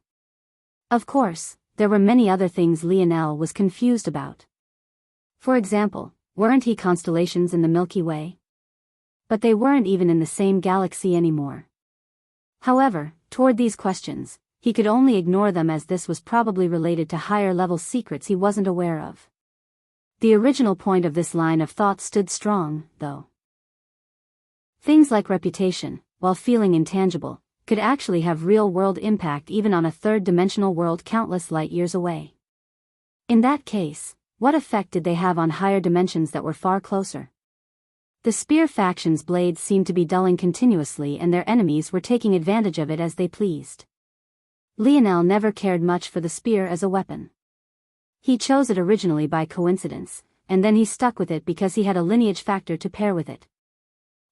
Of course, there were many other things Lionel was confused about. For example, weren't he constellations in the Milky Way? But they weren't even in the same galaxy anymore. However, toward these questions, he could only ignore them as this was probably related to higher-level secrets he wasn't aware of. The original point of this line of thought stood strong, though. Things like reputation, while feeling intangible, could actually have real-world impact even on a third-dimensional world countless light-years away. In that case, what effect did they have on higher dimensions that were far closer? The spear faction's blades seemed to be dulling continuously, and their enemies were taking advantage of it as they pleased. Lionel never cared much for the spear as a weapon. He chose it originally by coincidence, and then he stuck with it because he had a lineage factor to pair with it.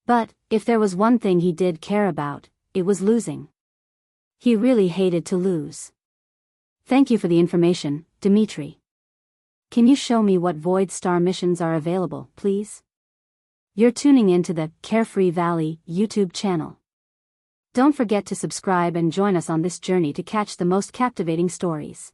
But, if there was one thing he did care about, it was losing. He really hated to lose. Thank you for the information, Dimitri. Can you show me what Void Star missions are available, please? You're tuning in to the Carefree Valley YouTube channel. Don't forget to subscribe and join us on this journey to catch the most captivating stories.